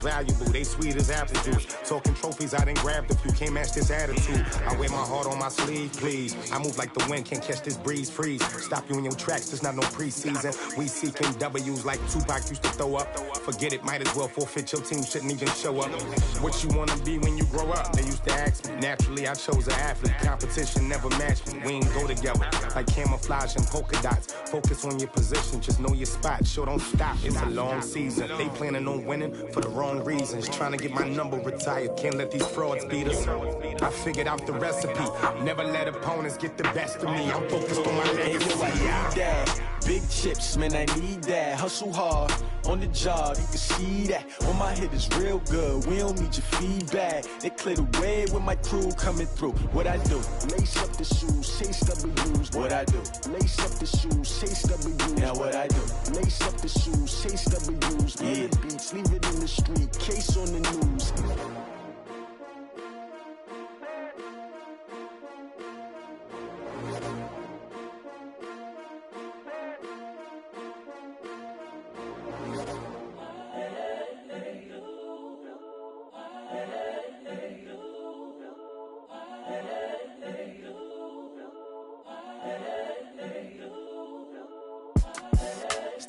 Valuable, they sweet as apple juice. Talking trophies, I done grabbed a few. Can't match this attitude. I wear my heart on my sleeve, please. I move like the wind, can't catch this breeze. Freeze. Stop you in your tracks, there's not no preseason. We seeking W's like Tupac used to throw up. Forget it, might as well forfeit. Your team shouldn't even show up. What you wanna be when you grow up? They used to ask me. Naturally, I chose an athlete. Competition never matched me. We ain't go together like camouflage and polka dots. Focus on your position, just know your spot. Sure, don't stop. It's a long season. They planning on winning for the wrong reasons. Trying to get my number retired. Can't let these frauds beat us. I figured out the recipe. Never let opponents get the best of me. I'm focused on my legacy. Big chips, man, I need that. Hustle hard on the job, you can see that. On my hit is real good. We don't need your feedback. They clear the way with my crew coming through. What I do? Lace up the shoes, chase W's. What I do? Lace up the shoes, chase W's. Now what I do? Lace up the shoes, chase W's. Yeah, beats, leave it in the street. Case on the news.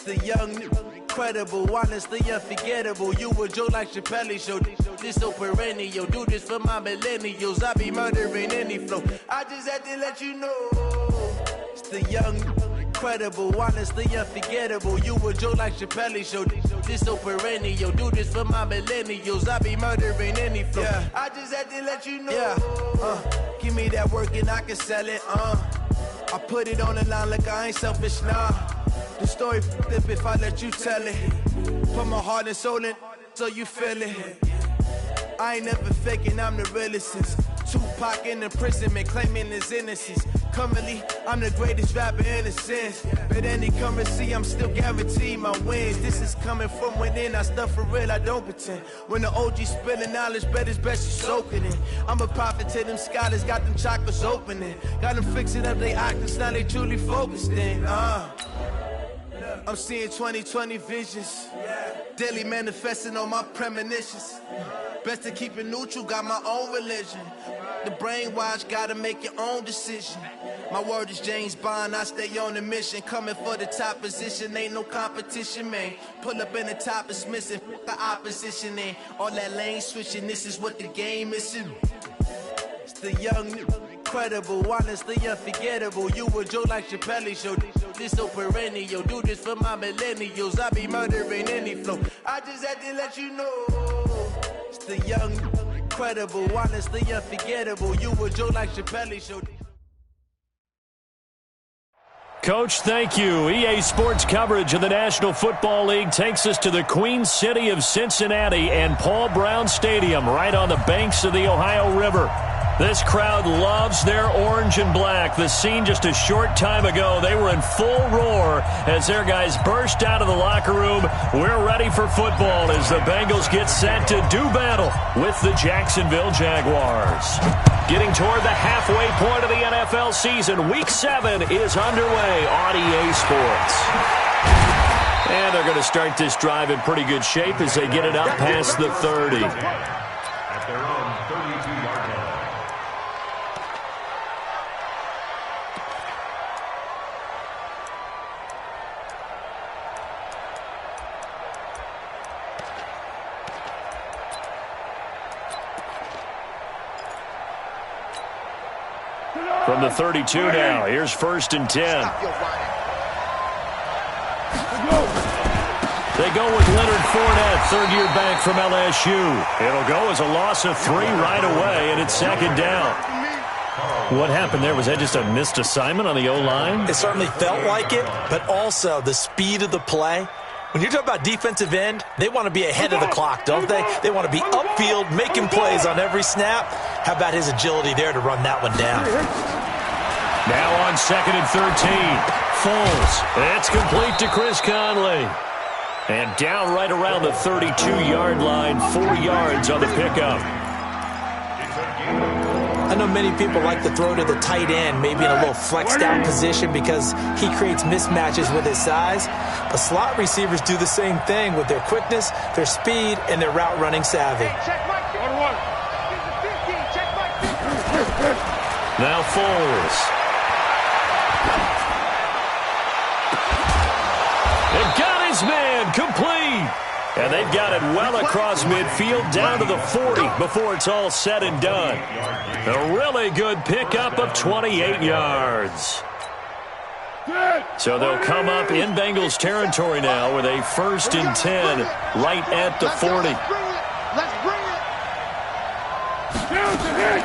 The young, incredible, honestly unforgettable. You a Joe like Chappelle show. This so perennial. Do this for my millennials. I be murdering any flow. I just had to let you know. It's the young, incredible, honestly unforgettable. You a Joe like Chappelle show. This so perennial. Do this for my millennials. I be murdering any flow. Yeah. I just had to let you know. Yeah. Give me that work and I can sell it. I put it on the line like I ain't selfish, nah. The story flip if I let you tell it. Put my heart and soul in so you feel it. I ain't never faking, I'm the realest since Tupac in imprisonment, claiming his innocence. Currently, I'm the greatest rapper in a sense. But any currency, I'm still guaranteed my wins. This is coming from within, I stuff for real, I don't pretend. When the OG spilling knowledge, bet it's best you soak it in. I'm a prophet to them scholars, got them chakras opening. Got them fixing up they octaves, now they truly focused in. I'm seeing 2020 visions. Daily manifesting on my premonitions. Best to keep it neutral, got my own religion. The brainwash, gotta make your own decision. My word is James Bond, I stay on the mission. Coming for the top position, ain't no competition, man. Pull up in the top, it's missing, the opposition in. All that lane switching, this is what the game is in. It's the young, incredible, honestly unforgettable. You a Joe like Chappelle show. This so perennial. Do this for my millennials. I be murdering any flow. I just had to let you know. It's the young, incredible, honestly unforgettable. You a Joe like Chappelle show. Coach, thank you. EA Sports coverage of the National Football League takes us to the Queen City of Cincinnati and Paul Brown Stadium right on the banks of the Ohio River. This crowd loves their orange and black. The scene just a short time ago, they were in full roar as their guys burst out of the locker room. We're ready for football as the Bengals get set to do battle with the Jacksonville Jaguars. Getting toward the halfway point of the NFL season, Week 7 is underway on EA Sports. And they're going to start this drive in pretty good shape as they get it up past the 30. At their own 32-yard line. From the 32 now, here's 1st and 10. They go with Leonard Fournette, third-year back from LSU. It'll go as a loss of 3 right away, and it's 2nd down. What happened there? Was that just a missed assignment on the O-line? It certainly felt like it, but also the speed of the play. When you're talking about defensive end, they want to be ahead of the clock, don't they? They want to be upfield, making plays on every snap. How about his agility there to run that one down? Now on 2nd and 13. Foles. It's complete to Chris Conley. And down right around the 32-yard line, 4 yards on the pickup. I know many people like to throw to the tight end, maybe in a little flexed out position because he creates mismatches with his size. But slot receivers do the same thing with their quickness, their speed, and their route running savvy. Now Foles. They've got his man complete. And they've got it well across midfield down to the 40 before it's all said and done. A really good pickup of 28 yards. So they'll come up in Bengals territory now with a 1st and 10 right at the 40. Let's bring it.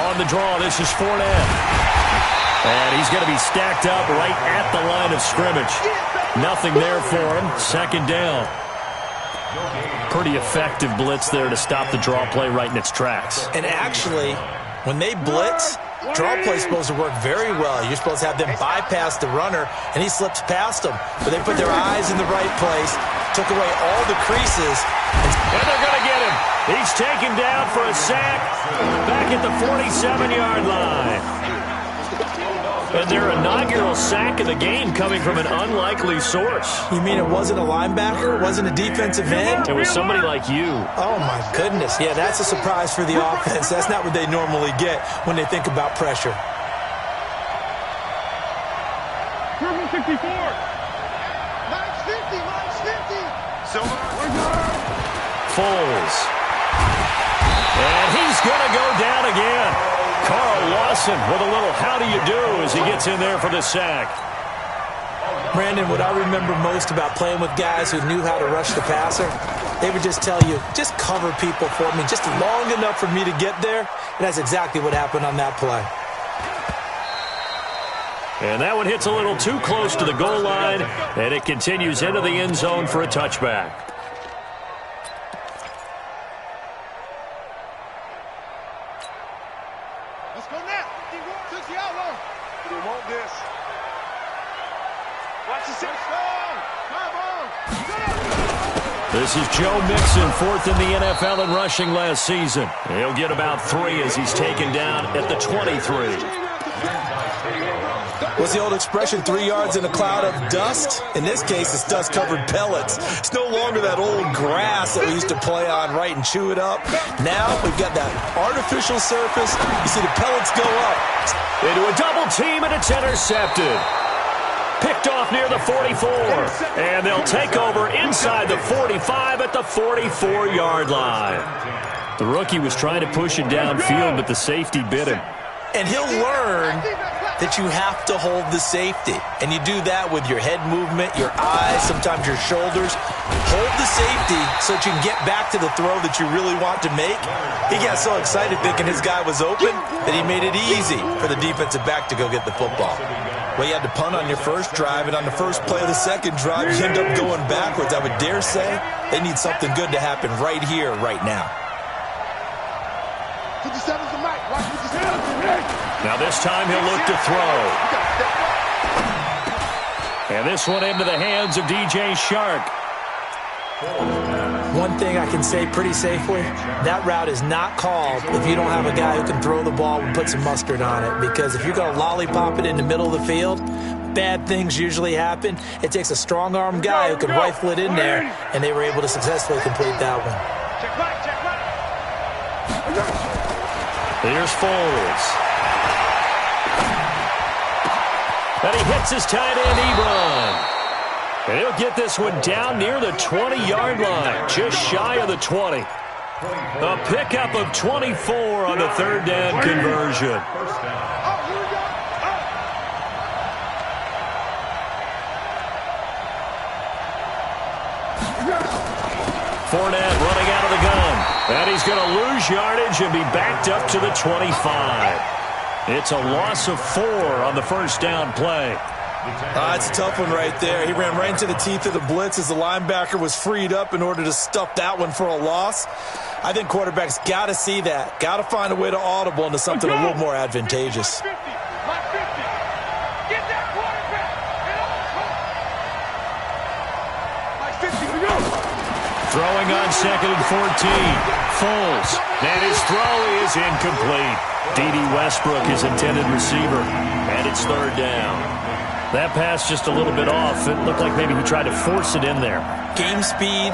On the draw, this is Fournette. And he's going to be stacked up right at the line of scrimmage. Nothing there for him. 2nd down. Pretty effective blitz there to stop the draw play right in its tracks. And actually, when they blitz, draw play's supposed to work very well. You're supposed to have them bypass the runner, and he slips past them. But they put their eyes in the right place, took away all the creases. And they're going to get him. He's taken down for a sack back at the 47-yard line. And their inaugural sack of the game coming from an unlikely source. You mean it wasn't a linebacker? It wasn't a defensive end? It was somebody like you. Oh, my goodness. Yeah, that's a surprise for the offense. That's not what they normally get when they think about pressure. Purple 64. Mine's 50. Foles. And he's going to go down again. Carl Lawson with a little how do you do as he gets in there for the sack. Brandon, what I remember most about playing with guys who knew how to rush the passer, they would just tell you, just cover people for me, just long enough for me to get there. And that's exactly what happened on that play. And that one hits a little too close to the goal line, and it continues into the end zone for a touchback. Let's go now. 60 out long. We want this. Watch the 6. Come on. This is Joe Mixon, 4th in the NFL in rushing last season. He'll get about 3 as he's taken down at the 23. What's the old expression, 3 yards in a cloud of dust? In this case, it's dust-covered pellets. It's no longer that old grass that we used to play on, right, and chew it up. Now we've got that artificial surface. You see the pellets go up. Into a double team, and it's intercepted. Picked off near the 44. And they'll take over inside the 45 at the 44-yard line. The rookie was trying to push it downfield, but the safety bit him. And he'll learn that you have to hold the safety. And you do that with your head movement, your eyes, sometimes your shoulders. Hold the safety so that you can get back to the throw that you really want to make. He got so excited thinking his guy was open that he made it easy for the defensive back to go get the football. Well, you had to punt on your first drive, and on the first play of the second drive, you end up going backwards. I would dare say they need something good to happen right here, right now. 57's the mic. Watch 57. Now this time he'll look to throw. And this one into the hands of DJ Shark. One thing I can say pretty safely, that route is not called if you don't have a guy who can throw the ball and put some mustard on it. Because if you're going to lollipop it in the middle of the field, bad things usually happen. It takes a strong-arm guy who can rifle it in there, and they were able to successfully complete that one. Here's Foles. And he hits his tight end, Ebron. And he'll get this one down near the 20-yard line, just shy of the 20. A pickup of 24 on the 3rd down conversion. Fournette running out of the gun. And he's going to lose yardage and be backed up to the 25. It's a loss of 4 on the first down play. It's a tough one right there. He ran right into the teeth of the blitz as the linebacker was freed up in order to stuff that one for a loss. I think quarterbacks got to see that. Got to find a way to audible into something a little more advantageous. Throwing on 2nd and 14. Foles. And his throw is incomplete. D.D. Westbrook is intended receiver. And it's 3rd down. That pass just a little bit off. It looked like maybe he tried to force it in there. Game speed,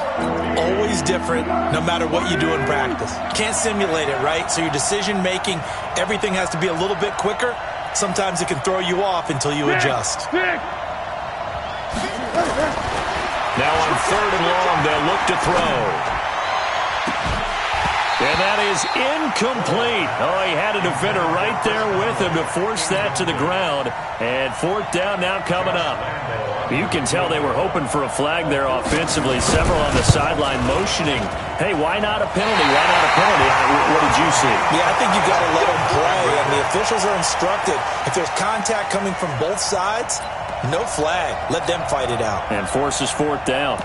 always different, no matter what you do in practice. Can't simulate it, right? So your decision-making, everything has to be a little bit quicker. Sometimes it can throw you off until you adjust. Now on 3rd and long, they'll look to throw. And that is incomplete. Oh, he had a defender right there with him to force that to the ground. And 4th down now coming up. You can tell they were hoping for a flag there offensively. Several on the sideline motioning. Hey, why not a penalty? Why not a penalty? What did you see? Yeah, I think you got to let them play. And the officials are instructed, if there's contact coming from both sides, no flag. Let them fight it out. And forces 4th down.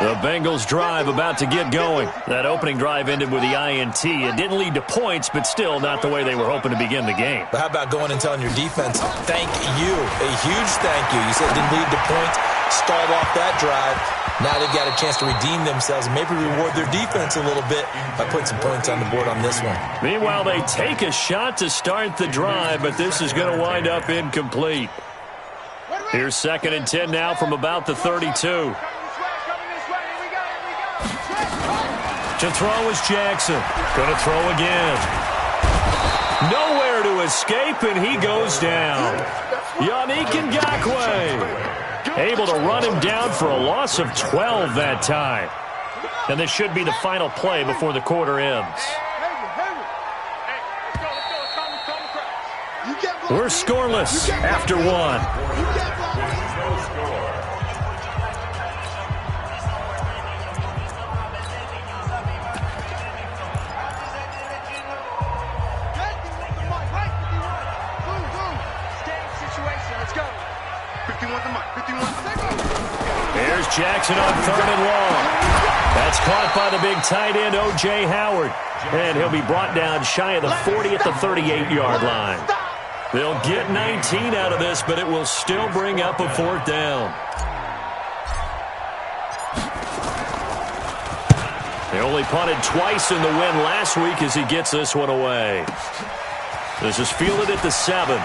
The Bengals drive about to get going. That opening drive ended with the INT. It didn't lead to points, but still not the way they were hoping to begin the game. But how about going and telling your defense, thank you, a huge thank you. You said it didn't lead to points, stalled off that drive. Now they've got a chance to redeem themselves and maybe reward their defense a little bit by putting some points on the board on this one. Meanwhile, they take a shot to start the drive, but this is going to wind up incomplete. Here's 2nd and 10 now from about the 32. To throw is Jackson. Going to throw again. Nowhere to escape, and he goes down. Yannick Ngakoue able to run him down for a loss of 12 that time. And this should be the final play before the quarter ends. We're scoreless after 1. Here's Jackson on 3rd and long. That's caught by the big tight end, O.J. Howard. And he'll be brought down shy of the 40 at the 38-yard line. They'll get 19 out of this, but it will still bring up a 4th down. They only punted twice in the win last week as he gets this one away. This is fielded at the 7.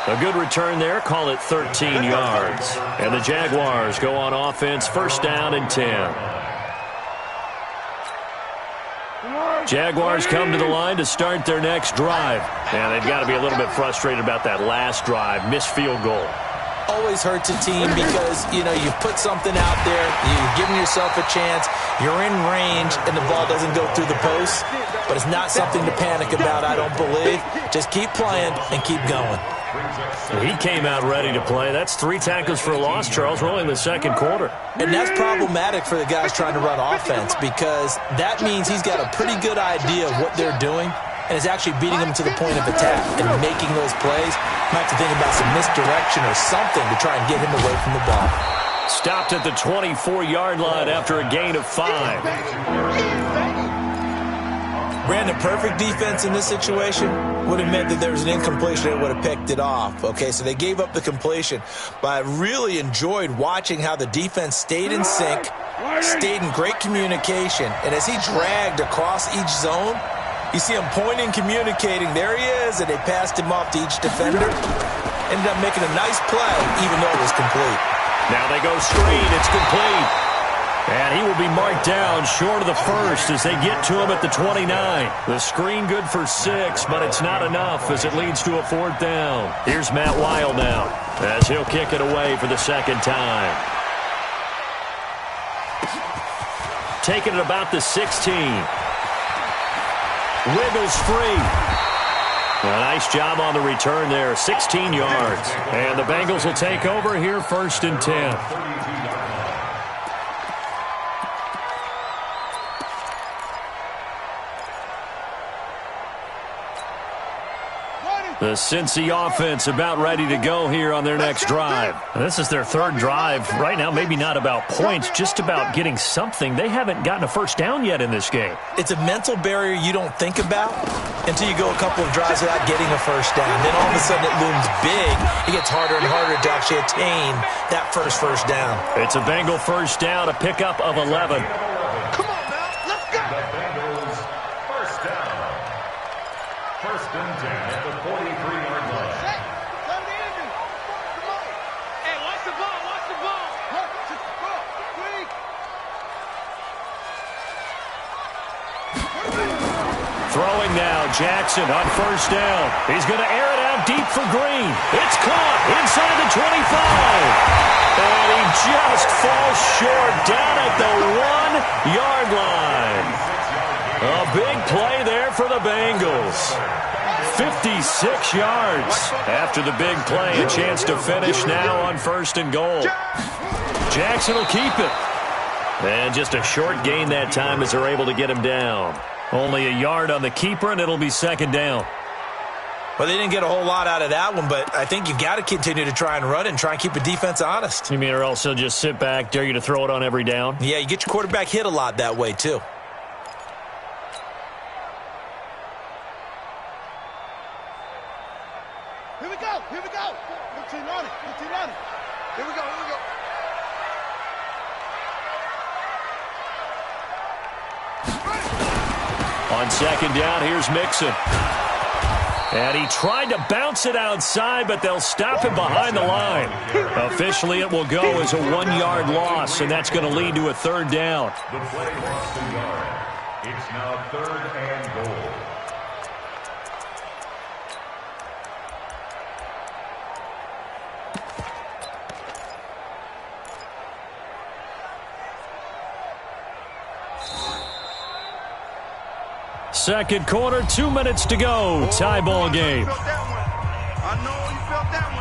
A good return there. Call it 13 yards. And the Jaguars go on offense. 1st down and 10. Jaguars come to the line to start their next drive. And they've got to be a little bit frustrated about that last drive. Missed field goal. Always hurts a team because, you know, you put something out there, you're giving yourself a chance, you're in range, and the ball doesn't go through the post. But it's not something to panic about, I don't believe. Just keep playing and keep going. He came out ready to play. That's 3 tackles for a loss, Charles. We're only in the 2nd quarter. And that's problematic for the guys trying to run offense because that means he's got a pretty good idea of what they're doing and is actually beating them to the point of attack and making those plays. Might have to think about some misdirection or something to try and get him away from the ball. Stopped at the 24-yard line after a gain of 5. Brandon, perfect defense in this situation would have meant that there was an incompletion and would have picked it off. Okay, so they gave up the completion. But I really enjoyed watching how the defense stayed in sync, stayed in great communication. And as he dragged across each zone, you see him pointing, communicating. There he is, and they passed him off to each defender. Ended up making a nice play, even though it was complete. Now they go screen. It's complete. And he will be marked down short of the 1st as they get to him at the 29. The screen good for 6, but it's not enough as it leads to a 4th down. Here's Matt Weil now as he'll kick it away for the 2nd time. Taking it about the 16. Wiggles free. A nice job on the return there, 16 yards. And the Bengals will take over here 1st and 10. The Cincy offense about ready to go here on their next drive. This is their third drive. Right now, maybe not about points, just about getting something. They haven't gotten a first down yet in this game. It's a mental barrier you don't think about until you go a couple of drives without getting a first down. Then all of a sudden it looms big. It gets harder and harder to actually attain that first down. It's a Bengal first down, a pickup of 11. Come on now, let's go. The Bengals first down. First and 10 at the 43-yard line. Set. Come to the end. Come on. Hey, watch the ball. Watch the ball. Just go. Quick. Throwing now, Jackson on first down. He's going to air it out deep for Green. It's caught inside the 25. And he just falls short down at the 1-yard line. A big play there for the Bengals. 56 yards. After the big play, a chance to finish now on first and goal. Jackson will keep it. And just a short gain that time as they're able to get him down. Only a yard on the keeper, and it'll be second down. Well, they didn't get a whole lot out of that one, but I think you got to continue to try and run and try and keep the defense honest. You mean or else he'll just sit back, dare you to throw it on every down? Yeah, you get your quarterback hit a lot that way, too. Here we go. Here we go. 15 on it. 15 on it. Here we go. Here we go. On second down, here's Mixon. And he tried to bounce it outside, but they'll stop him behind the line. Officially, it will go as a 1-yard loss, and that's going to lead to a third down. The play lost a yard. It's now third and goal. Second quarter, 2 minutes to go. Tie ball game. I know you felt that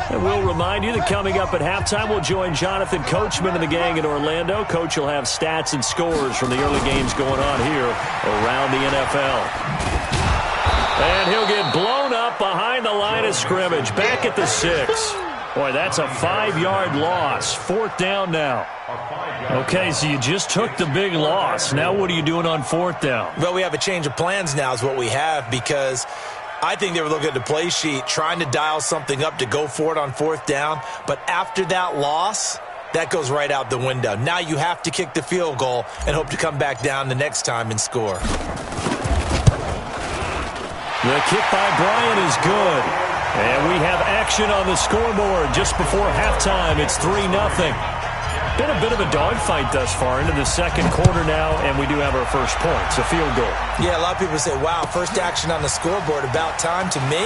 one. And we'll remind you that coming up at halftime, we'll join Jonathan Coachman and the gang in Orlando. Coach will have stats and scores from the early games going on here around the NFL. And he'll get blown up behind the line of scrimmage, back at the 6. Boy, that's a 5-yard loss. Fourth down now. Okay, so you just took the big loss. Now what are you doing on fourth down? Well, we have a change of plans now is what we have, because I think they were looking at the play sheet, trying to dial something up to go for it on fourth down. But after that loss, that goes right out the window. Now you have to kick the field goal and hope to come back down the next time and score. The kick by Bryant is good. And we have action on the scoreboard just before halftime. It's 3-0. Been a bit of a dogfight thus far into the second quarter now, and we do have our first points, a field goal. Yeah, a lot of people say, wow, first action on the scoreboard, about time. To me,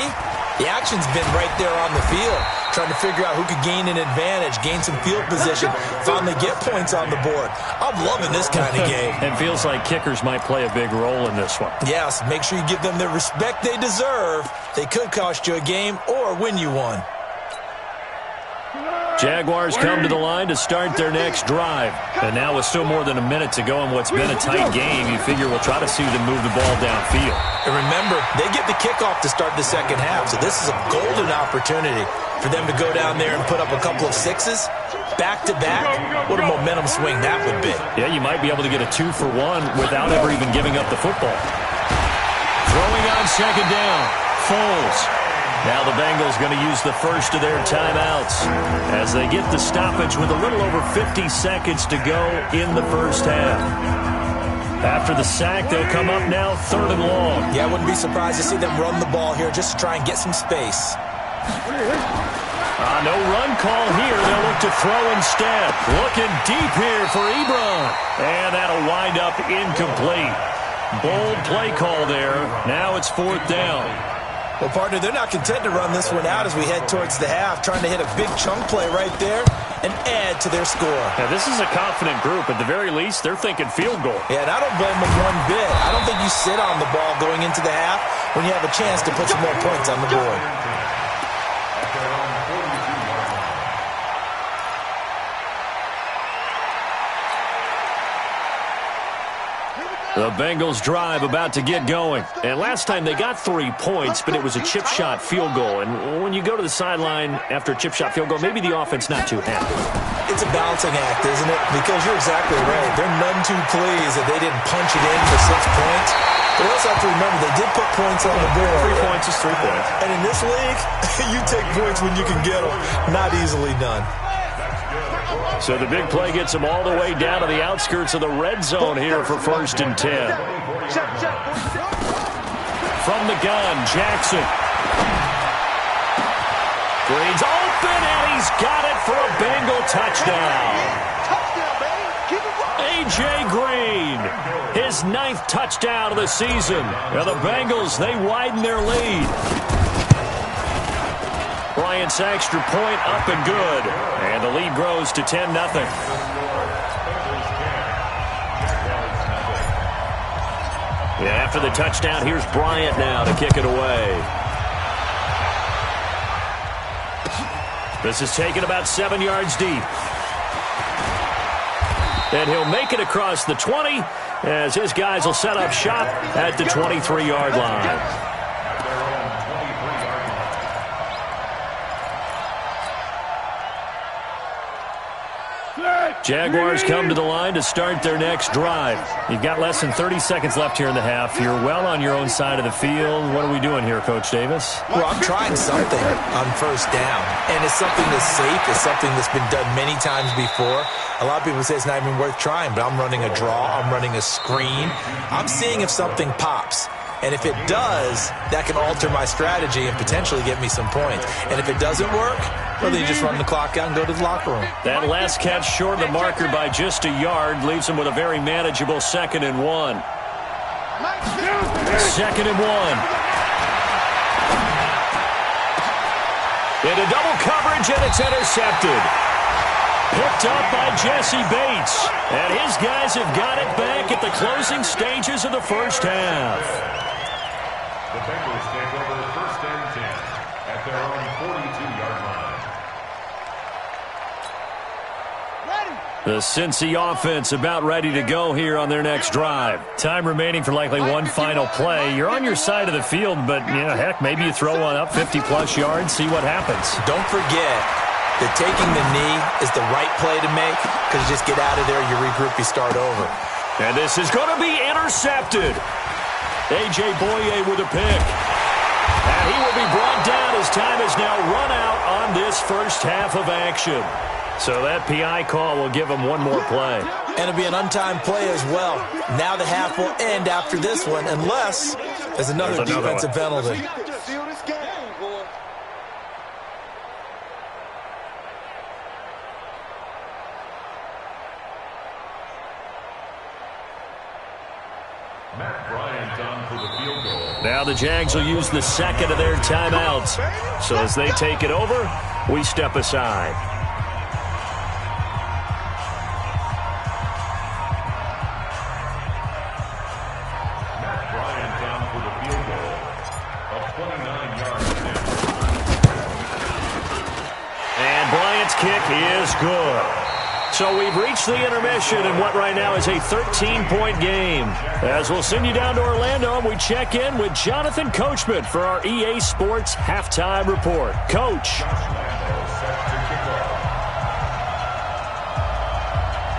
the action's been right there on the field, trying to figure out who could gain an advantage, gain some field position, finally get points on the board. I'm loving this kind of game. And feels like kickers might play a big role in this one. Yes, make sure you give them the respect they deserve. They could cost you a game or win you one. Jaguars come to the line to start their next drive. And now with still more than a minute to go in what's been a tight game, you figure we'll try to see them move the ball downfield. And remember, they get the kickoff to start the second half, so this is a golden opportunity for them to go down there and put up a couple of sixes back-to-back. What a momentum swing that would be. Yeah, you might be able to get a 2-for-1 without ever even giving up the football. Throwing on second down, Foles. Now the Bengals going to use the first of their timeouts as they get the stoppage with a little over 50 seconds to go in the first half. After the sack, they'll come up now third and long. Yeah, I wouldn't be surprised to see them run the ball here just to try and get some space. No run call here. They'll look to throw instead. Looking deep here for Ebron. And that'll wind up incomplete. Bold play call there. Now it's fourth down. Well, partner, they're not content to run this one out as we head towards the half, trying to hit a big chunk play right there and add to their score. Now, this is a confident group. At the very least, they're thinking field goal. Yeah, and I don't blame them one bit. I don't think you sit on the ball going into the half when you have a chance to put some more points on the board. The Bengals drive about to get going. And last time they got 3 points, but it was a chip shot field goal. And when you go to the sideline after a chip shot field goal, maybe the offense not too happy. It's a balancing act, isn't it? Because you're exactly right. They're none too pleased that they didn't punch it in for 6 points. But you also have to remember, they did put points on the board. 3 points is 3 points. And in this league, you take points when you can get them. Not easily done. So the big play gets them all the way down to the outskirts of the red zone here for 1st and 10. From the gun, Jackson. Green's open, and he's got it for a Bengal touchdown. A.J. Green, his 9th touchdown of the season. Now the Bengals, they widen their lead. Bryant's extra point up and good. And the lead grows to 10-0. Yeah, after the touchdown, here's Bryant now to kick it away. This is taken about 7 yards deep. And he'll make it across the 20 as his guys will set up shop at the 23-yard line. Jaguars come to the line to start their next drive. You've got less than 30 seconds left here in the half. You're well on your own side of the field. What are we doing here, Coach Davis? Well, I'm trying something on 1st down. And it's something that's safe. It's something that's been done many times before. A lot of people say it's not even worth trying, but I'm running a draw. I'm running a screen. I'm seeing if something pops. And if it does, that can alter my strategy and potentially get me some points. And if it doesn't work, well, then you just run the clock out and go to the locker room. That last catch short of the marker by just a yard leaves him with a very manageable 2nd and 1. 2nd and 1. Into double coverage, and it's intercepted. Picked up by Jesse Bates. And his guys have got it back at the closing stages of the first half. The Bengals take over 1st and 10 at their own 42-yard line. The Cincy offense about ready to go here on their next drive. Time remaining for likely one final play. You're on your side of the field, but, heck, maybe you throw one up 50-plus yards, see what happens. Don't forget that taking the knee is the right play to make, because you just get out of there, you regroup, you start over. And this is going to be intercepted. A.J. Boye with a pick. And he will be brought down as time is now run out on this first half of action. So that PI call will give him one more play. And it'll be an untimed play as well. Now the half will end after this one, unless there's another defensive penalty. Now the Jags will use the 2nd of their timeouts. So as they take it over, we step aside. Matt Bryant down for the field goal of 29 yards. And Bryant's kick is good. So we've reached the intermission in what right now is a 13-point game. As we'll send you down to Orlando, and we check in with Jonathan Coachman for our EA Sports Halftime Report. Coach.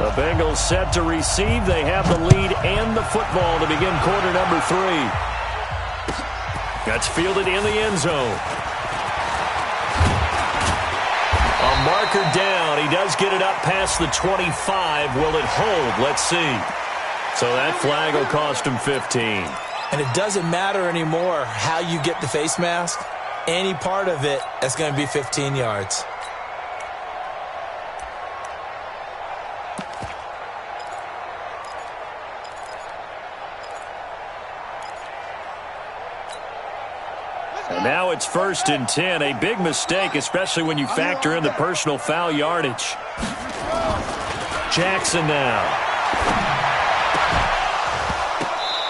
The Bengals set to receive. They have the lead and the football to begin quarter number 3. That's fielded in the end zone. A marker down. He does get it up past the 25. Will it hold? Let's see. So that flag will cost him 15. And it doesn't matter anymore how you get the face mask. Any part of it, that's going to be 15 yards. And now it's 1st and 10. A big mistake, especially when you factor in the personal foul yardage. Jackson now.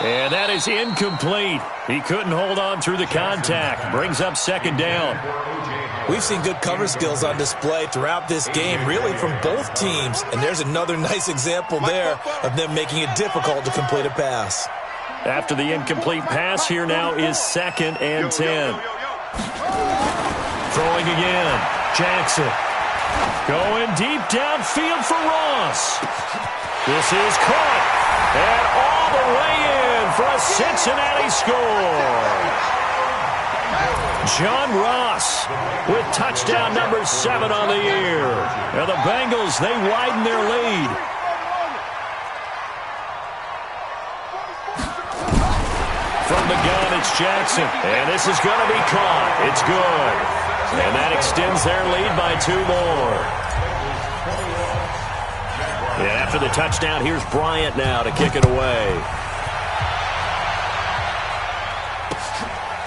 And that is incomplete. He couldn't hold on through the contact. Brings up 2nd down. We've seen good cover skills on display throughout this game, really from both teams. And there's another nice example there of them making it difficult to complete a pass. After the incomplete pass, here now is 2nd and 10. Throwing again. Jackson. Going deep downfield for Ross. This is caught. And all the way in for a Cincinnati score. John Ross with touchdown number 7 on the year. And the Bengals, they widen their lead. From the gun, it's Jackson. And this is going to be caught. It's good. And that extends their lead by 2 more. And after the touchdown, here's Bryant now to kick it away.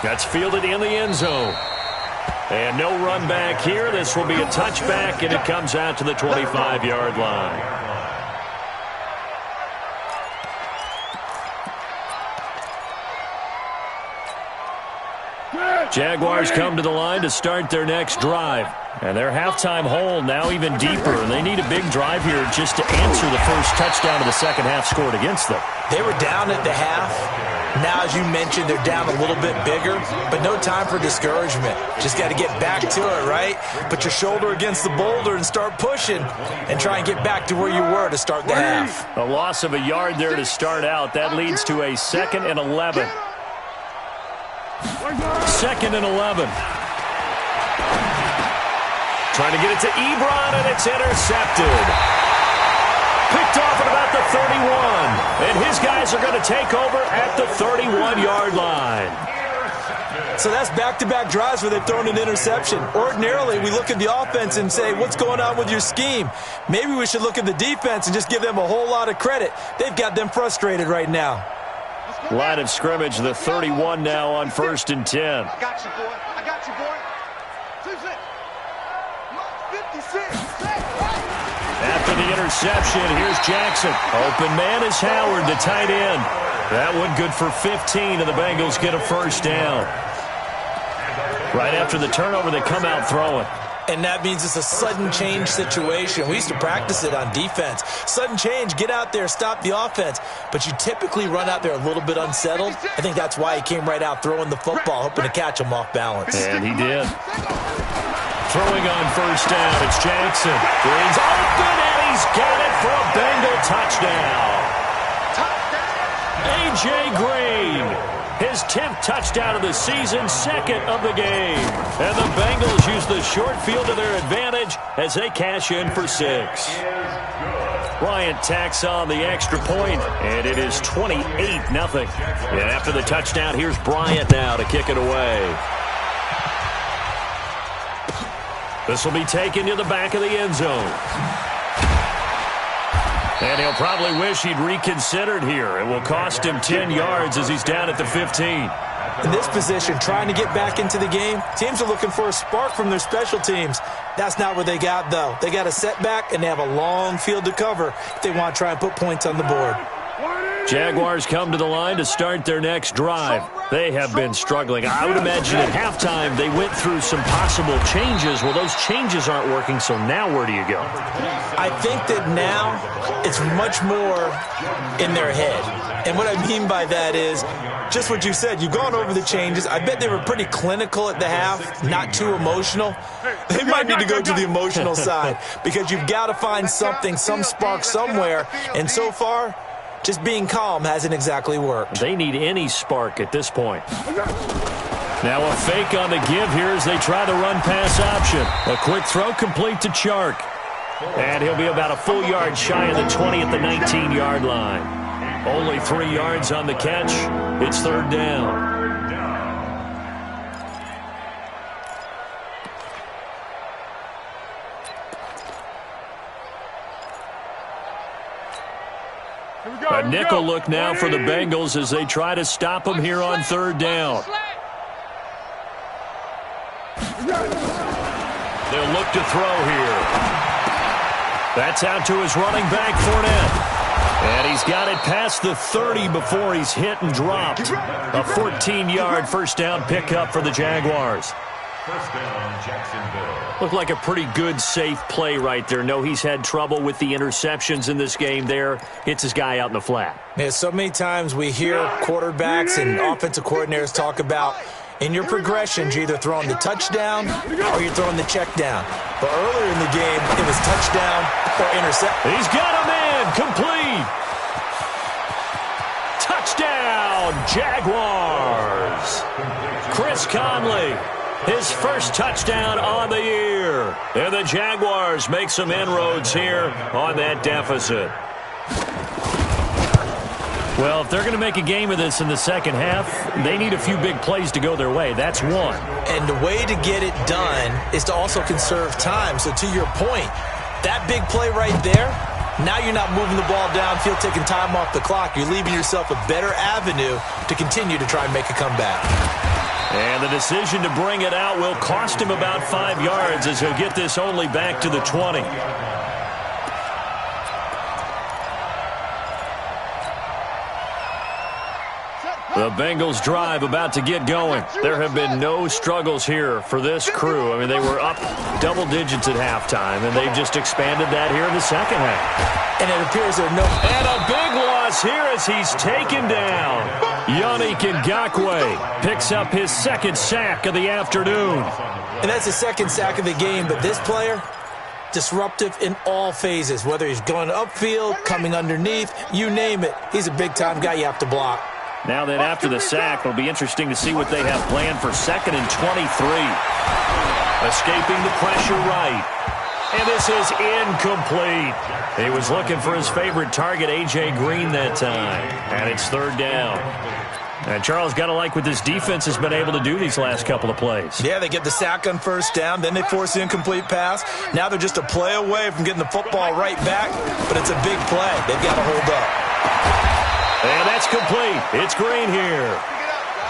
That's fielded in the end zone. And no run back here. This will be a touchback, and it comes out to the 25-yard line. Jaguars come to the line to start their next drive. And their halftime hole now even deeper, and they need a big drive here just to answer the first touchdown of the second half scored against them. They were down at the half. Now, as you mentioned, they're down a little bit bigger, but no time for discouragement. Just got to get back to it, right? Put your shoulder against the boulder and start pushing and try and get back to where you were to start the half. A loss of a yard there to start out. That leads to a 2nd and 11. 2nd and 11. Trying to get it to Ebron, and it's intercepted. Picked off at about the 31. And his guys are going to take over at the 31-yard line. So that's back-to-back drives where they've thrown an interception. Ordinarily, we look at the offense and say, what's going on with your scheme? Maybe we should look at the defense and just give them a whole lot of credit. They've got them frustrated right now. Line of scrimmage, the 31 now on 1st and 10. I got you, boy. I got you, boy. 56. After the interception, here's Jackson. Open man is Howard, the tight end. That one good for 15, and the Bengals get a first down. Right after the turnover, they come out throwing. And that means it's a sudden change situation. We used to practice it on defense. Sudden change, get out there, stop the offense. But you typically run out there a little bit unsettled. I think that's why he came right out throwing the football, hoping to catch him off balance. And he did. Throwing on first down, it's Jackson. Green's open, and he's got it for a Bengal touchdown. A.J. Green, his 10th touchdown of the season, 2nd of the game. And the Bengals use the short field to their advantage as they cash in for 6. Bryant tacks on the extra point, and it is 28-0. And after the touchdown, here's Bryant now to kick it away. This will be taken to the back of the end zone. And he'll probably wish he'd reconsidered here. It will cost him 10 yards as he's down at the 15. In this position, trying to get back into the game, teams are looking for a spark from their special teams. That's not what they got, though. They got a setback, and they have a long field to cover if they want to try and put points on the board. Jaguars come to the line to start their next drive. They have been struggling. I would imagine at halftime they went through some possible changes. Well, those changes aren't working, so now where do you go? I think that now it's much more in their head. And what I mean by that is just what you said. You've gone over the changes. I bet they were pretty clinical at the half, not too emotional. They might need to go to the emotional side because you've got to find something, some spark somewhere. And so far, just being calm hasn't exactly worked. They need any spark at this point. Now a fake on the give here as they try the run-pass option. A quick throw complete to Chark. And he'll be about a full yard shy of the 20 at the 19-yard line. Only 3 yards on the catch. It's 3rd down. A nickel look now for the Bengals as they try to stop him here on 3rd down. They'll look to throw here. That's out to his running back, Fournette. And he's got it past the 30 before he's hit and dropped. A 14-yard first down pickup for the Jaguars. First down, Jacksonville. Looked like a pretty good, safe play right there. No, he's had trouble with the interceptions in this game there. Hits his guy out in the flat. Yeah, so many times we hear quarterbacks and offensive coordinators talk about in your progressions, you're either throwing the touchdown or you're throwing the check down. But earlier in the game, it was touchdown or intercept. He's got him in. Complete. Touchdown, Jaguars. Chris Conley, his first touchdown on the year. And the Jaguars make some inroads here on that deficit. Well, if they're going to make a game of this in the second half, they need a few big plays to go their way. That's one. And the way to get it done is to also conserve time. So to your point, that big play right there, now you're not moving the ball downfield, taking time off the clock. You're leaving yourself a better avenue to continue to try and make a comeback. And the decision to bring it out will cost him about 5 yards as he'll get this only back to the 20. The Bengals drive about to get going. There have been no struggles here for this crew. I mean, they were up double digits at halftime, and they've just expanded that here in the second half. And it appears there are no... And a big loss here as he's taken down. Yannick Ngakoue picks up his second sack of the afternoon. And that's the second sack of the game, but this player, disruptive in all phases, whether he's going upfield, coming underneath, you name it. He's a big-time guy you have to block. Now then, after the sack, it'll be interesting to see what they have planned for 2nd and 23. Escaping the pressure right. And this is incomplete. He was looking for his favorite target, A.J. Green, that time. And it's 3rd down. And Charles, got to like what this defense has been able to do these last couple of plays. Yeah, they get the sack on 1st down, then they force the incomplete pass. Now they're just a play away from getting the football right back, but it's a big play. They've got to hold up. And that's complete. It's Green here.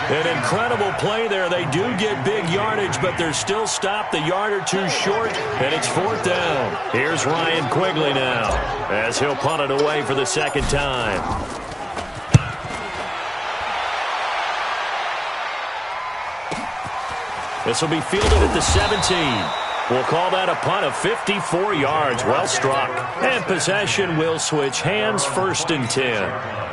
An incredible play there. They do get big yardage, but they're still stopped a yard or two short, and it's 4th down. Here's Ryan Quigley now as he'll punt it away for the second time. This will be fielded at the 17. We'll call that a punt of 54 yards. Well struck. And possession will switch hands, 1st and 10.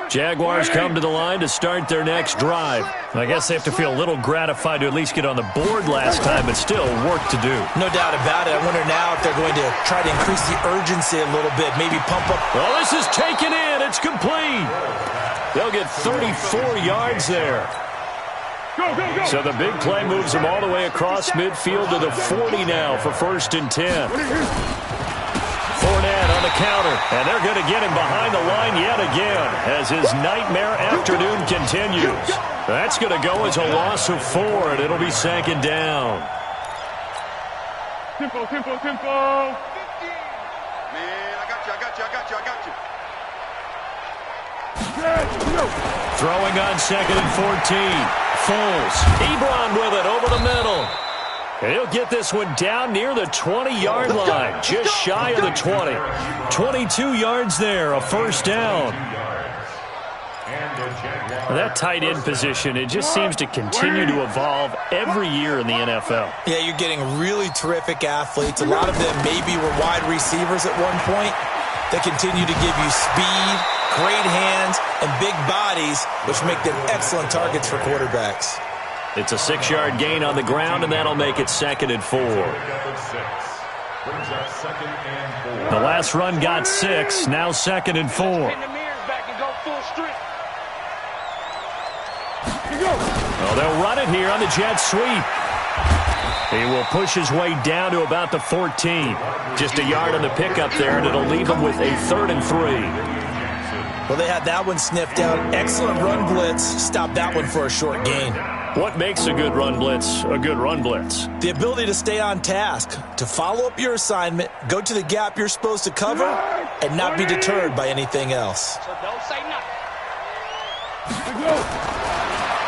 Jaguars come to the line to start their next drive. I guess they have to feel a little gratified to at least get on the board last time, but still work to do. No doubt about it. I wonder now if they're going to try to increase the urgency a little bit, maybe pump up. Well, this is taken in. It's complete. They'll get 34 yards there. So the big play moves them all the way across midfield to the 40 now for 1st and 10. Fournette on the counter, and they're going to get him behind the line yet again as his nightmare afternoon continues. That's going to go as a loss of 4, and it'll be 2nd down. Tempo. Man, I got you. Throwing on 2nd and 14. Foles. Ebron with it over the middle. And he'll get this one down near the 20-yard line, just shy of the 20. 22 yards there, a 1st down. That tight end position, it just seems to continue to evolve every year in the NFL. Yeah, you're getting really terrific athletes. A lot of them maybe were wide receivers at one point. They continue to give you speed, great hands, and big bodies, which make them excellent targets for quarterbacks. It's a 6-yard gain on the ground, and that'll make it 2nd and 4. The last run got 6, now 2nd and 4. Oh, they'll run it here on the jet sweep. He will push his way down to about the 14. Just a yard on the pickup there, and it'll leave him with a 3rd and 3. Well, they had that one sniffed out. Excellent run blitz. Stop that one for a short gain. What makes a good run blitz a good run blitz? The ability to stay on task, to follow up your assignment, go to the gap you're supposed to cover, and not be deterred by anything else. So don't say nothing.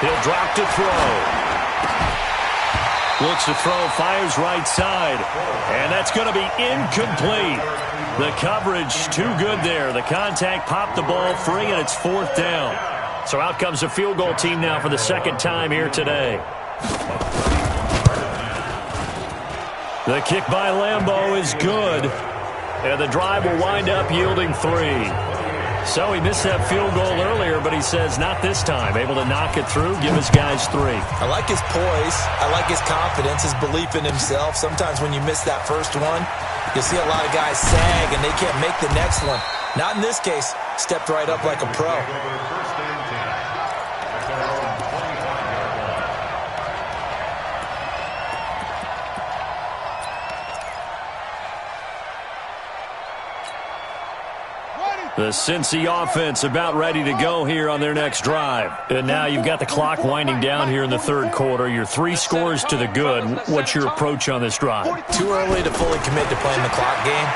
He'll drop to throw. Looks to throw, fires right side. And that's going to be incomplete. The coverage too good there. The contact popped the ball free, and it's 4th down. So out comes a field goal team now for the second time here today. The kick by Lambeau is good. And the drive will wind up yielding 3. So he missed that field goal earlier, but he says not this time. Able to knock it through, give his guys 3. I like his poise. I like his confidence, his belief in himself. Sometimes when you miss that first one, you'll see a lot of guys sag and they can't make the next one. Not in this case. Stepped right up like a pro. The Cincy offense about ready to go here on their next drive. And now you've got the clock winding down here in the third quarter. Your 3 scores to the good. What's your approach on this drive? Too early to fully commit to playing the clock game.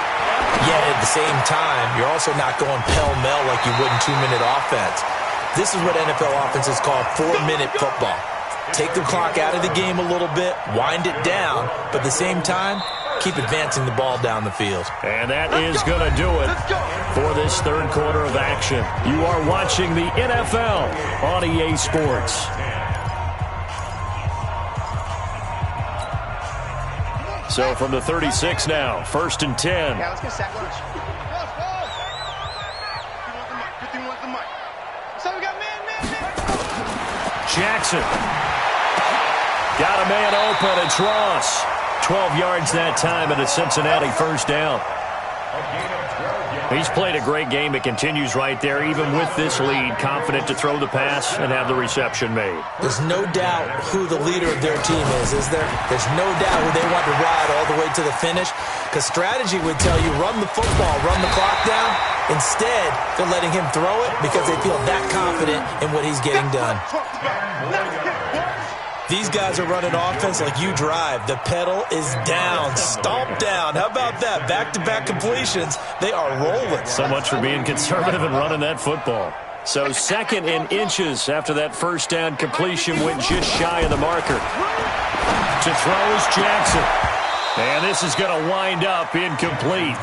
Yet at the same time, you're also not going pell-mell like you would in 2-minute offense. This is what NFL offenses call 4-minute football. Take the clock out of the game a little bit, wind it down, but at the same time, keep advancing the ball down the field. And that is going to do it for this third quarter of action. You are watching the NFL on EA Sports. So from the 36 now, 1st and 10. Yeah, let's get sack lunch. So we got man. Jackson. Got a man open. It's Ross. 12 yards that time, and a Cincinnati first down. He's played a great game. It continues right there, even with this lead, confident to throw the pass and have the reception made. There's no doubt who the leader of their team is there? There's no doubt who they want to ride all the way to the finish, because strategy would tell you run the football, run the clock down. Instead, they're letting him throw it because they feel that confident in what he's getting done. These guys are running offense like you drive. The pedal is down, stomped down. How about that? Back-to-back completions. They are rolling. So much for being conservative and running that football. So 2nd and inches after that first down completion went just shy of the marker. To throw is Jackson. And this is going to wind up incomplete.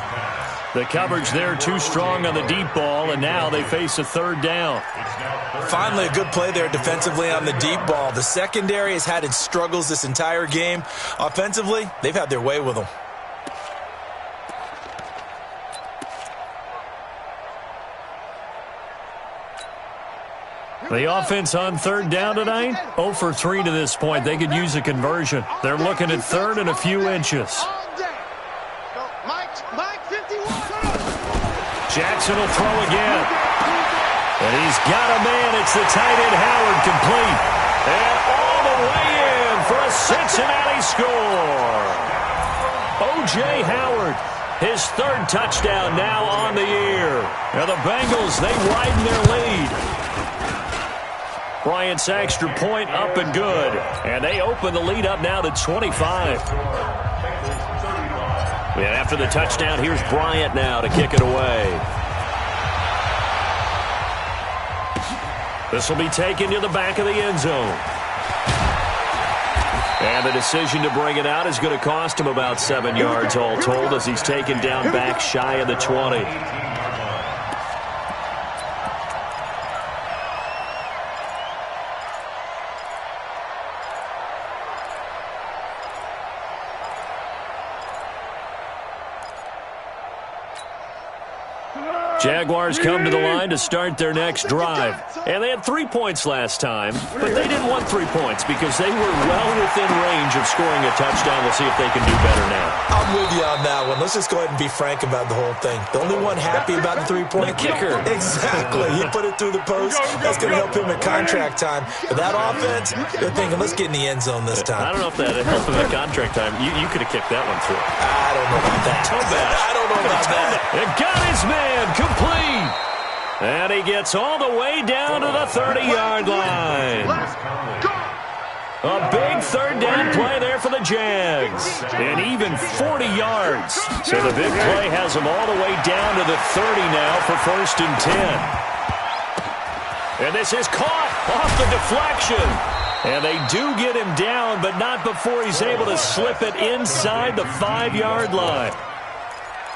The coverage there too strong on the deep ball, and now they face a 3rd down. Finally, a good play there defensively on the deep ball. The secondary has had its struggles this entire game. Offensively, they've had their way with them. The offense on 3rd down tonight, 0 for 3 to this point. They could use a conversion. They're looking at 3rd and a few inches. Jackson will throw again. And he's got a man. It's the tight end Howard, complete. And all the way in for a Cincinnati score. O.J. Howard, his 3rd touchdown now on the year. Now the Bengals, they widen their lead. Bryant's extra point up and good. And they open the lead up now to 25. And after the touchdown, here's Bryant now to kick it away. This will be taken to the back of the end zone. And the decision to bring it out is going to cost him about 7 yards all told as he's taken down back shy of the 20. Jaguars come to the line to start their next drive. And they had 3 points last time, but they didn't want 3 points because they were well within range of scoring a touchdown. We'll see if they can do better now. I'm with you on that one. Let's just go ahead and be frank about the whole thing. The only one happy about the 3-point kicker. Exactly. He put it through the post. That's going to help him at contract time. But that offense, they're thinking, let's get in the end zone this time. I don't know if that helped him at contract time. You could have kicked that one through. I don't know about that. I don't know about that. And got his man complete. And he gets all the way down to the 30-yard line. A big 3rd down play there for the Jags. And even 40 yards. So the big play has them all the way down to the 30 now for 1st and 10. And this is caught off the deflection. And they do get him down, but not before he's able to slip it inside the 5-yard line.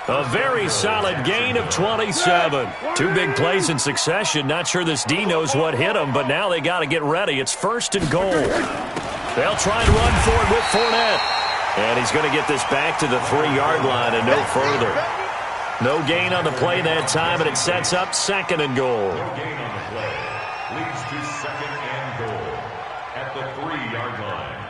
A very solid gain of 27. 2 big plays in succession. Not sure this D knows what hit him, but now they got to get ready. It's 1st and goal. They'll try and run for it with Fournette. And he's going to get this back to the 3-yard line and no further. No gain on the play that time, and it sets up 2nd and goal. No gain on the play. Leads to 2nd and goal at the 3-yard line.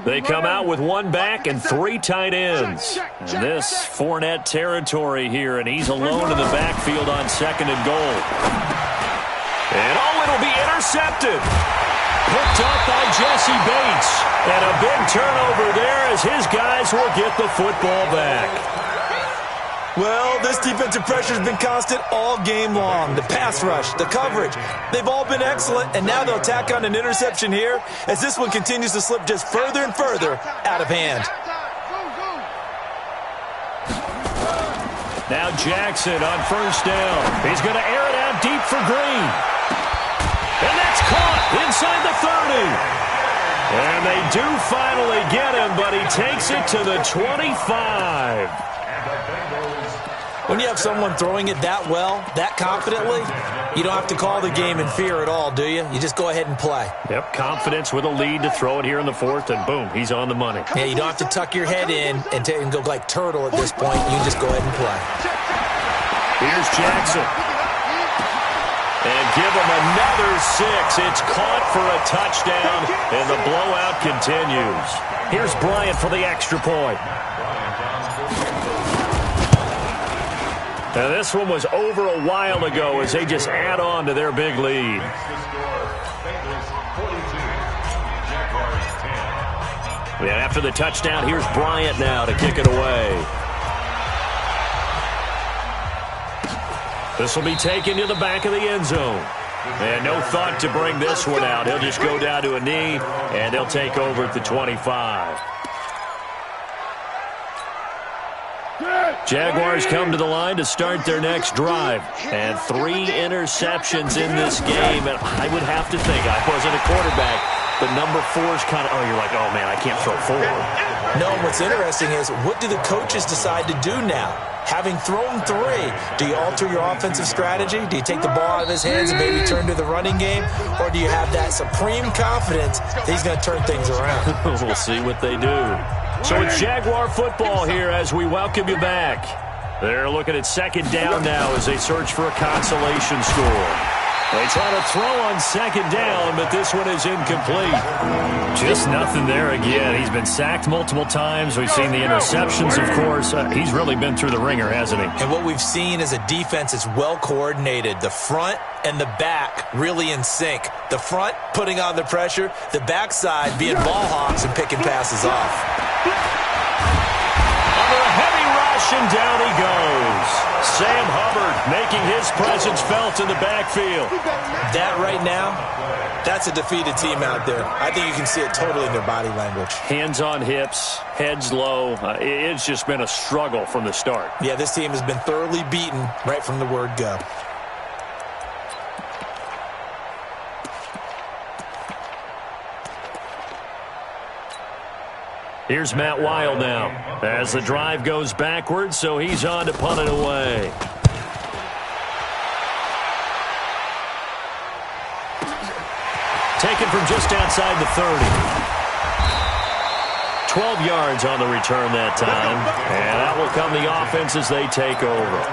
They come out with 1 back and 3 tight ends. And this Fournette territory here, and he's alone in the backfield on 2nd and goal. And it'll be intercepted. Picked up by Jesse Bates. And a big turnover there as his guys will get the football back. Well, this defensive pressure has been constant all game long. The pass rush, the coverage, they've all been excellent, and now they'll tack on an interception here as this one continues to slip just further and further out of hand. Now Jackson on 1st down. He's going to air it out deep for Green. And that's caught inside the 30. And they do finally get him, but he takes it to the 25. When you have someone throwing it that well, that confidently, you don't have to call the game in fear at all, do you? You just go ahead and play. Yep, confidence with a lead to throw it here in the 4th, and boom, he's on the money. Yeah, you don't have to tuck your head in and go like turtle at this point. You just go ahead and play. Here's Jackson. And give him another 6. It's caught for a touchdown, and the blowout continues. Here's Bryant for the extra point. Now, this one was over a while ago as they just add on to their big lead. And after the touchdown, here's Bryant now to kick it away. This will be taken to the back of the end zone. And no thought to bring this one out. He'll just go down to a knee, and they'll take over at the 25. Jaguars come to the line to start their next drive. And 3 interceptions in this game. And I would have to think, I wasn't a quarterback, but number 4 is kind of, you're like, oh, man, I can't throw 4. No, what's interesting is, what do the coaches decide to do now? Having thrown 3, do you alter your offensive strategy? Do you take the ball out of his hands and maybe turn to the running game? Or do you have that supreme confidence that he's going to turn things around? We'll see what they do. So it's Jaguar football here as we welcome you back. They're looking at 2nd down now as they search for a consolation score. They try to throw on 2nd down, but this one is incomplete. Just nothing there again. He's been sacked multiple times. We've seen the interceptions, of course. He's really been through the ringer, hasn't he? And what we've seen is a defense that's well coordinated. The front and the back really in sync. The front putting on the pressure, the backside being ball hawks and picking passes off. Under a heavy rush, and down he goes. Sam Hubbard making his presence felt in the backfield. That right now, that's a defeated team out there. I think you can see it totally in their body language. Hands on hips, heads low. It's just been a struggle from the start. Yeah, this team has been thoroughly beaten right from the word go. Here's Matt Wild now as the drive goes backwards, so he's on to punt it away. Taken from just outside the 30. 12 yards on the return that time, and that will come the offense as they take over.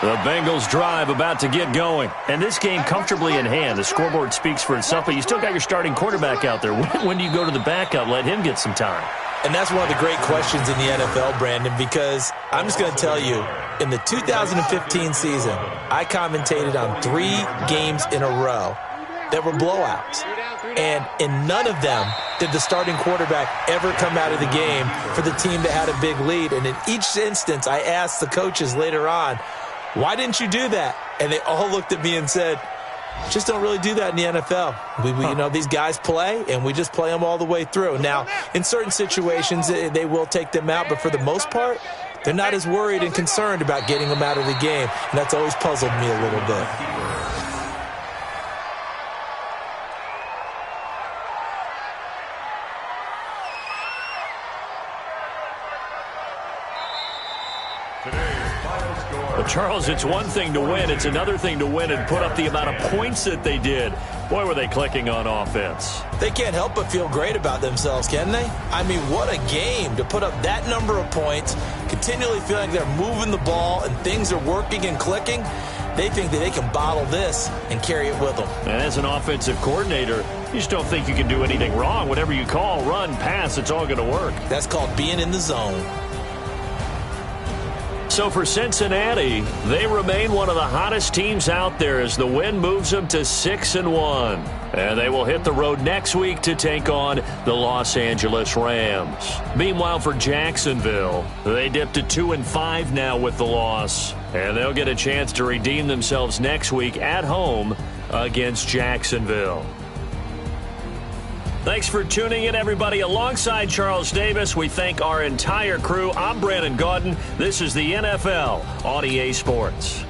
The Bengals drive about to get going. And this game comfortably in hand. The scoreboard speaks for itself, but you still got your starting quarterback out there. When do you go to the backup? Let him get some time. And that's one of the great questions in the NFL, Brandon, because I'm just going to tell you, in the 2015 season, I commentated on 3 games in a row that were blowouts. And in none of them did the starting quarterback ever come out of the game for the team that had a big lead. And in each instance, I asked the coaches later on, why didn't you do that? And they all looked at me and said, Just don't really do that in the NFL. You know, these guys play, and we just play them all the way through. Now, in certain situations, they will take them out, but for the most part, they're not as worried and concerned about getting them out of the game, and that's always puzzled me a little bit. Well, Charles, it's one thing to win. It's another thing to win and put up the amount of points that they did. Boy, were they clicking on offense. They can't help but feel great about themselves, can they? I mean, what a game to put up that number of points, continually feeling they're moving the ball and things are working and clicking. They think that they can bottle this and carry it with them. And as an offensive coordinator, you just don't think you can do anything wrong. Whatever you call, run, pass, it's all going to work. That's called being in the zone. So for Cincinnati, they remain one of the hottest teams out there as the win moves them to 6-1. And they will hit the road next week to take on the Los Angeles Rams. Meanwhile, for Jacksonville, they dipped to 2-5 now with the loss. And they'll get a chance to redeem themselves next week at home against Jacksonville. Thanks for tuning in, everybody. Alongside Charles Davis, we thank our entire crew. I'm Brandon Gaudin. This is the NFL on EA Sports.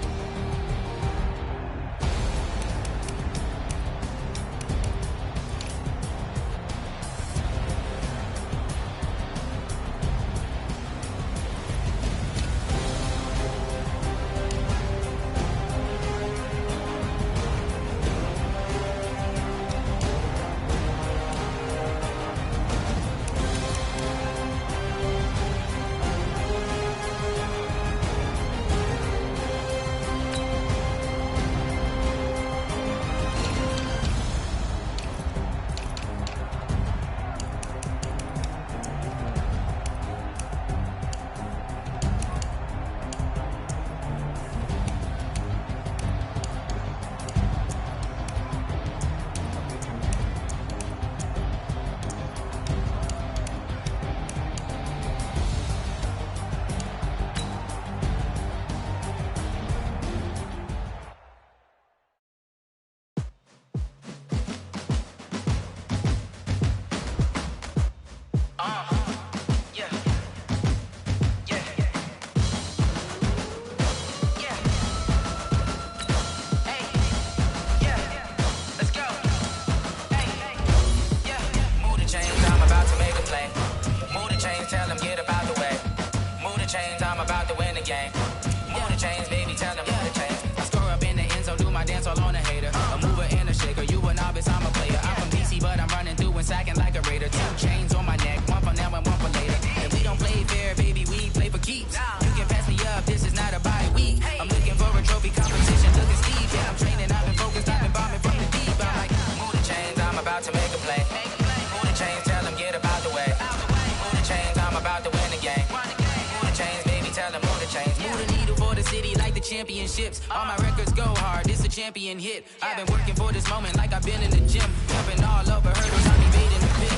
Championships, all my records go hard. This a champion hit. I've been working for this moment like I've been in the gym, jumping all over hurdles. I be made in the pit.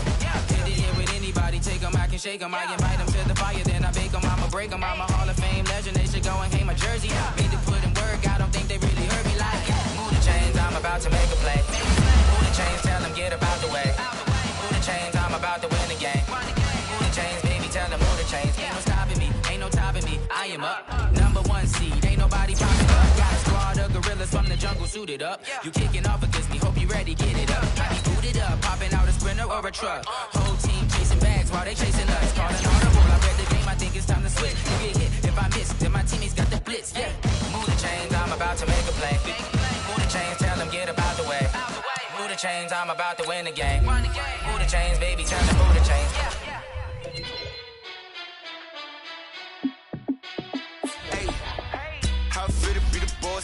Hit it here with anybody, take them, I can shake them. I invite them to the fire, then I bake them. I'ma break them. I'm a Hall of Fame legend. They should go and hang my jersey. Made to put in work. I don't think they really heard me like. Move the chains, I'm about to make a play. Move the chains, tell them get about the way. Move the chains, I'm about to win the game. Move the chains, baby, tell them move the chains. Ain't no stopping me, ain't no topping me. I am up, number one seed. Ain't nobody popping up. Got a squad of gorillas from the jungle suited up. You kicking off against me, hope you ready, get it up. I be booted up, popping out a sprinter or a truck. Whole team chasing bags while they chasing us. Calling audible, I read the game, I think it's time to switch. You get hit, if I miss, then my teammates got the blitz. Yeah, move the chains, I'm about to make a play. Move the chains, tell them get about the way. Move the chains, I'm about to win the game. Move the chains, baby, tell them move the chains.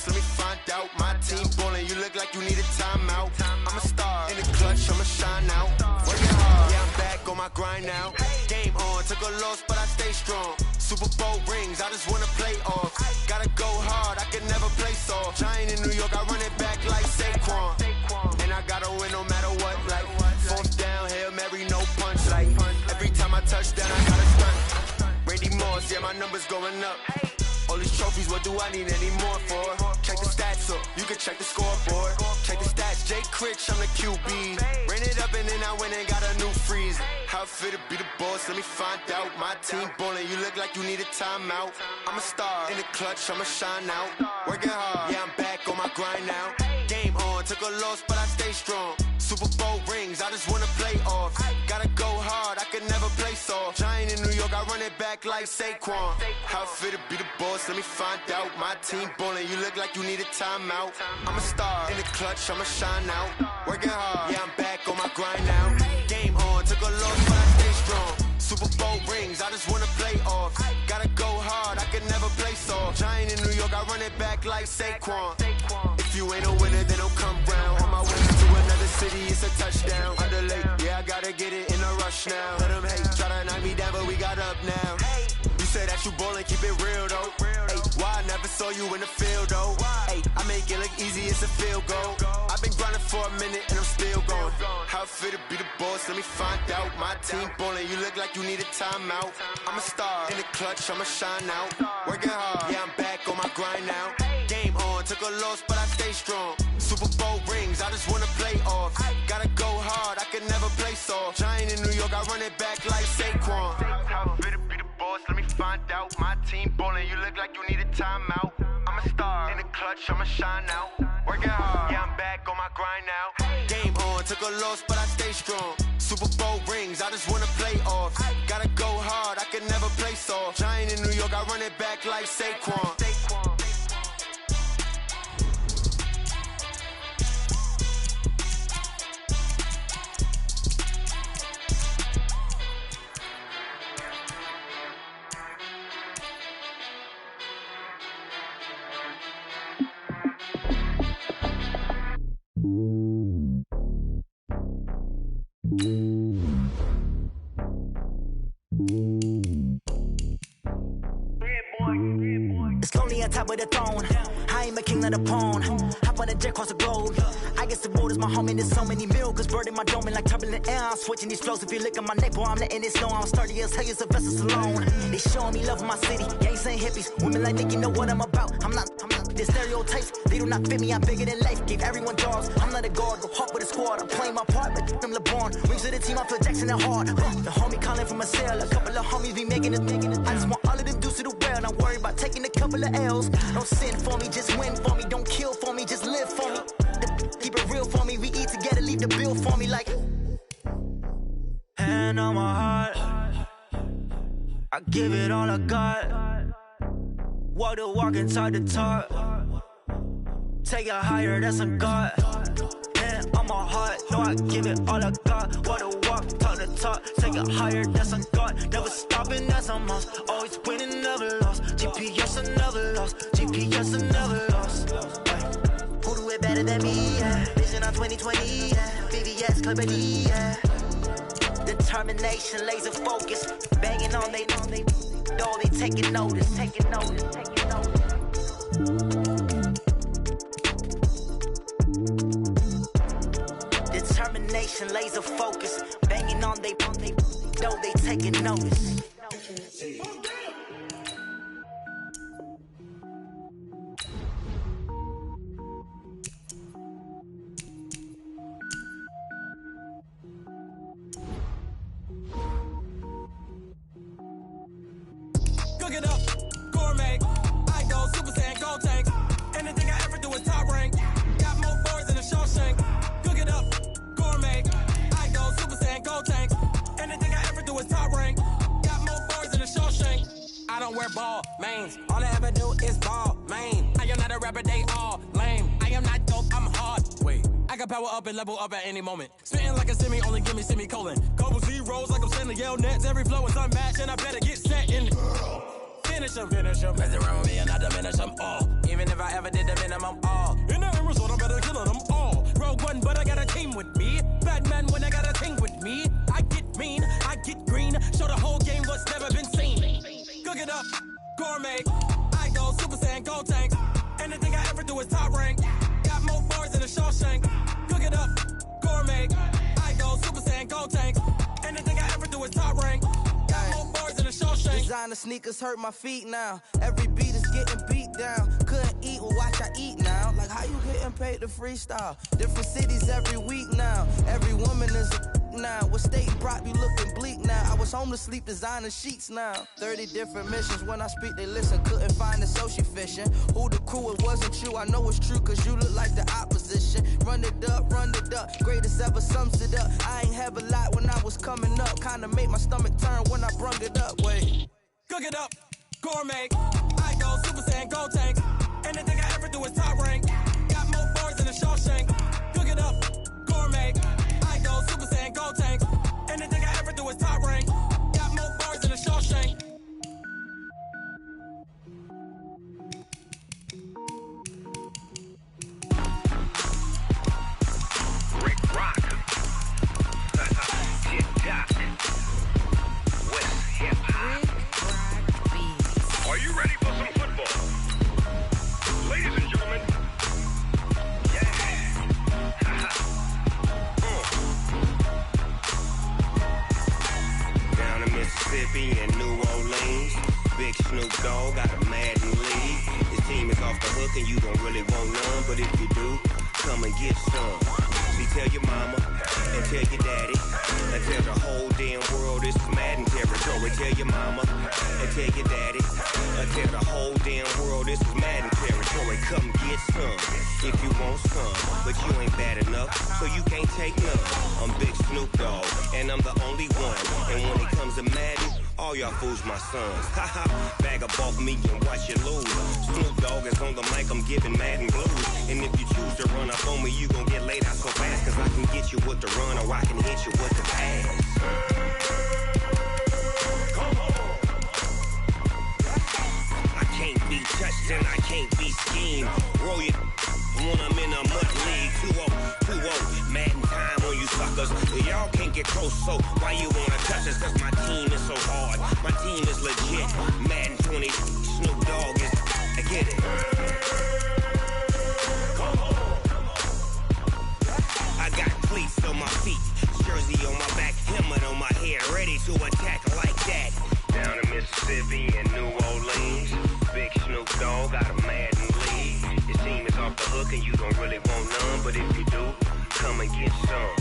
Let me find out. My team ballin', you look like you need a timeout. I'm a star in the clutch, I'ma shine out. Working hard, yeah, I'm back on my grind now. Game on, took a loss, but I stay strong. Super Bowl rings, I just wanna play off. Gotta go hard, I can never play soft. Giant in New York, I run it back like Saquon. And I gotta win no matter what, like fourth down, Hail Mary, no punch. Like every time I touch down, I gotta stunt. Randy Moss, yeah, my numbers going up. All these trophies, what do I need any more for? Check the stats up, you can check the scoreboard. Check the stats, Jay Critch, I'm the QB. Ran it up and then I went and got a new freeze. How it feel to be the boss, let me find out. My team ballin', you look like you need a timeout. I'm a star, in the clutch, I'ma shine out. Working hard, yeah, I'm back on my grind now. Game on, took a loss, but I stay strong. Super Bowl rings, I just wanna play off. Gotta go hard, I can never play soft. Giant in New York, I run it back like Saquon. How it feel to be the boss, let me find out. My team ballin', you look like you need a timeout. I'm a star, in the clutch, I'ma shine out. Working hard, yeah, I'm back on my grind now. Game on, took a loss, but I stay strong. Super Bowl rings, I just wanna play off. Gotta go hard, I can never play soft. Giant in New York, I run it back like Saquon. If you ain't a winner, then don't come round. On my way to another city, it's a touchdown. Underlay, yeah, I gotta get it in a rush now. Let them hate, try to knock me down, but we got up now. You say that you ballin', keep it real though. Hey, why I never saw you in the field though? Hey, I make it look easy, it's a field goal. I've been grinding for a minute and I'm still going. How it feel to be the boss, let me find out. My team ballin', you look like you need a timeout. I'm a star, in the clutch, I'ma shine out. Working hard, yeah, I'm back on my grind now. Game on, took a loss, but I stay strong. Super Bowl rings, I just wanna play off. Gotta go hard, I can never play soft. Giant in New York, I run it back like Saquon. How it feel to be the boss, let me find out. My team ballin', you look like you need a timeout. I'm a star, in the clutch, I'ma shine out. Working hard, yeah, I'm back on my grind now. Game on, took a loss, but I stay strong. Super Bowl rings, I just wanna play off. Gotta go hard, I can never play soft. Giant in New York, I run it back like Saquon. It's lonely on top of the throne. I ain't a king of the pawn. Hop on a jet across the globe. I guess the road is my home and there's so many miracles burning my dome like turbulent air. I'm switching these flows. If you look at my neck, boy, I'm letting it snow. I'm sturdy as hell, it's a vessel alone. They showing me love in my city. Gangs ain't hippies. Women like Nick, you know what I'm about. I'm not the stereotypes. They do not fit me. I'm bigger than life. Gave everyone jobs. I'm not a guard. Go hard with a squad. I'm playing my part, but I'm LeBron. Rings to the team. I feel Jackson and hard. The homie calling from a cell. A couple of homies be making it. I just want all of them dudes to the well. Not worry about taking a couple of L's. Don't sin for me, just win for me. Don't kill for me, just live for me. Keep it real for me. We eat together, leave the bill for me like. Hand on my heart, I give it all I got. Walk the walk inside the talk. Take it higher, that's a God. Hand on my heart, no, I give it all I got. Walk the walk, talk the talk. Take it higher, that's a God. Never stopping, that's a must. Always winning, never lost. GPS, I never lost. GPS, I never lost. Who do it better than me? Yeah. Vision on 2020. Yeah. VVS, Clarity. Yeah. Determination, laser focus. Banging on they door, they taking notice. Taking notice. Taking notice. Determination, laser focus. Banging on they door, they taking notice. Cook it up, gourmet. I go Super Saiyan, gold tank. Anything I ever do is top rank. Got more boards than a Shawshank. Cook it up, gourmet. I go Super Saiyan, gold tank. Anything I ever do is top rank. Got more boards than a Shawshank. I don't wear ball mains. All I ever do is ball main. I am not a rapper, they all lame. I am not dope, I'm hard. Wait, I can power up and level up at any moment. Spitting like a semi, only give me semicolon. Couple zeros like I'm sending yell nets. Every flow is unmatched and I better get set in. Finish them. Mess around with me and I diminish them all. Even if I ever did the minimum all. In the end result, I'm better killing them all. Rogue One, but I got a team with me. Batman when I got a team with me. I get mean, I get green. Show the whole game what's never been seen. Cook it up, gourmet. I go Super Saiyan, gold tank. Anything I ever do is top rank. Got more bars than a Shawshank. Cook it up, gourmet. I go Super Saiyan, gold tank. Anything I ever do is top rank. Got more bars than a Shawshank. Designer sneakers hurt my feet now. Every beat is getting beat down. Couldn't eat, well, watch I eat now. Like, how you getting paid to freestyle? Different cities every week now. Every woman is a now. What state brought you looking bleak now? I was home to sleep designing sheets now. 30 different missions. When I speak, they listen. Couldn't find the social fishing. Who the crew? It wasn't you. I know it's true, cause you look like the opposition. Run it up, run it up. Greatest ever sums it up. I ain't have a lot when I was coming up. Kinda made my stomach turn when I brung it up. Wait. Cook it up, gourmet. I go Super Saiyan, go tank. Anything I ever do is top rank. Got more bars than a Shawshank. Cook it up, gourmet. I go Super Saiyan, go tank. Anything I ever do is top rank. Got more bars than a Shawshank. Rick Rock. Hip-hop. West hip-hop. Are you ready for some football? Ladies and gentlemen. Yeah. Down in Mississippi and New Orleans, Big Snoop Dogg got a Madden league. His team is off the hook and you don't really want none, but if you do, come and get some. See, tell your mama and tell your daddy and tell the whole damn world this is Madden territory. Tell your mama and tell your daddy and tell the whole damn world this is Madden territory. Come get some if you want some, but you ain't bad enough, so you can't take none. I'm Big Snoop Dogg and I'm the only one. And when it comes to Madden, all y'all fools my sons. Haha, bag up off me and watch you lose. Snoop Dogg is on the mic, I'm giving Madden blues. And if you choose to run up on me, you gon' get laid out so fast. Cause I can get you with the run or I can hit you with the pass. Come on. I can't be touched and I can't be schemed. Roll it when I'm in a mud league. 2-0, 2-0, Madden time on you suckers. Y'all can't get close, so why you wanna touch us? Cause my team is so hard, my team is legit. Madden 20, Snoop Dogg is, I get it. Come on. I got cleats on my feet, jersey on my back, helmet on my head, ready to attack like that. Down in Mississippi and New Orleans, Big Snoop Dogg got a Madden league. Your team is off the hook and you don't really want none, but if you do, come and get some.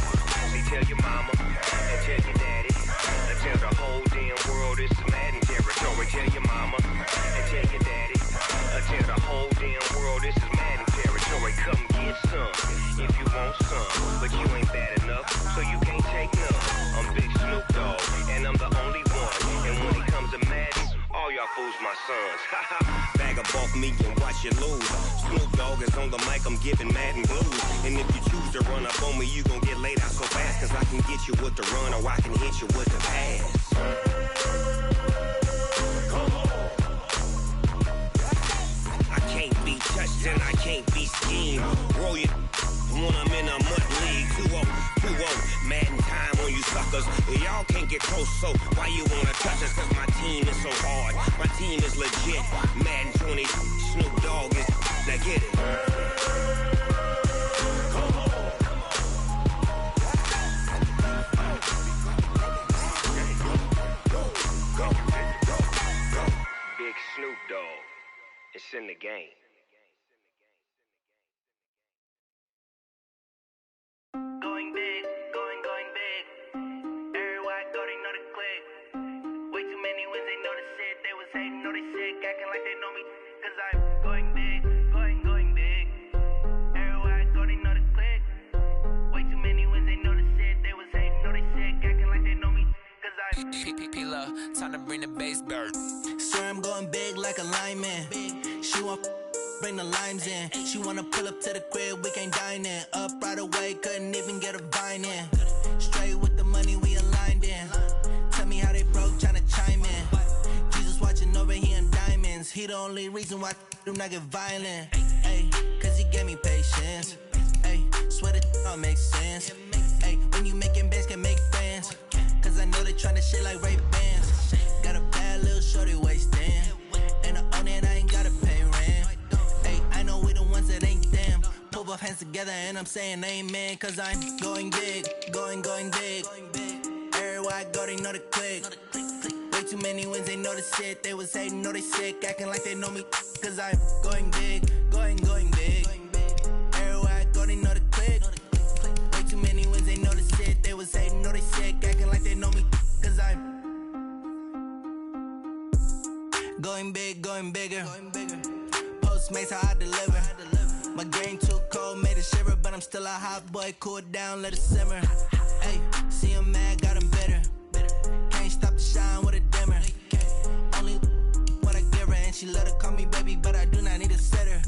See, tell your mama and tell your daddy and tell the whole damn world this is Madden territory. Tell your mama and tell your daddy and tell the whole damn world this is Madden territory. Come get some if you want some, but you ain't bad enough, so you can't take none. I'm Big Snoop Dogg and I'm the only one. And when it comes to Madden, all y'all fools my sons. Bag up off me and watch you lose. Snoop Dogg is on the mic, I'm giving Madden blues. And if you choose to run up on me, you gon' get laid out so fast. Cause I can get you with the run or I can hit you with the pass. Come on. I can't be touched and I can't be schemed. Roll it when I'm in a mud league. 2-0, 2-0, Madden time on you suckers. Y'all can't get close, so why you wanna touch us? Cause my team is so hard, my team is legit. Madden 20, Snoop Dogg is, now get it. Come on. Go. Big Snoop Dogg, it's in the game. Going big, going big. Everywhere I go, they know the click. Way too many wins, they know the shit. They was hating, know they sick, acting like they know me. Cause I'm going big, going big. Everywhere I go, they know the click. Way too many wins, they know the shit. They was hating, know they sick, acting like they know me. Cause I'm P-P-P-Love, time to bring the bass bird. Swear I'm going big like a lineman. She want bring the limes in. She wanna pull up to the crib, we can't dine in. Up right away, couldn't even get a vine in. Straight with the money, we aligned in. Tell me how they broke, tryna chime in. Jesus watching over here in diamonds. He the only reason why do not get violent. Ay, cause he gave me patience. Ay, swear that all makes sense. Ay, when you making bands, can make friends. Cause I know they tryna shit like Ray-Bans. Got a bad little shorty wasting. And I own it, I ain't gotta pay rent. Ay, I know we the ones that ain't them. Pull both hands together and I'm saying amen. Cause I'm going big, going big. Everywhere I go, they know the click. Way too many wins, they know the shit. They was hating, know they sick, acting like they know me. Cause I'm going big, going big. Everywhere I go, they know the click. Way too many wins, they know the shit. They was hating, know they sick, acting like they know me. Cause I'm going big, going bigger. Postmates, how I deliver. My game too cold, made it shiver, but I'm still a hot boy. Cool it down, let it simmer. Hey, see him mad, got him bitter. Can't stop the shine with a dimmer. Only what I give her, and she let her call me baby, but I do not need a sitter.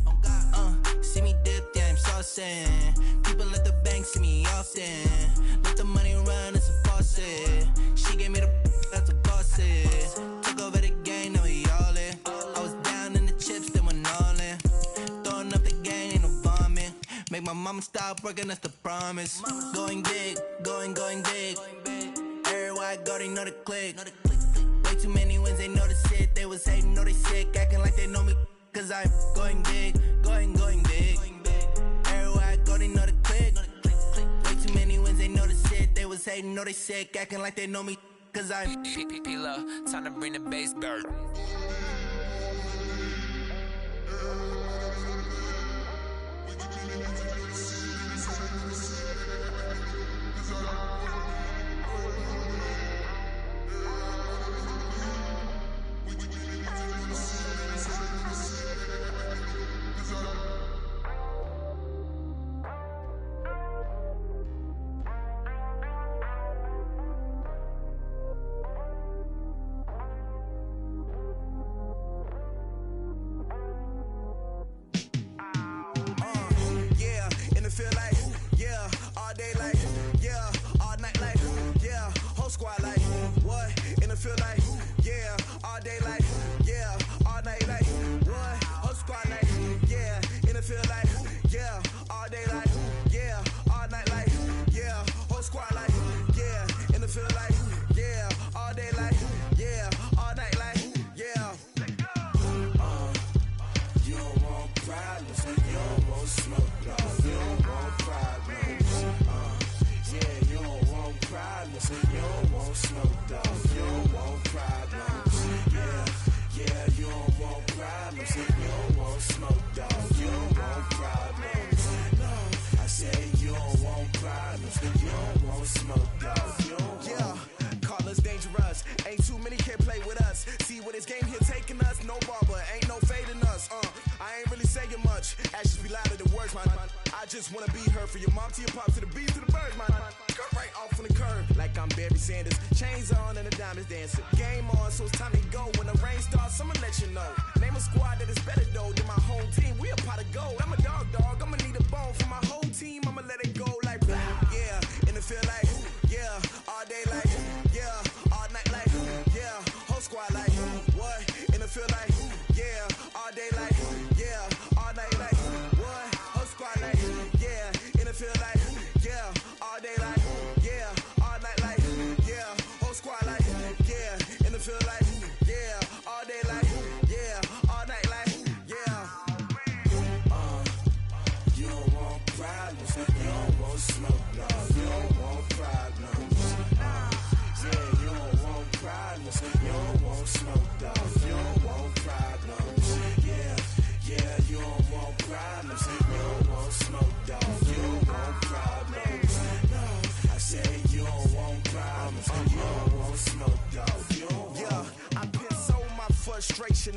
See me dip, yeah, I'm saucing. People at the bank see me often. Let the money run, it's a faucet. She gave me the that's a boss it. Took over the game, now we all in. I was down in the chips, then went all in. Throwing up the gang, ain't no bombing. Make my mama stop working, that's the promise. Going big, going big. Everywhere I go, they know the click. Way too many wins, they know the shit. They was hating, know they sick, acting like they know me. Cause I'm going big, going big. Everywhere I go, they know the click. Way too many wins, they know the shit. They was hating, know they sick, acting like they know me. Cause I'm P-Lo, time to bring the bass back.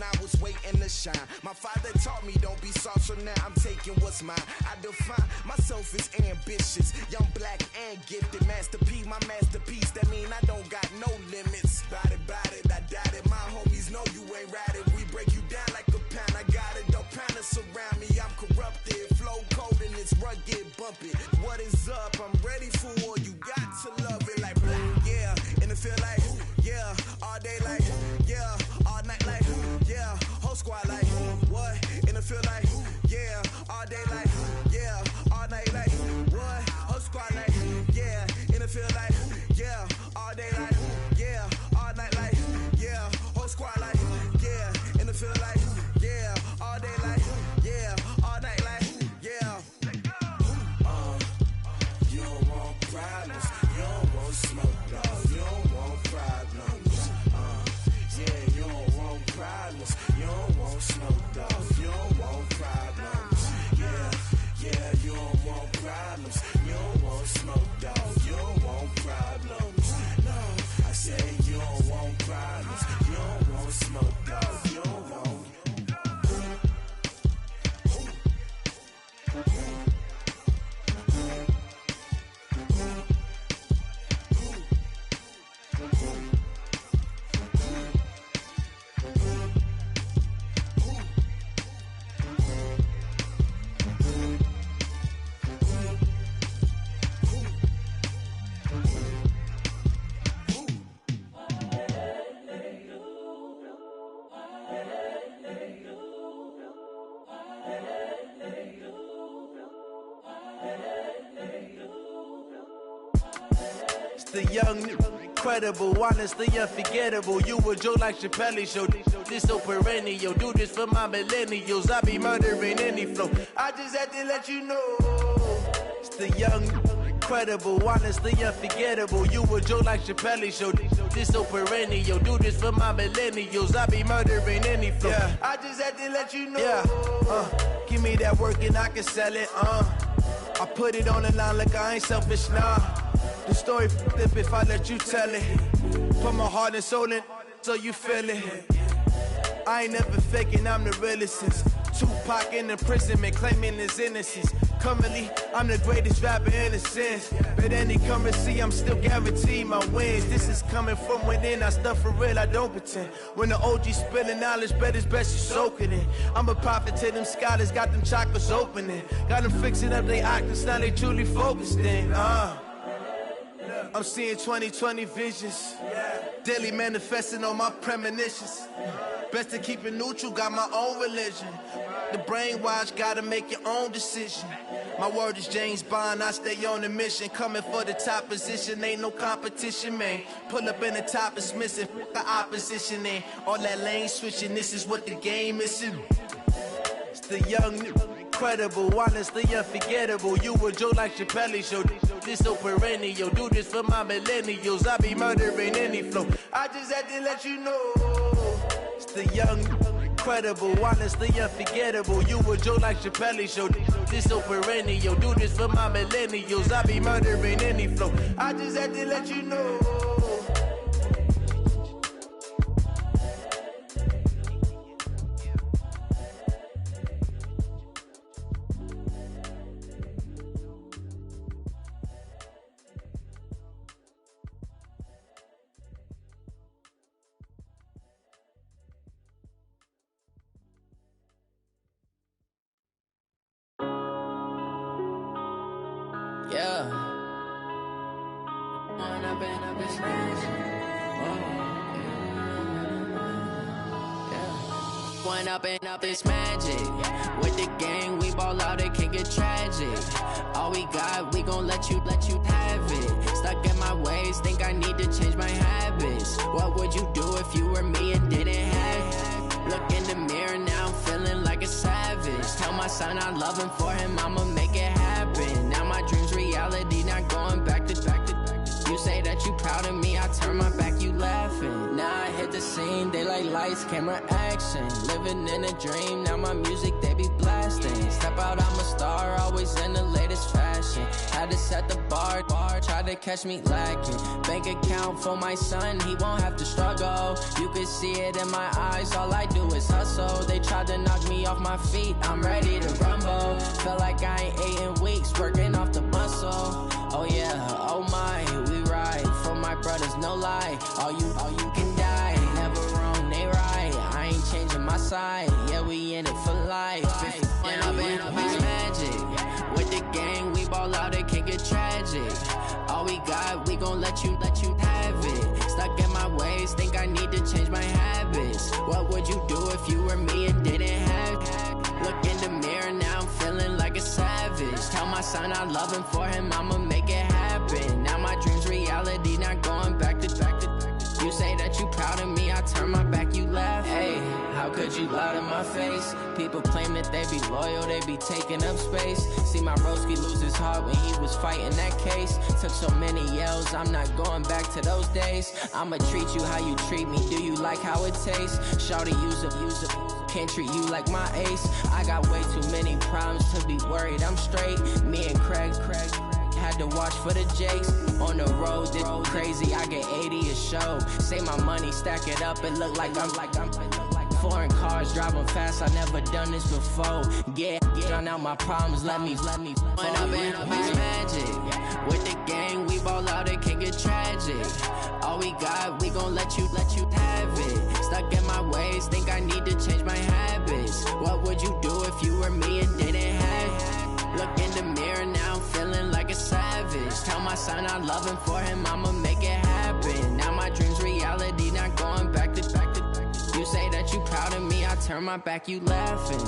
I was waiting to shine. My father taught me don't be soft, so now I'm taking what's mine. I define myself as ambitious, young, black, and gifted. Master P, my masterpiece. That mean I don't got no limits. Bout it, I doubt it. My homies know you ain't ratted. We break you down like a pound. I got it, don't pound us around me. I'm corrupted, flow cold and it's rugged, bumpy. What is up? I'm ready for war. You got to love it like black, yeah. And it feel like, yeah, all day like, yeah, all night like, yeah, whole squad like, what? And it feel like, yeah, all day like, yeah, all night like, what? Whole squad like, yeah, and it feel like, yeah. the young, incredible, honestly unforgettable. You a joke like Chappelle show. This so perennial. Do this for my millennials. I be murdering any flow. I just had to let you know. It's the young, incredible, honestly unforgettable. You a joke like Chappelle show. This so perennial. Do this for my millennials. I be murdering any flow. Yeah. I just had to let you know. Yeah. Give me that work and I can sell it. I put it on the line like I ain't selfish, nah. The story flip if I let you tell it. Put my heart and soul in so you feel it. I ain't never faking, I'm the realest since Tupac in imprisonment, claiming his innocence. Currently, I'm the greatest rapper in a sense. But any currency, I'm still guaranteed my wins. This is coming from within, I stuff for real, I don't pretend. When the OG spilling knowledge, bet it's best you soak it in. I'm a prophet to them scholars, got them chakras opening. Got them fixing up their octaves, now they truly focused in. I'm seeing 2020 visions. Daily manifesting on my premonitions. Best to keep it neutral, got my own religion. The brainwash, gotta make your own decision. My word is James Bond, I stay on the mission. Coming for the top position, ain't no competition, man. Pull up in the top, it's missing, the opposition, and all that lane switching, this is what the game is. It's the young, incredible, honestly unforgettable. You a joke like Chappelle show. This so perennial. Do this for my millennials. I be murdering any flow. I just had to let you know. It's the young, incredible, honestly unforgettable. You a joke like Chappelle show. This so perennial. Do this for my millennials. I be murdering any flow. I just had to let you know. Yeah. One up and up is magic. With the gang, we ball out, it can get tragic. All we got, we gon' let you have it. Stuck in my ways, think I need to change my habits. What would you do if you were me and didn't have it? Look in the mirror now, I'm feeling like a savage. Tell my son I love him, for him I'ma make it happen. Now my dream's reality, not going back to. You say that you proud of me, I turn my back, you laughing. Now I hit the scene, they like lights, camera, action. Living in a dream, now my music, they be blasting. Step out, I'm a star, always in the latest fashion. Had to set the bar, try to catch me lacking. Bank account for my son, he won't have to struggle. You can see it in my eyes, all I do is hustle. They tried to knock me off my feet, I'm ready to rumble. Feel like I ain't ate in weeks, working off the muscle. Oh yeah, oh my, we ride for my brothers, no lie. All you can die, never wrong, they right. I ain't changing my side, yeah, we in it for life. When up and up is magic. With the gang, we ball out, it can get tragic. All we got, we gon' let you have it. Stuck in my ways, think I need to change my habits. What would you do if you were me and didn't have it? Look in the mirror, now I'm feeling like a savage. Tell my son I love him, for him I'ma make it happen. Now my dream's reality, not going back to. You say that you proud of me, I turn my back, you laugh. Hey, how could you lie to my face? People claim that they be loyal, they be taking up space. See my broski lose his heart when he was fighting that case. Took so many yells, I'm not going back to those days. I'ma treat you how you treat me, do you like how it tastes? Shawty, use up, can't treat you like my ace. I got way too many problems to be worried, I'm straight. Me and Craig had to watch for the Jakes. On the road, this crazy, I get 80 a show. Say my money, stack it up, it look like I'm foreign cars, driving fast, I never done this before. Yeah, drown out my problems, let me When up and up is magic. With the gang, we ball out, it can get tragic. All we got, we gon' let you have it. Stuck in my ways, think I need to change my habits. What would you do if you were me and didn't have it? Look in the mirror, now I'm feeling like a savage. Tell my son I love him, for him I'ma make it happen. Now my dream's reality, not going back to. You say that you proud of me, I turn my back, you laughing.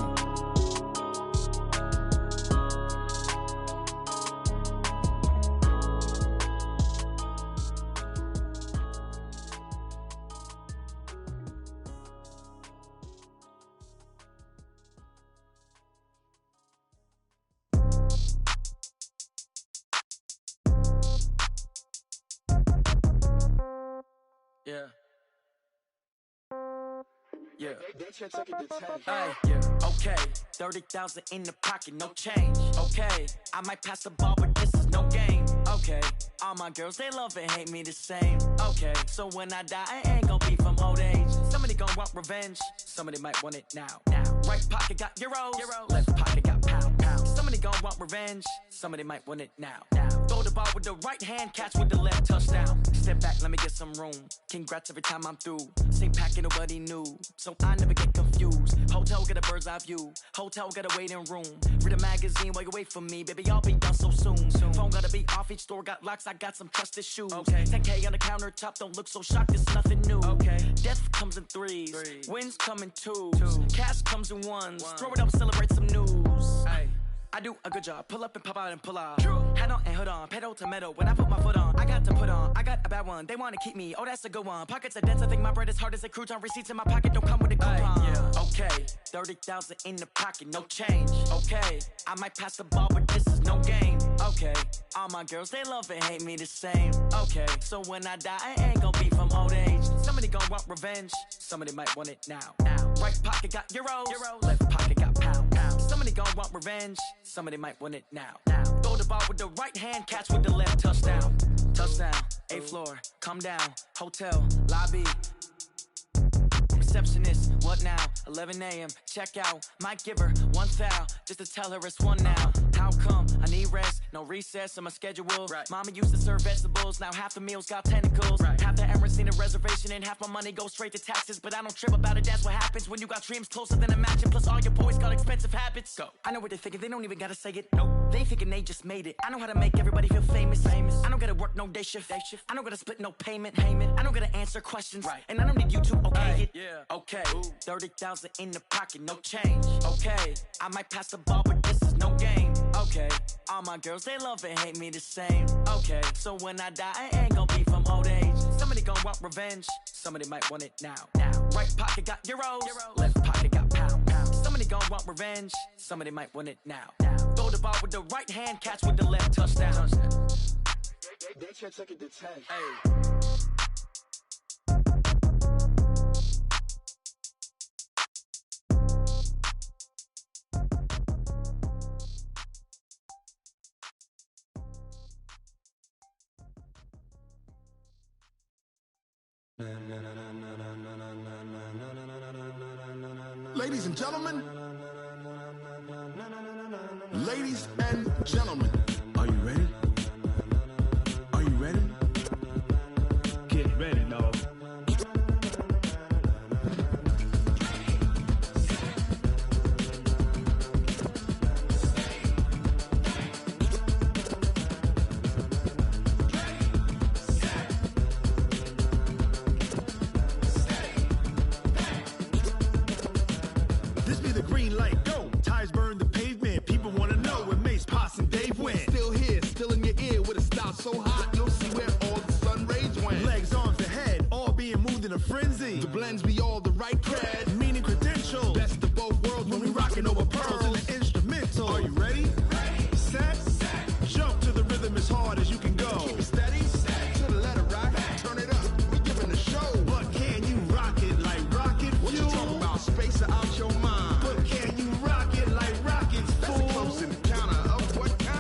Yeah. Yeah. Hey, yeah. Okay, 30,000 in the pocket, no change. Okay, I might pass the ball, but this is no game. Okay, all my girls, they love and hate me the same. Okay, so when I die, I ain't gon' be from old age. Somebody gon' want revenge, somebody might want it now. Right pocket got euros, left pocket got pound. Somebody gon' want revenge, somebody might want it now. Throw the ball with the right hand, catch with the left, touchdown. Step back, let me get some room. Congrats every time I'm through. Same packet, nobody knew, so I never get confused. Hotel get a bird's eye view, hotel get a waiting room. Read a magazine while you wait for me, baby, I'll be done so soon. Phone gotta be off, each store got locks, I got some trusted shoes. 10K on the countertop, don't look so shocked, it's nothing new. Death comes in threes, wins come in twos, cash comes in ones. Throw it up, celebrate some news. I do a good job, pull up and pop out and pull out. Head on and hood on, pedal to metal. When I put my foot on, I got to put on. I got a bad one, they wanna keep me, oh that's a good one. Pockets are dense, I think my bread is hard as a crouton. Receipts in my pocket don't come with a coupon. Okay, 30,000 in the pocket, no change. Okay, I might pass the ball, but this is no game. Okay, all my girls, they love and hate me the same. Okay, so when I die, I ain't gon' be from old age. Somebody gon' want revenge, somebody might want it now. Right pocket got euros, left pocket got pound. Somebody gon' want revenge, somebody might want it now. Throw the ball with the right hand, catch with the left, touchdown. Touchdown, 8th floor, come down, hotel, lobby. Receptionist, what now? 11 a.m., check out. Might give her one foul, just to tell her it's one now. How come? I need rest, no recess on my schedule. Mama used to serve vegetables, now half the meals got tentacles. Half the errands need a reservation and half my money goes straight to taxes. But I don't trip about it, that's what happens when you got dreams closer than a match. And plus all your boys got expensive habits. Go. I know what they're thinking, they don't even gotta say it. Nope. They thinking they just made it. I know how to make everybody feel famous. I don't gotta work no day shift. I don't gotta split no payment. I don't gotta answer questions. And I don't need you to okay it. Okay, 30,000 in the pocket, no change. Okay, I might pass the ball, but this is no game. Okay, all my girls, they love and hate me the same. Okay, so when I die, I ain't gon' be from old age. Somebody gon' want revenge, somebody might want it now. Right pocket got euros, left pocket got pound. Somebody gon' want revenge, somebody might want it now. Throw the ball with the right hand, catch with the left, touchdown. They can't take it to 10. Ladies and gentlemen, ladies and gentlemen, are you ready? Are you ready? Get ready, dog. So hot, you'll see where all the sun rays went. Legs, arms, the head, all being moved in a frenzy. The blends be all the right cred, meaning credentials. Best of both worlds when we rockin' over pearls and the instrumental. Are you ready? Set, jump to the rhythm as hard as you can go. Keep it steady, to the letter rock. Turn it up, we giving a show. But can you rock it like rocket fuel? What you talking about? Space or out your mind? But can you rock it like rockets, fool? That's a close encounter of what kind?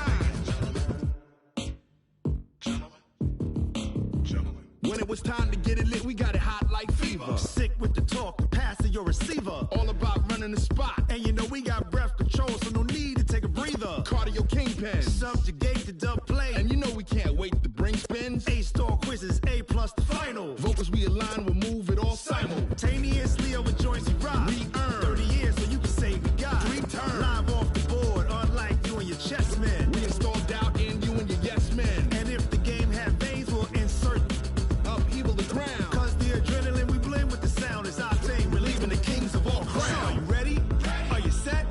When it was time to get it lit, we got it hot like fever. Sick with the talk, the pass to your receiver. All about running the spot. And you know we got breath control, so no need to take a breather. Cardio kingpin. Subjugate the dub play. And you know we can't wait to bring spins. A-star quizzes, A+ the final. Vocals we align, we'll move it all simultaneously over joints we rock. We earn 30 years so you can say we got 3 turns. Live off the board, unlike you and your chess men. We install doubt in you and your yes men. And if the game had veins, we'll insert upheaval the ground. Cause the adrenaline we blend with the sound is our thing. We're leaving the kings of all crowns. So are you ready? Are you set?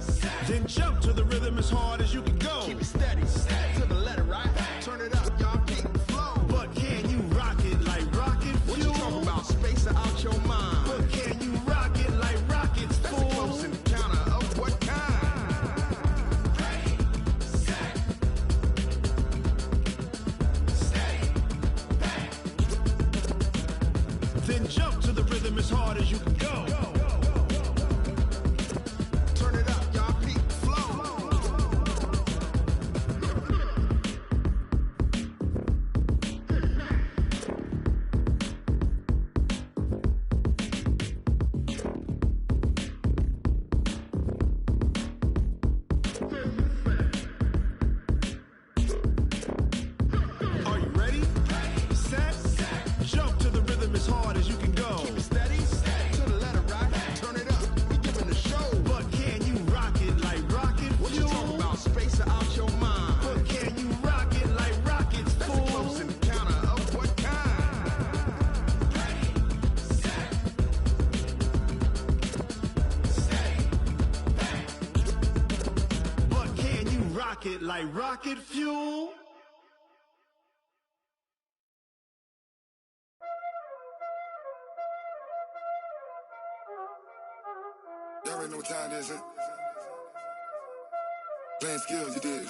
Then jump to the rhythm as hard as you can go. Keep it steady, to the letter right. Turn it up, y'all keep the flow. But can you rock it like rock? then jump to the rhythm as hard as you can go. Turn it up, y'all. Peak flow. Are you ready? Set. Jump to the rhythm as hard as you can go. Keep it steady. To the letter, right? Turn it up. We giving the show. But can you rock it like rocket fuel? What you talking about? Space out your mind. But can you rock it like rockets, fool? That's a close encounter of what kind? Ready, set, steady, bang. But can you rock it like rocket fuel? Y'all already know what time it is, huh? Playing skills, you did.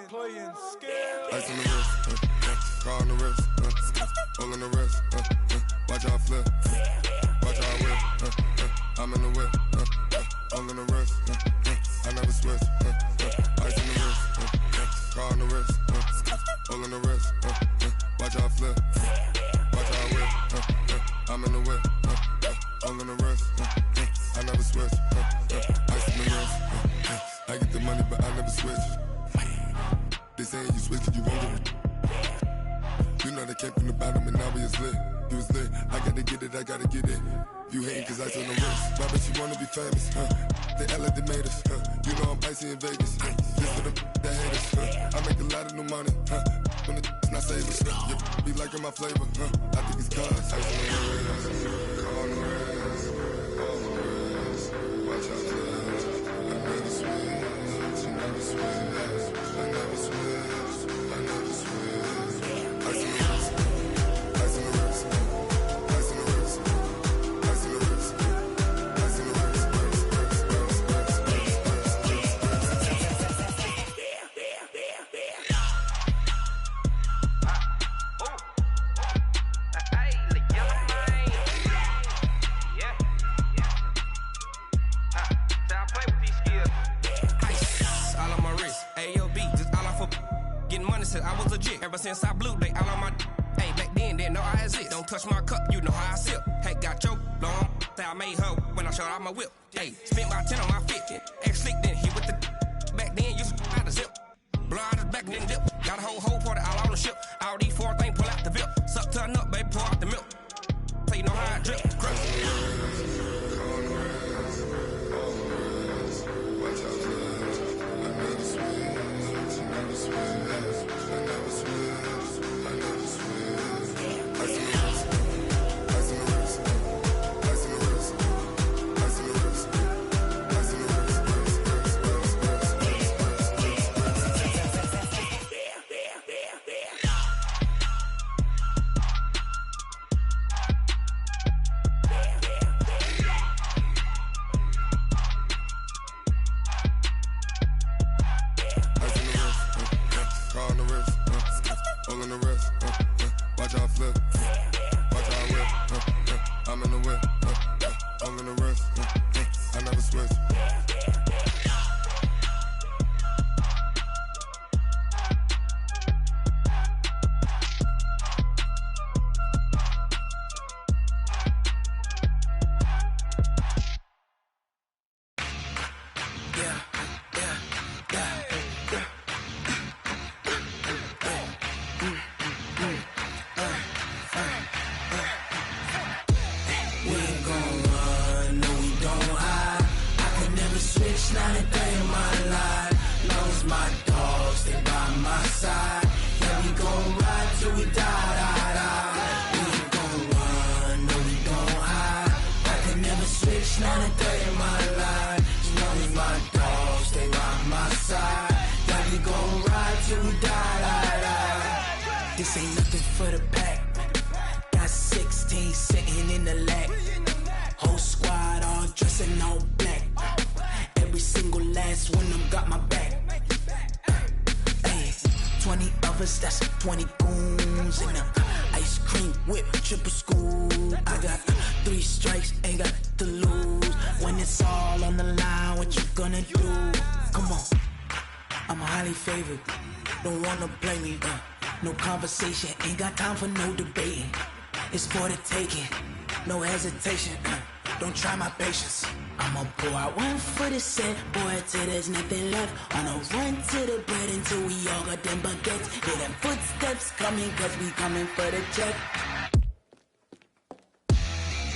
Playing skills. Ice on the wrist, car on the wrist, hole in the wrist, watch how I flip, watch how I whip, I'm in the whip, hole in the wrist, I never switch, ice on the wrist, car on the wrist, hole in the wrist, watch how I flip, watch how I whip, I'm in the whip, hole in the wrist, I never switch, ice on the wrist, I get the money but I never switch. They saying you switch cause you won't get it. You know they came from the bottom and now we is lit. You was lit, I gotta get it, I gotta get it. You hating cause ice on the wrist. Why bet you wanna be famous, huh? They act like they made us, huh? You know I'm icy in Vegas, just for the that hate us, huh? I make a lot of new money, huh? When the not savers, you be liking my flavor, huh? I think it's cause ice on the wrist, on the wrist, on the wrist. Watch out, I never switch, I never switch. Ever since I blew, they all on my hey, back then, didn't know I exist. Don't touch my cup, you know how I sip. Hey, got your long, say I made her when I showed out my whip. Hey, spent my 10 on my 50. Ex-slick, then he with the back then, used to out the zip. Blow out his back and then dip. Got a whole party all on the ship. All these four things, pull out the VIP. Suck to a nut, baby, pour out the milk. So you know how I drip. triple school. I got 3 strikes, ain't got to lose. When it's all on the line, what you gonna do? Come on, I'm highly favored. Don't wanna play me, no conversation, ain't got time for no debating. It's for the taking, no hesitation. Don't try my patience. I'ma pour out one for the set, boy, till there's nothing left. On a run to the bread until we all got them baguettes. Hear them footsteps coming, cause we coming for the check.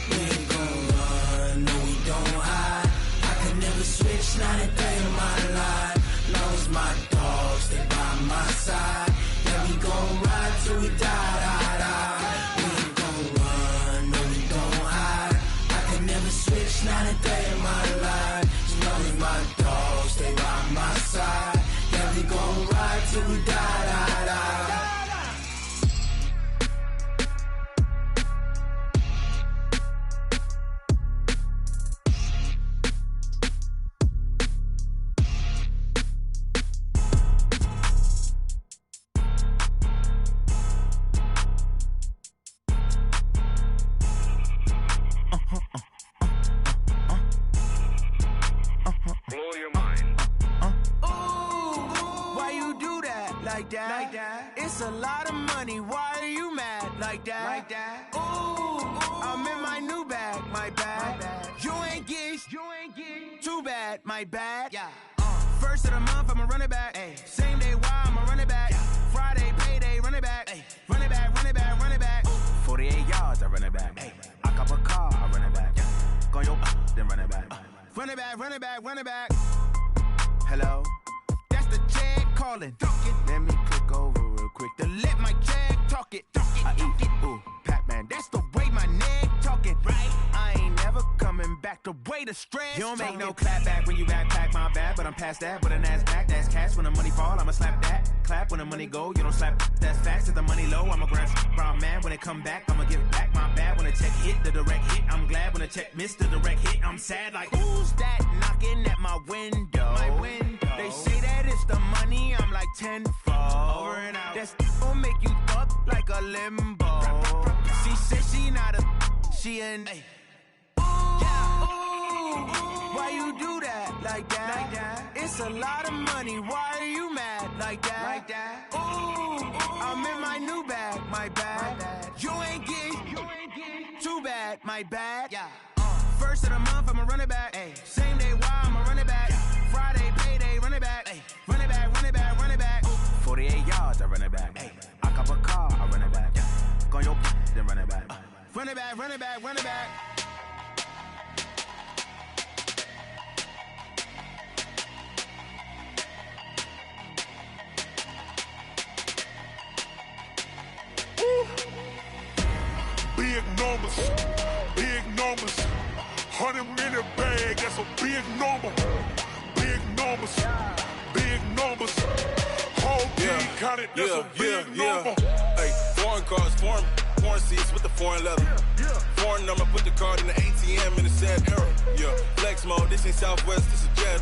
We ain't gon' run, no we don't hide. I could never switch, not a day in my life. Long as my dogs stay by my side. Yeah, we gon' ride till we die, die, die. We ain't gon' run, no we don't hide. I could never switch, not a day in my life. As long as my dogs stay by my side. Yeah, we gon' ride till we die, die, die. Blow your mind. Why you do that? Like that? Like that? It's a lot of money. Why are you mad? Like that? Like that? Ooh, I'm in my new bag. My bad. You ain't get too bad. My bad. Yeah. First of the month, I'ma run it back. Ay. Same day, why I'ma run it back. Friday, payday, run it back. Ay. Run it back, run it back, run it back. 48 yards, I run it back. Ay. I cop a car, I run it back. Go your then run it back. Run it back, run it back, run it back. Hello? That's the Jag calling. Let me click over real quick to let my Jag talk it. I eat it, ooh, Pac-Man. That's the way my neck talking. Right? I ain't never coming back the way the stress. You don't make no clap back when you backpack my bad, but I'm past that with an ass back. That's cash when the money fall, I'ma slap that. Clap when the money go, you don't slap. That's facts. If the money low, I'ma grab brown man. When it come back, I'ma give back my bad. When the check hit, the direct hit. I'm glad when the check missed the direct hit. I'm sad like, who's that knocking at my window? My window. They say that it's the money, I'm like tenfold. Over and out. That's gon' make you up like a limbo. She said she not a, she an. Why you do that? Like that? Like that? It's a lot of money. Why are you mad? Like that? Like that? Ooh, I'm in my new bag. My bad. You ain't get too bad. My bad. Yeah. First of the month, I'ma run it back. Ay. Same day, why I'ma run it back. Friday, payday, run it back. Ay. Run it back, run it back, run it back. 48 yards, I run it back. Ay. I cop a car, I run it back. Go your then run it back. Run it back, run it back, run it back. Big numbers, big numbers. 100-minute bag, that's a big number. Big numbers, big numbers. Whole team counted, that's a big number. Hey, foreign cars, foreign seats with the foreign leather. Foreign number, put the card in the ATM in the sad era. Yeah, flex mode, this ain't Southwest, this is Jet.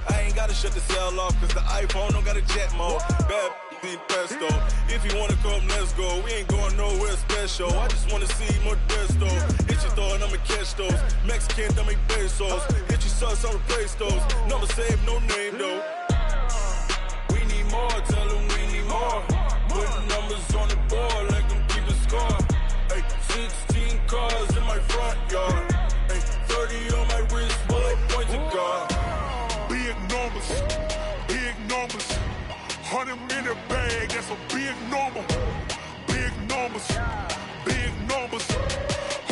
I ain't gotta shut the cell off, cause the iPhone don't got a jet mode. Bad need pesto. If you wanna come, let's go. We ain't going nowhere special. I just wanna see more Modesto. Hit your thought, I'ma catch those. Mexican, I make pesos. Hit your sauce, I'ma replace those. Number save, no name though. We need more, tell them we need more. Putting numbers on the board like them keep a score. Hey, 16 cars in my front yard. Hey, 30 on my wrist, bullet point to God. Big numbers, big numbers. 100-minute bag, that's a big number. Big numbers, big numbers.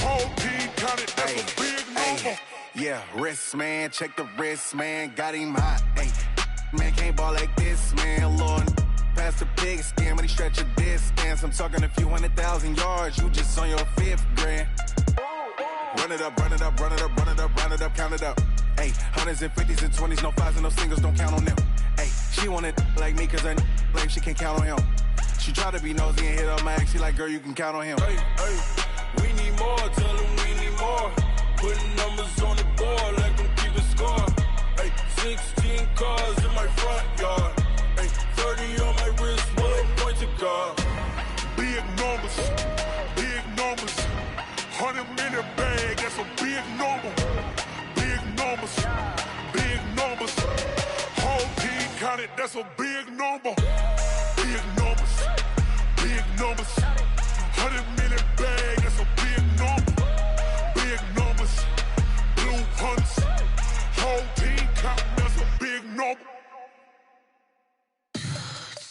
Whole team counted, that's a big number. Yeah, wrist man, check the wrist man, got him hot. Ay, man can't ball like this, man. Lord, past the big skin when he stretch a distance. I'm talking a few 100,000 yards, you just on your 5th grand. Run it up, run it up, run it up, run it up, run it up, count it up. Ay, 100s and 50s and 20s, no 5s and no singles, don't count on them. Ay, she want it like me, cause her blame, she can't count on him. She try to be nosy and hit up my ex, she like, girl, you can count on him. Hey, hey, we need more, tell them we need more. Putting numbers on the board like them keep a score. Hey, 16 cars in my front yard. Hey, 30 on my wrist, bullet point to God. Big numbers, big numbers. big number. Big numbers. Big numbers. Whole team counted, that's a big number. Big numbers. Big numbers. 100-minute bag, that's a big number. Big numbers. Blue hunts. Whole team counting, that's a big number.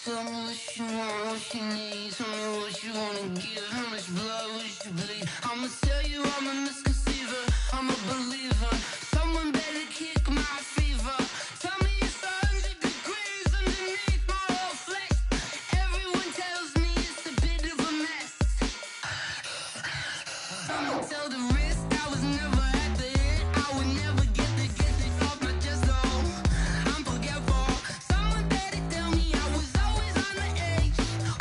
Tell me what you want, what you need. Tell me what you wanna give. How much blood would you bleed? I'ma tell you I'm a misconceiver. I'm a believer. Someone better kick my fever. Tell me it's 100 degrees underneath my whole flesh. Everyone tells me it's a bit of a mess. I'ma tell the risk I was never at the end. I would never get this off my chest though. I'm forgetful. Someone better tell me I was always on the edge.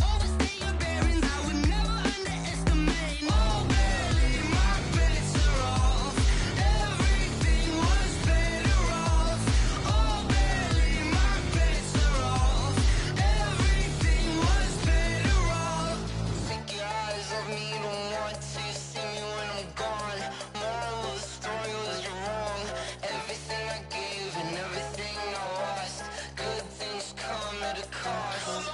Overstay your bearings, I would never underestimate. Oh, barely, my bets are off. Everything was better off. Oh, barely, my bets are off. Everything was better off. Take your eyes off me, don't want to see me when I'm gone. Moral of the story was you're wrong. Everything I gave and everything I lost. Good things come at a cost.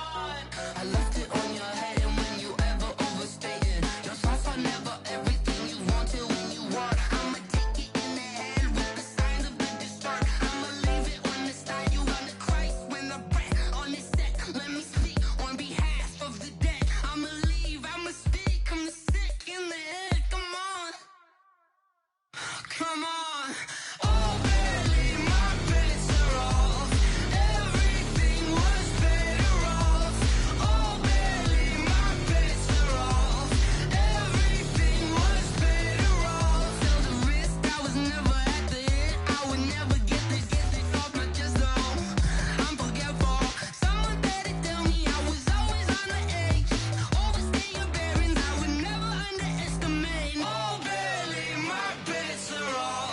I left it on your head, and when you ever overstay it, your thoughts are never everything you wanted when you want. I'ma take it in the head with the signs of the distort. I'ma leave it on the side. You on the Christ when the breath on this set. Let me speak on behalf of the dead. I'ma leave, I'ma speak. I'm sick in the head. Come on, come on. Oh, barely, my bets are off. Everything was better off. Oh, barely, my bets are off. Everything was better off. Tell the risk I was never at the end. I would never get this off my chest though. I'm forgetful. Someone better tell me I was always on the edge. Overstay your bearings, I would never underestimate. Oh, barely, my bets are off.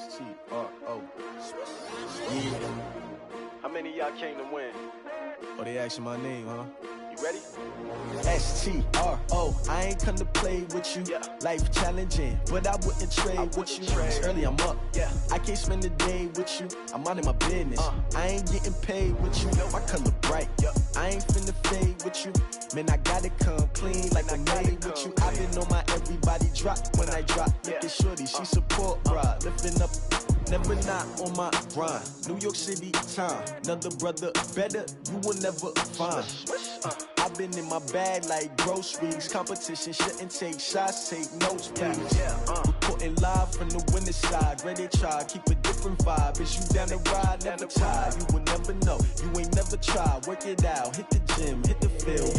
S-T-R-O. Yeah. How many of y'all came to win? Oh, they asking my name, huh? You ready? S-T-R-O. I ain't come to play with you. Life challenging, but I wouldn't trade with you. It's early, I'm up. I can't spend the day with you. I'm out of my business. I ain't getting paid with you. My color bright. I ain't finna fade with you. Man, I gotta come clean like I'm made with you. I've been on my everybody drop when I drop. Look at shorty, she support bra. Lifting up, never not on my grind. New York City time, another brother better, you will never find. I've been in my bag like groceries. Competition shouldn't take shots, take notes, please. Reporting live from the winter side. Ready to try, keep a different vibe. Is you down the ride, never tired. You will never know, you ain't never tried. Work it out, hit the gym, hit the field.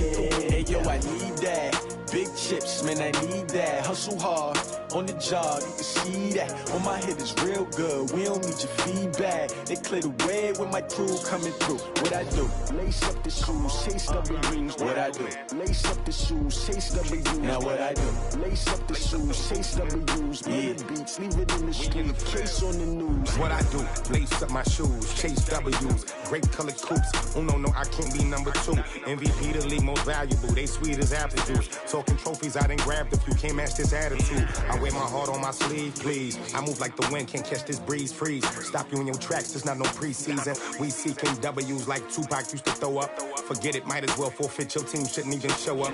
Hey yo, I need that. Big chips, man, I need that. Hustle hard, on the job, you can see that. On my head is real good, we don't need your feedback. They clear the way with my crew coming through. What I do? Lace up the shoes, chase W's. What I do? Lace up the shoes, chase W's. Now what I do? Lace up the shoes, chase W's. Yeah. Beats, leave it in the street, case on the news. What I do? Lace up my shoes, chase W's. Grape colored coops. Oh no, I can't be number 2. MVP the league most valuable. They sweet as apple juice. Talking trophies, I done grabbed a few. Can't match this attitude. I wear my heart on my sleeve, please. I move like the wind, can't catch this breeze. Freeze. Stop you in your tracks, there's not no preseason. We seeking W's like Tupac used to throw up. Forget it, might as well forfeit. Your team shouldn't even show up.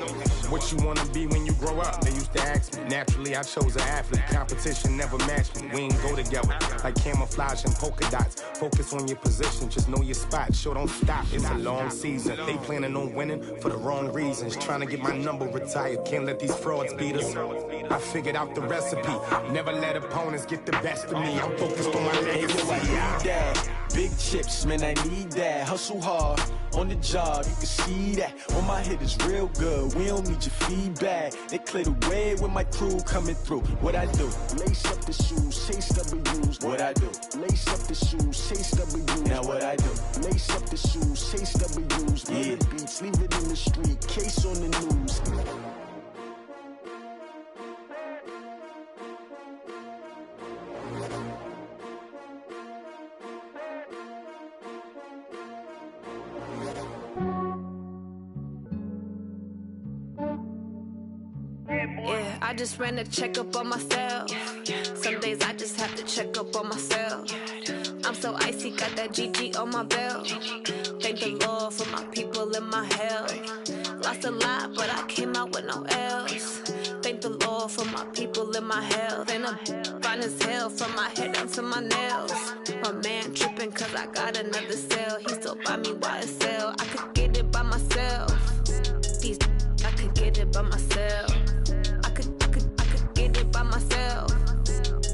What you wanna be when you grow up? They used to ask me. Naturally, I chose an athlete. Competition never matched me. We ain't go together like camouflage and polka dots. Focus on your position, just know your spot. Sure, don't stop. It's a long season. They planning on winning for the wrong reasons. Trying to get my number retired. Can't let these frauds beat us. I figured out the recipe. Never let opponents get the best of me. I'm focused on my legacy. I need that. Big chips, man, I need that. Hustle hard, on the job, you can see that. On my head is real good, we don't need your feedback. They clear the way with my crew coming through. What I do? Lace up the shoes, chase W's. What I do? Lace up the shoes, chase W's. Now what I do? Lace up the shoes, chase W's. Yeah. Beats, leave it in the street, case on the news. Yeah, I just ran a checkup on myself. Some days I just have to check up on myself. I'm so icy, got that GG on my belt. Thank the Lord for my people and my health. Lost a lot, but I came out with no L's. Thank the Lord for my people and my health. And I'm fine as hell from my head down to my nails. My man tripping cause I got another cell. He still buy me YSL. I could get it by myself. These I could get it by myself. I could get it by myself.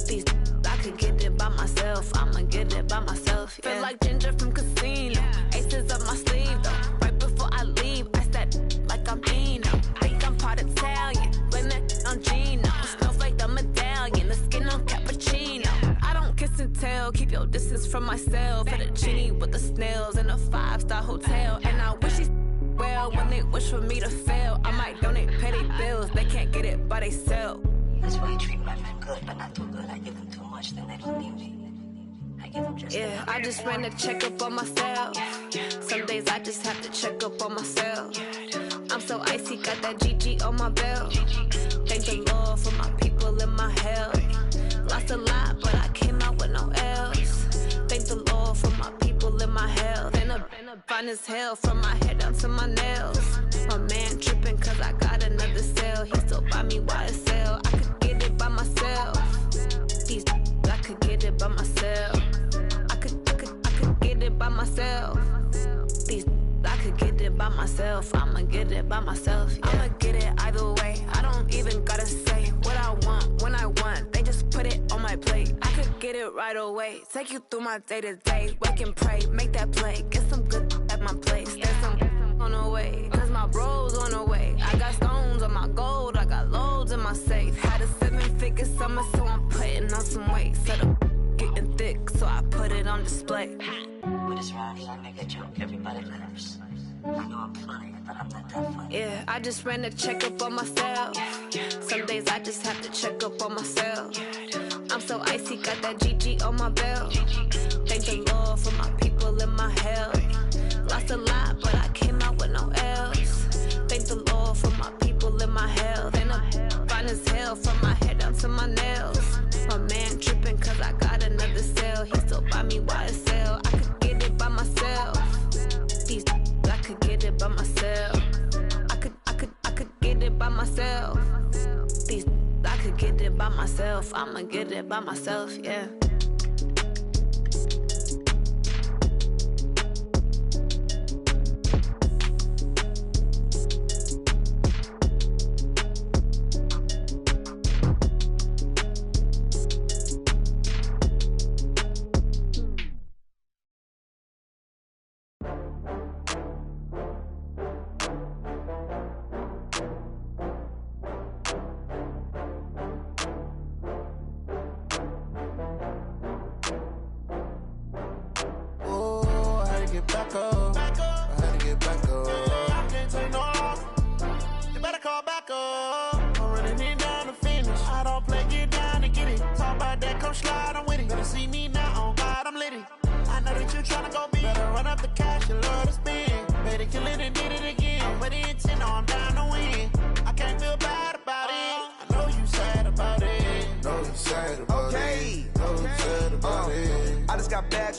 These I could get it by myself. I'ma get it by myself. Yeah. Feel like Ginger from Casino. Aces up my sleeve though. Right before I leave, I said like I'm Dino. Think I'm part Italian. Blame that on Gino. Smells like the medallion. The skin on cappuccino. I don't kiss and tell. Keep your distance from myself. At a genie with the snails in a 5-star hotel. And I wish he's well when they wish for me to fail. I might donate petty bills. They can't get it by themselves. That's why you treat my men good, but not too good. I give them too much, then they don't need me. I give them just yeah, I just ran a checkup on myself. Some days I just have to check up on myself. I'm so icy, got that GG on my belt. Thank the Lord for my people and my health. Lost a lot, but I came out with no L's. Thank the Lord for my people and my health. And I'm fine as hell from my head down to my nails. My man tripping cause I got another cell. He still buy me YSL. I could get it by myself. These I could get it by myself. I could get it by myself. These I could get it by myself. I'ma get it by myself. Yeah. I'ma get it either way. I don't even gotta say what I want when I want. They just put it on my plate. I could get it right away. Take you through my day to day. Wake and pray, make that play. Get some good at my place. There's some on the way. Cause my bro's on the way. I got stones on my gold. I got loads in my safe. Had a 7-figure summer, so I'm putting on some weight. Set up getting thick, so I put it on display. With this round, I make a joke, everybody laughs. I'm know I'm funny, but I'm not that funny. Yeah, I just ran a checkup on myself. Some days I just have to check up on myself. I'm so icy, got that GG on my belt. Thank the Lord for my people and my health. Lost a lot, but I came out with no else. Thank the Lord for my people and my health. And I'm fine as hell from my head down to my nails. My man tripping cause I got another cell. He still buy me YSL. I could get it by myself. These I could get it by myself. I could get it by myself. These I could get it by myself. I'ma get it by myself, yeah.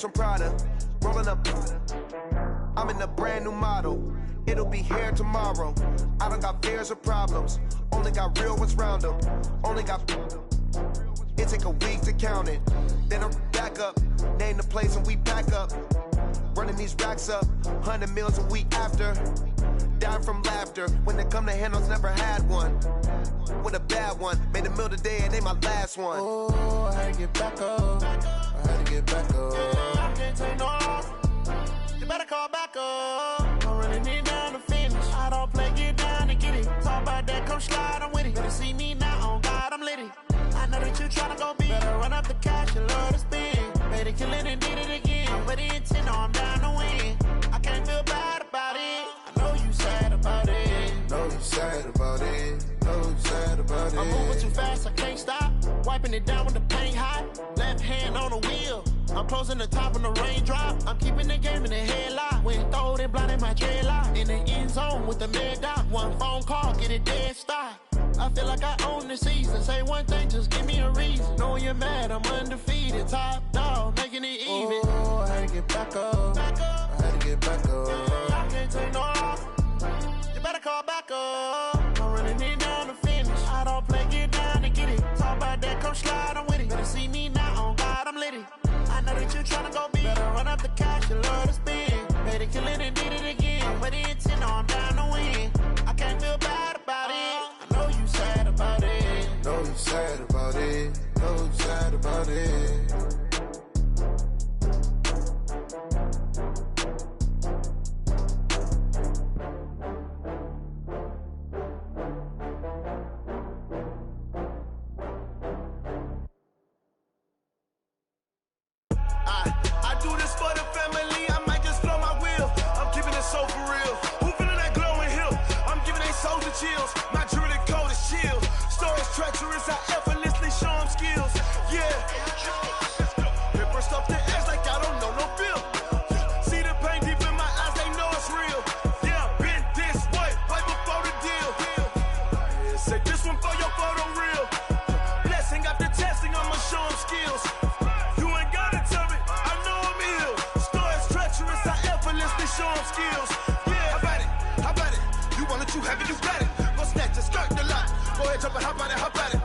From Prada, rolling up. I'm in a brand new model. It'll be here tomorrow. I don't got fears or problems. Only got real ones round them. Only got. It take a week to count it. Then I'm back up. Name the place and we pack up. Running these racks up. 100 meals a week after. Dying from laughter. When they come to handles, never had one. With a bad one. Made a meal today and they my last one. Oh, I had to get back up. I had to get back up. I can't take no off. You better call back up. I'm running it down to finish. I don't play, get down and get it. Talk about that, come slide, I'm with it. Better see me now, on God, I'm litty. I know that you tryna go big. Better run up the cash, you love to spend. Made it, kill it, and did it again. I'm with the intent, no, I'm down to win. I can't feel bad about it. I know you sad about it. Know you sad about it. Know you sad about it. I'm moving too fast, I can't stop. Wiping it down when the paint hot. Left hand on the wheel. I'm closing the top when the raindrop. I'm keeping the game in the headlock. When throwed and blinded my dreadlock. In the end zone with the mad dot. One phone call, get it dead stop. I feel like I own the season. Say one thing, just give me a reason. Knowing you're mad, I'm undefeated. Top dog, making it even. Oh, I had to get back up. I had to get back up. I can't take no off. You better call back up. I'm running it down to finish. I don't play, get down to get it. Talk about that, come slide, I'm with it. Better see me now, on God, I'm litty. I know that you tryna go big. Better run up the cash, you love to spend. Made it, kill it, and did it again. I'm with the intent, no, I'm down to win. I can't feel bad about it. I know you sad about it. Know you sad about it. Know you sad about it. I do this for the family, I might just blow my wheel. I'm keeping it so for real. Who feeling that glowing hill? I'm giving they soldier chills. My jewelry code is chill. Stories treacherous, I effortlessly show them skills. Yeah. Hit burst off the edge like I don't know no feel. See the pain deep in my eyes, they know it's real. Yeah, been this way, right before the deal. Yeah, say this one for your photo real. Blessing after testing, I'ma show them skills. Show them skills. Yeah, how about it? You want it, you have it, you got it. Go snatch it, skirt the lot. Go ahead, jump it, how about it?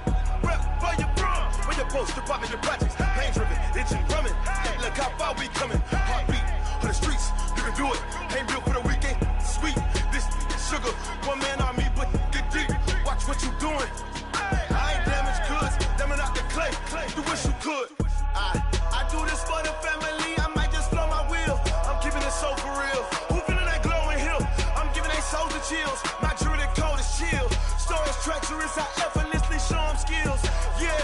Rep for your bro. When you're supposed to pop in your projects. Pain driven, itching, drumming. Look how far we coming. Heartbeat on the streets, you can do it. Ain't built for the weekend. Sweet, this sugar. One man on me, but get deep. Watch what you doing. I ain't damaged goods, damn out the clay. You wish you could. I do this for the family. I might just blow my wheel. I'm keeping it so for real. Who feeling that glowing hill? I'm giving they soldier chills. My jewelry code is chill. Stories treacherous, I effortlessly show them skills. Yeah.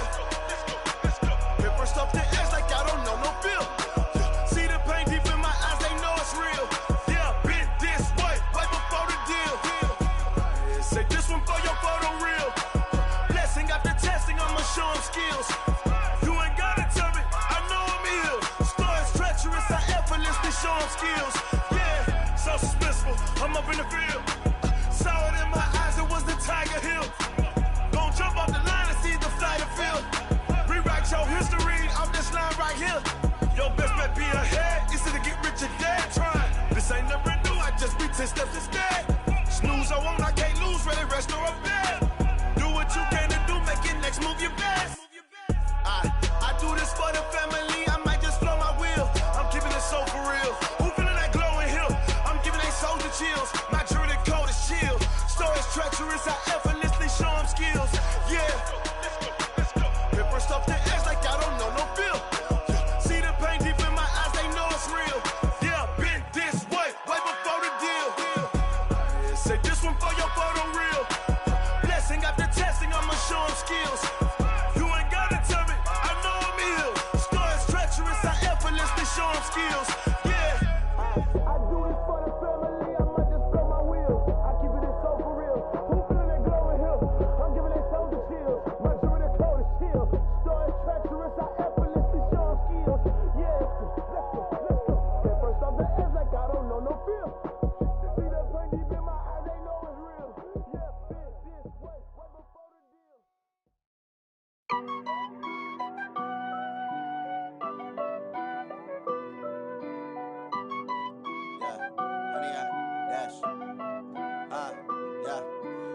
Hit first off the edge like I don't know no feel. See the 10 steps instead. Snooze, I won't, I can't lose, ready, rest or up there. Do what you can to do, make it next move your best. I do this for the family, I might just flow my wheel. I'm keeping it so for real. Who feeling that glowing hill? I'm giving they soldier chills. My jewelry cold is chill. Stories treacherous, I effortlessly show them skills. Yeah. Paper stuff the edge like I don't know no feel. See the pain deep in my eyes, they know it's real. Yeah, been this way before the deal. Say this one for your photo reel. Blessing after testing, I'ma show them skills. You ain't gotta tell me, I know I'm ill. Stories treacherous, I effortlessly show them skills. Yeah. I do this for the family, I might just blow my wheel. I keep it so for real. Who feeling that glowing hill? I'm giving they soldier chills. My jewelry cold is chill. Stories treacherous, I effortlessly show them skills. Yeah. Let's go. Get first off the edge like I don't know no feel. See the pain deep in my eyes, they know it's real. Yeah, been this way before the deal.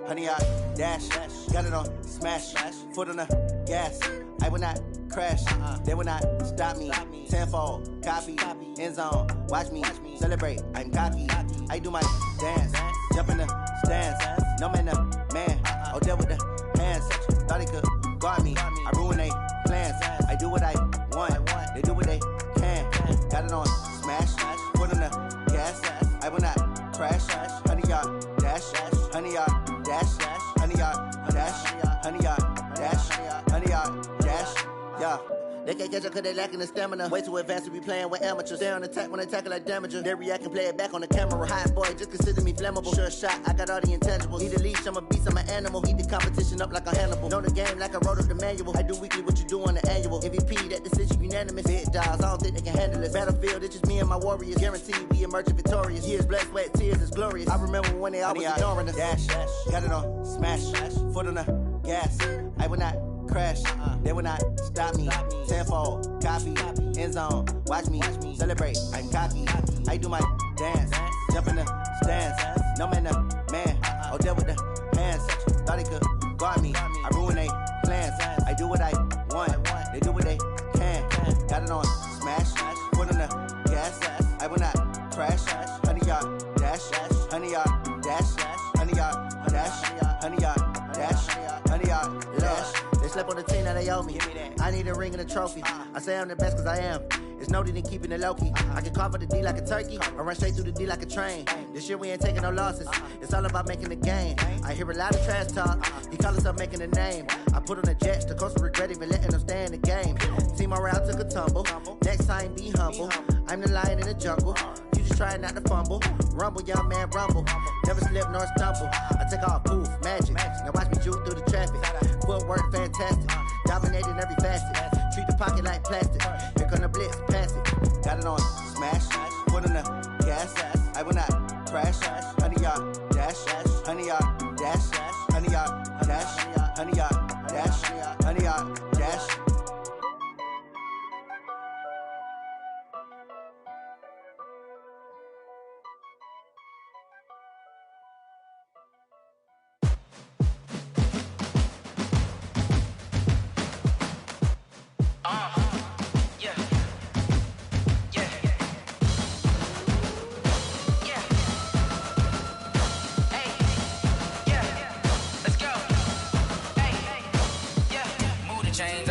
Honey, I dash, got it on smash, foot on the gas. I will not crash, they will not stop me. Tenfold, copy, end zone, watch me celebrate. I'm cocky, I do my dance, jump in the stands. No man, the man, oh, deal with the hands. Thought he could guard me, I ruin they plans. I do what I want, they do what they can. Got it on smash, foot on the gas. I will not crash, honey, y'all dash, honey, y'all dash, honey, y'all dash, honey, y'all dash, honey, y'all dash, yeah. They can't catch up cause they lacking the stamina. Way too advanced to be playing with amateurs. Stay on attack when they tackle like damager. They react and play it back on the camera. Hot boy, just consider me flammable. Sure shot, I got all the intangibles. Need a leash, I'm a beast, I'm an animal. Heat the competition up like a Hannibal. Know the game like I wrote up the manual. I do weekly what you do on the annual. MVP, that decision unanimous. Big dogs, I don't think they can handle it. Battlefield, it's just me and my warriors. Guaranteed we emerging victorious. Years, blood, sweat, tears, it's glorious. I remember when they always ignoring us. Dash, got it on smash, foot on the gas. I will not crash, they will not stop me. Tenfold, copy, end zone, watch me celebrate. I'm cocky, I do my dance, jump in the stands. No man, the man, oh, deal with the hands. Thought he could guard me, I ruin they plans. I do what I want, they do what they can. Got it on smash, foot on the gas. I will not crash, honey, y'all dash, honey, y'all dash, honey, y'all dash, honey, y'all dash, honey, y'all dash. They slept on the team, now they owe me. I need a ring and a trophy. I say I'm the best cause I am. It's no need in keeping it low-key. I can carve up the D like a turkey or run straight through the D like a train. This year we ain't taking no losses. It's all about making the game. I hear a lot of trash talk. He call us up making a name. I put on the jets. The coach will regret even letting them stay in the game. Team morale took a tumble. Next time be humble. I'm the lion in the jungle. You just trying not to fumble. Rumble, young man, rumble. Never slip nor stumble. I take off, poof, magic. Now watch me juke through the traffic. Footwork fantastic. Dominating every facet. Treat the pocket like plastic. Here come the blitz, pass it. Got it on smash, foot on the gas. I will not crash. Honey, y'all dash, honey, y'all dash, honey, y'all dash, honey, y'all dash, honey, y'all dash.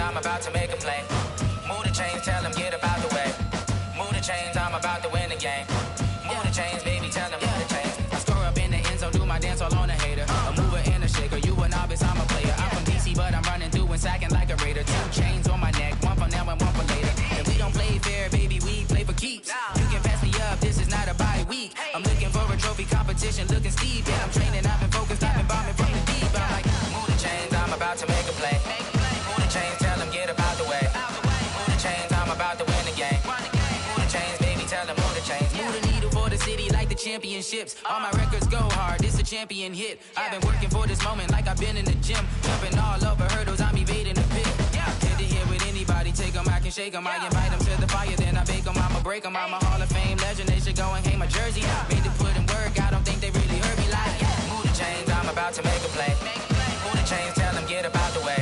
I'm about to make a play. Move the chains, tell them get about the way. Move the chains, I'm about to win the game. Move the chains, baby, tell them move the chains. I score up in the end zone, do my dance all on a hater. A mover and a shaker, you a novice, I'm a player. I'm from DC, but I'm running through and sacking like a raider. 2 chains on my neck, one for now and one for later. And we don't play fair, baby, we play for keeps. You can pass me up, this is not a bye week. I'm looking for a trophy competition, looking steep. Yeah, I'm training, I've been focused, I've been bombing from the deep. I'm like, move the chains, I'm about to make a play. Move the chains, tell them get about the way. Move the chains, I'm about to win the game. Move the chains, baby, tell them move the chains. Move the needle for the city like the championships. All my records go hard, this a champion hit. I've been working for this moment like I've been in the gym. Jumping all over hurdles, I'm evading the pit. Head to head with anybody. anybody take them, I can shake them. I invite them to the fire, then I bake them. I'ma break them. I'm a Hall of Fame legend. They should go and hang my jersey. Made to put in work, I don't think they really heard me like. Move the chains, I'm about to make a play. Move the chains, tell them get up out the way.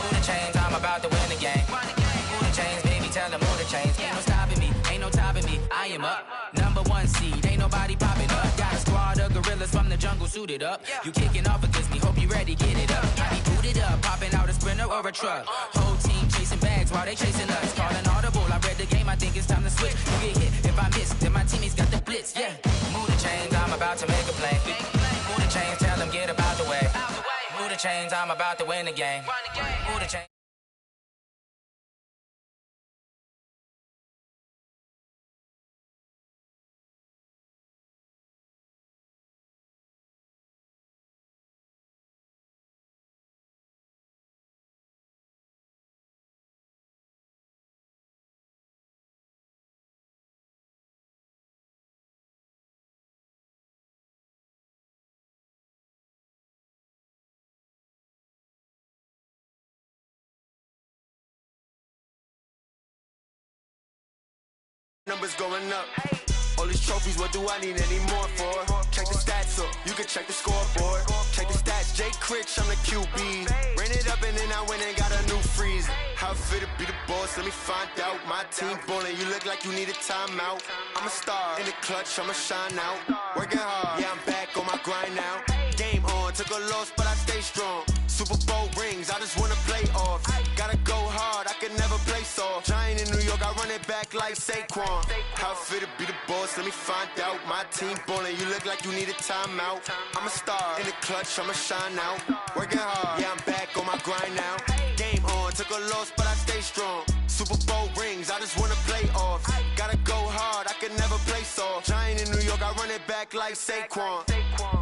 Move the chains, I'm about to win the game. Move the chains, baby, tell them move the chains. Ain't no stopping me, ain't no topping me. I am up, #1 seed, ain't nobody popping up. Got a squad of gorillas from the jungle suited up. You kicking off against me, hope you ready, get it up. I be booted up, popping out a Sprinter or a truck. Whole team chasing bags while they chasing us. Calling audible, I read the game, I think it's time to switch. You get hit, if I miss, then my teammates got the blitz, yeah. Move the chains, I'm about to make a play. Move the chains, tell them get up out the way. Move the chains, I'm about to win the game. Move the chains. Numbers going up. All these trophies, what do I need any more for? Check the stats up, you can check the scoreboard. Check the stats, Jay Critch, I'm the QB. Ran it up and then I went and got a new freeze. How fit to be the boss, let me find out. My team ballin', you look like you need a timeout. I'm a star, in the clutch, I'ma shine out. Working hard, yeah, I'm back on my grind now. Game on, took a loss, but I stay strong. Super Bowl rings, I just wanna play off. Gotta go hard, I can never play soft. Giant in New York, I run it back like Saquon. How fit to be the boss, let me find out. My team ballin', you look like you need a timeout. I'm a star, in the clutch, I'ma shine out. Working hard, yeah, I'm back on my grind now. Game on, took a loss, but I stay strong. Super Bowl rings, I just wanna play off. Gotta go hard, I can never play soft. Giant in New York, I run it back like Saquon.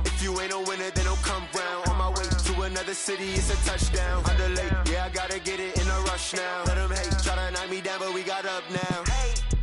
If you ain't a winner, then don't come round. On my way to another city, it's a touchdown. Underlay, yeah, I gotta get it in a rush now. Let them hate, try to knock me down, but we got up now.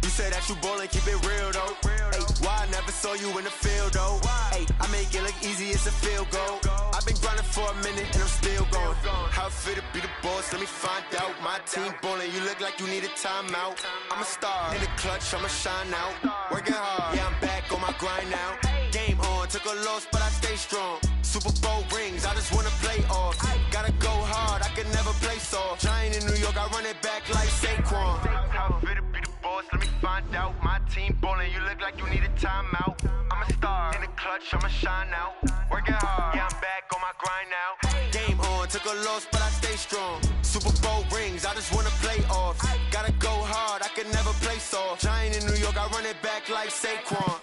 You say that you ballin', keep it real though. Hey, why I never saw you in the field though? Hey, I make it look easy, it's a field goal. I've been grinding for a minute and I'm still going. How fit to be the boss, let me find out. My team ballin', you look like you need a timeout. I'm a star, in the clutch, I'ma shine out. Working hard, yeah, I'm back on my grind now. Game on, took a loss, but I stay strong. Super Bowl rings, I just wanna play off. Gotta go hard, I can never play soft. Giant in New York, I run it back like Saquon. How fit to be the boss, let me find out. My team ballin', you look like you need a timeout. I'm a star, in the clutch, I'ma shine out. Working hard, yeah, I'm back on my grind now. Game on, took a loss, but I stay strong. Super Bowl rings, I just wanna play off. Gotta go hard, I can never play soft. Giant in New York, I run it back like Saquon.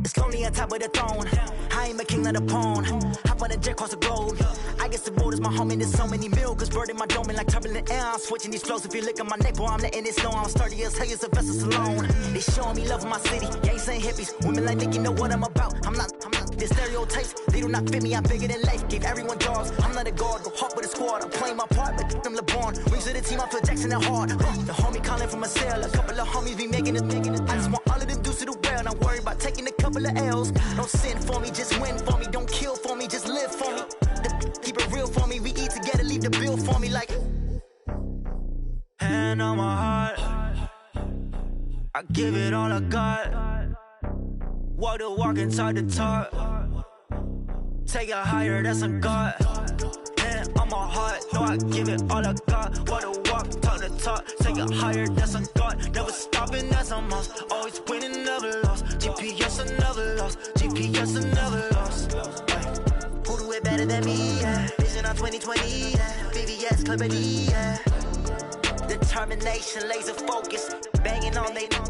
It's lonely on top of the throne. I ain't a king of the pawn. Hop on a jet across the globe. I guess the road is my home and there's so many milkers. Bird in my dome and like turbulent air. I'm switching these flows. If you look at my neck, boy, I'm letting it snow. I'm sturdy as hell as a vessel alone. They showing me love in my city. Gangs ain't hippies. Women like Nick, you know what I'm about. I'm not. The stereotypes, they do not fit me. I'm bigger than life. Gave everyone jobs. I'm not a guard. Go hard with a squad. I'm playing my part, but I'm LeBron. Wings of the team, I feel Jackson and hard. The homie calling from a cell. A couple of homies be making it. I just want all of them dudes to do well. Not worry about taking a couple of L's. Don't sin for me, just win for me. Don't kill for me, just live for me. Keep it real for me. We eat together, leave the bill for me like. Hand on my heart, I give it all I got. Walk the walk and talk the talk. Take it higher, that's a God. Hand on my heart, no, I give it all I got. Walk the walk, talk the talk. Take it higher, that's a God. Never stopping, that's a must. Always winning, never lost. GPS, I never lost. GPS, I never lost. Who do it better than me? Yeah. Vision on 2020. Yeah. VVS, Clippity. Yeah. Determination, laser focus. Banging on they door,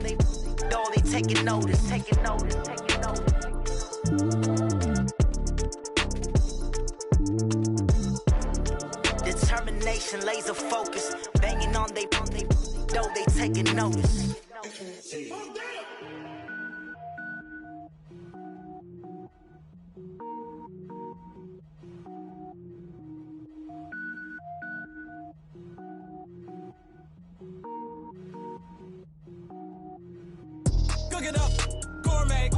they taking notice. Taking notice, taking notice. Determination, laser focus. Banging on they though, they taking notice. Cook it up, gourmet.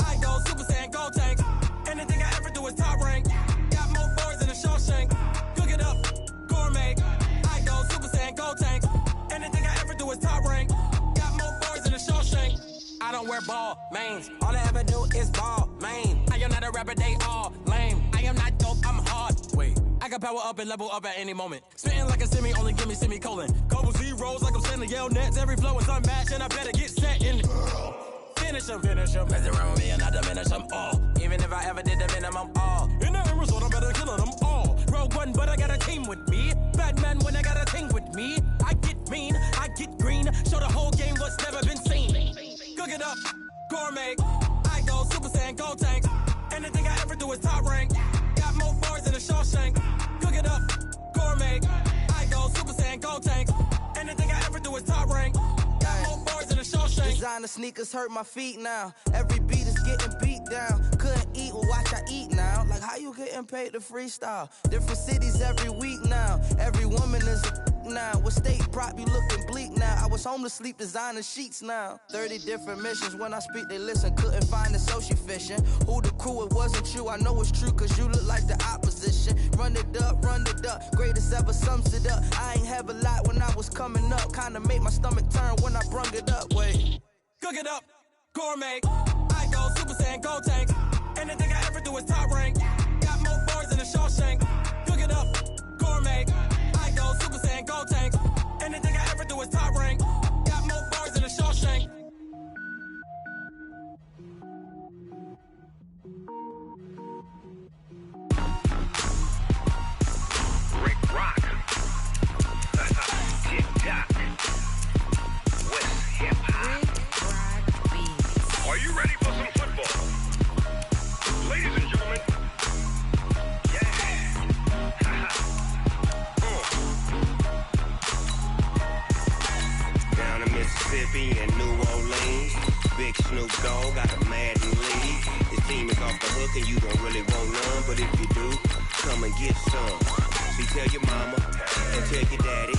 I go Super Saiyan, gold tank. Anything I ever do is top rank. Got more boys than a Shawshank. Cook it up, gourmet. I go Super Saiyan, gold tank. Anything I ever do is top rank. Got more boys than a Shawshank. I don't wear ball mains. All I ever do is ball main. I am not a rapper, they all lame. I am not dope, I'm hard. Wait, I can power up and level up at any moment. Spitting like a semi, only give me semicolon. Couple zeros like I'm sending yell nets. Every flow is unmatched and I better get set in. Finish them. Mess around with me and I diminish them all. Even if I ever did the minimum all. In the result, I better kill them all. Rogue One, but I got a team with me. Batman when I got a team with me. I get mean, I get green. Show the whole game what's never been seen. Cook it up, gourmet. I go Super Saiyan, gold tank. Anything I ever do is top rank. Got more boys than a Shawshank. Cook it up, gourmet. I go Super Saiyan, gold tank. Anything I ever do is top rank. Got more boys than a Shawshank. Designer sneakers hurt my feet now. Every beat is getting beat down. Couldn't eat, well watch I eat now. Like how you getting paid to freestyle? Different cities every week now. Every woman is a now. With state prop, you looking bleak now. I was home to sleep, designer sheets now. 30 different missions. When I speak, they listen. Couldn't find it, so she fishing. Who the crew? It wasn't you. I know it's true, cause you look like the opposition. Run it up. Greatest ever sums it up. I ain't have a lot when I was coming up. Kinda made my stomach turn when I brung it up. Wait. Cook it up, gourmet. I go Super Saiyan, gold tank. Anything I ever do is top rank. Got more boys than a Shawshank. Cook it up, gourmet. I go Super Saiyan, gold tank. Anything I ever do is top rank. Got more boys than a Shawshank. Rick Rock. Tick-tock. West hip-hop. Are you ready for some football? Ladies and gentlemen. Yeah. Down in Mississippi and New Orleans, Big Snoop Dogg got a Madden league. His team is off the hook and you don't really want none, but if you do, come and get some. See, tell your mama and tell your daddy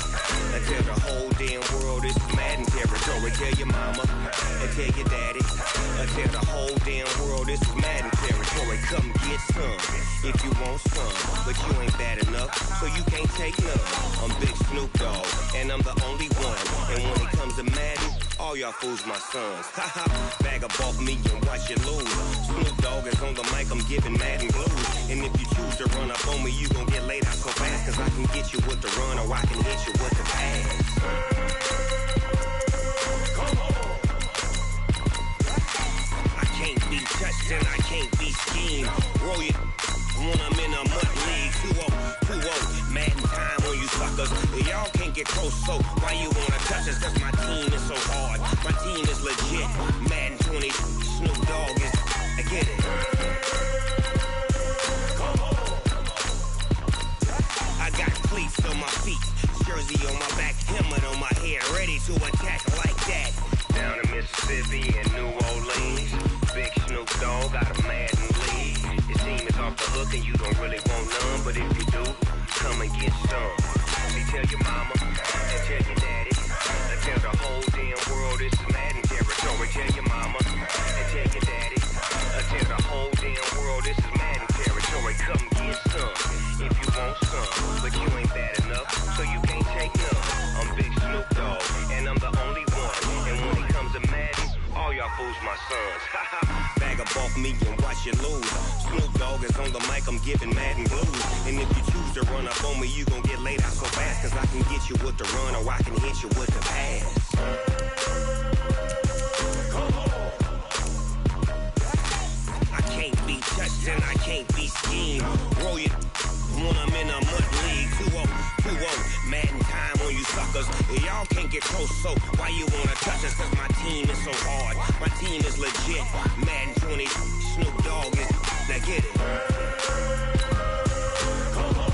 and tell the whole damn world this is Madden territory. Tell your mama and tell your daddy and tell the whole damn world this is Madden territory. Come get some if you want some, but you ain't bad enough, so you can't take none. I'm Big Snoop Dogg and I'm the only one. And when it comes to Madden, all y'all fools my sons. Haha, bag up off me and watch you lose. Snoop Dogg is on the mic, I'm giving Madden blues. And if you choose to run up on me, you gon' get laid out so fast, cause I can get you with the run or I can hit you with the pass. Come on. I can't be touched and I can't be schemed. Roll you when I'm in a mud league. 2-0, Madden time on you suckers. Y'all can't get close, so why you wanna touch us? Cause my team is so hard. My team is legit. Madden 20, Snoop Dogg is, I get it. Come on. I got cleats on my feet, jersey on my back, helmet on my head, ready to attack like that. Down in Mississippi and New Orleans, Big Snoop Dogg got a Madden league. Your team is off the hook and you don't really want none, but if you do, come and get some. See, tell your mama and tell your daddy and tell the whole damn world this is Madden territory. Tell your mama and tell your daddy and tell the whole damn world this is Madden territory. Come get some if you want some, but you ain't bad enough, so you can't take none. I'm Big Snoop Dogg and I'm the only one. And when it comes to Madden, all y'all fools my sons. Bag up off me and watch you lose. Snoop Dogg is on the mic, I'm giving Madden blues. And if you choose to run up on me, you gon' get laid out so fast, cause I can get you with the run or I can hit you with the pass. Come on. I can't be touched and I can't be schemed. Roll you when I'm in a mud league. 2-0, Madden time on you suckers. Y'all can't get close, so why you wanna touch us? Cause my team is so hard. My team is legit. Madden 20, Snoop Dogg is, now get it. Come on.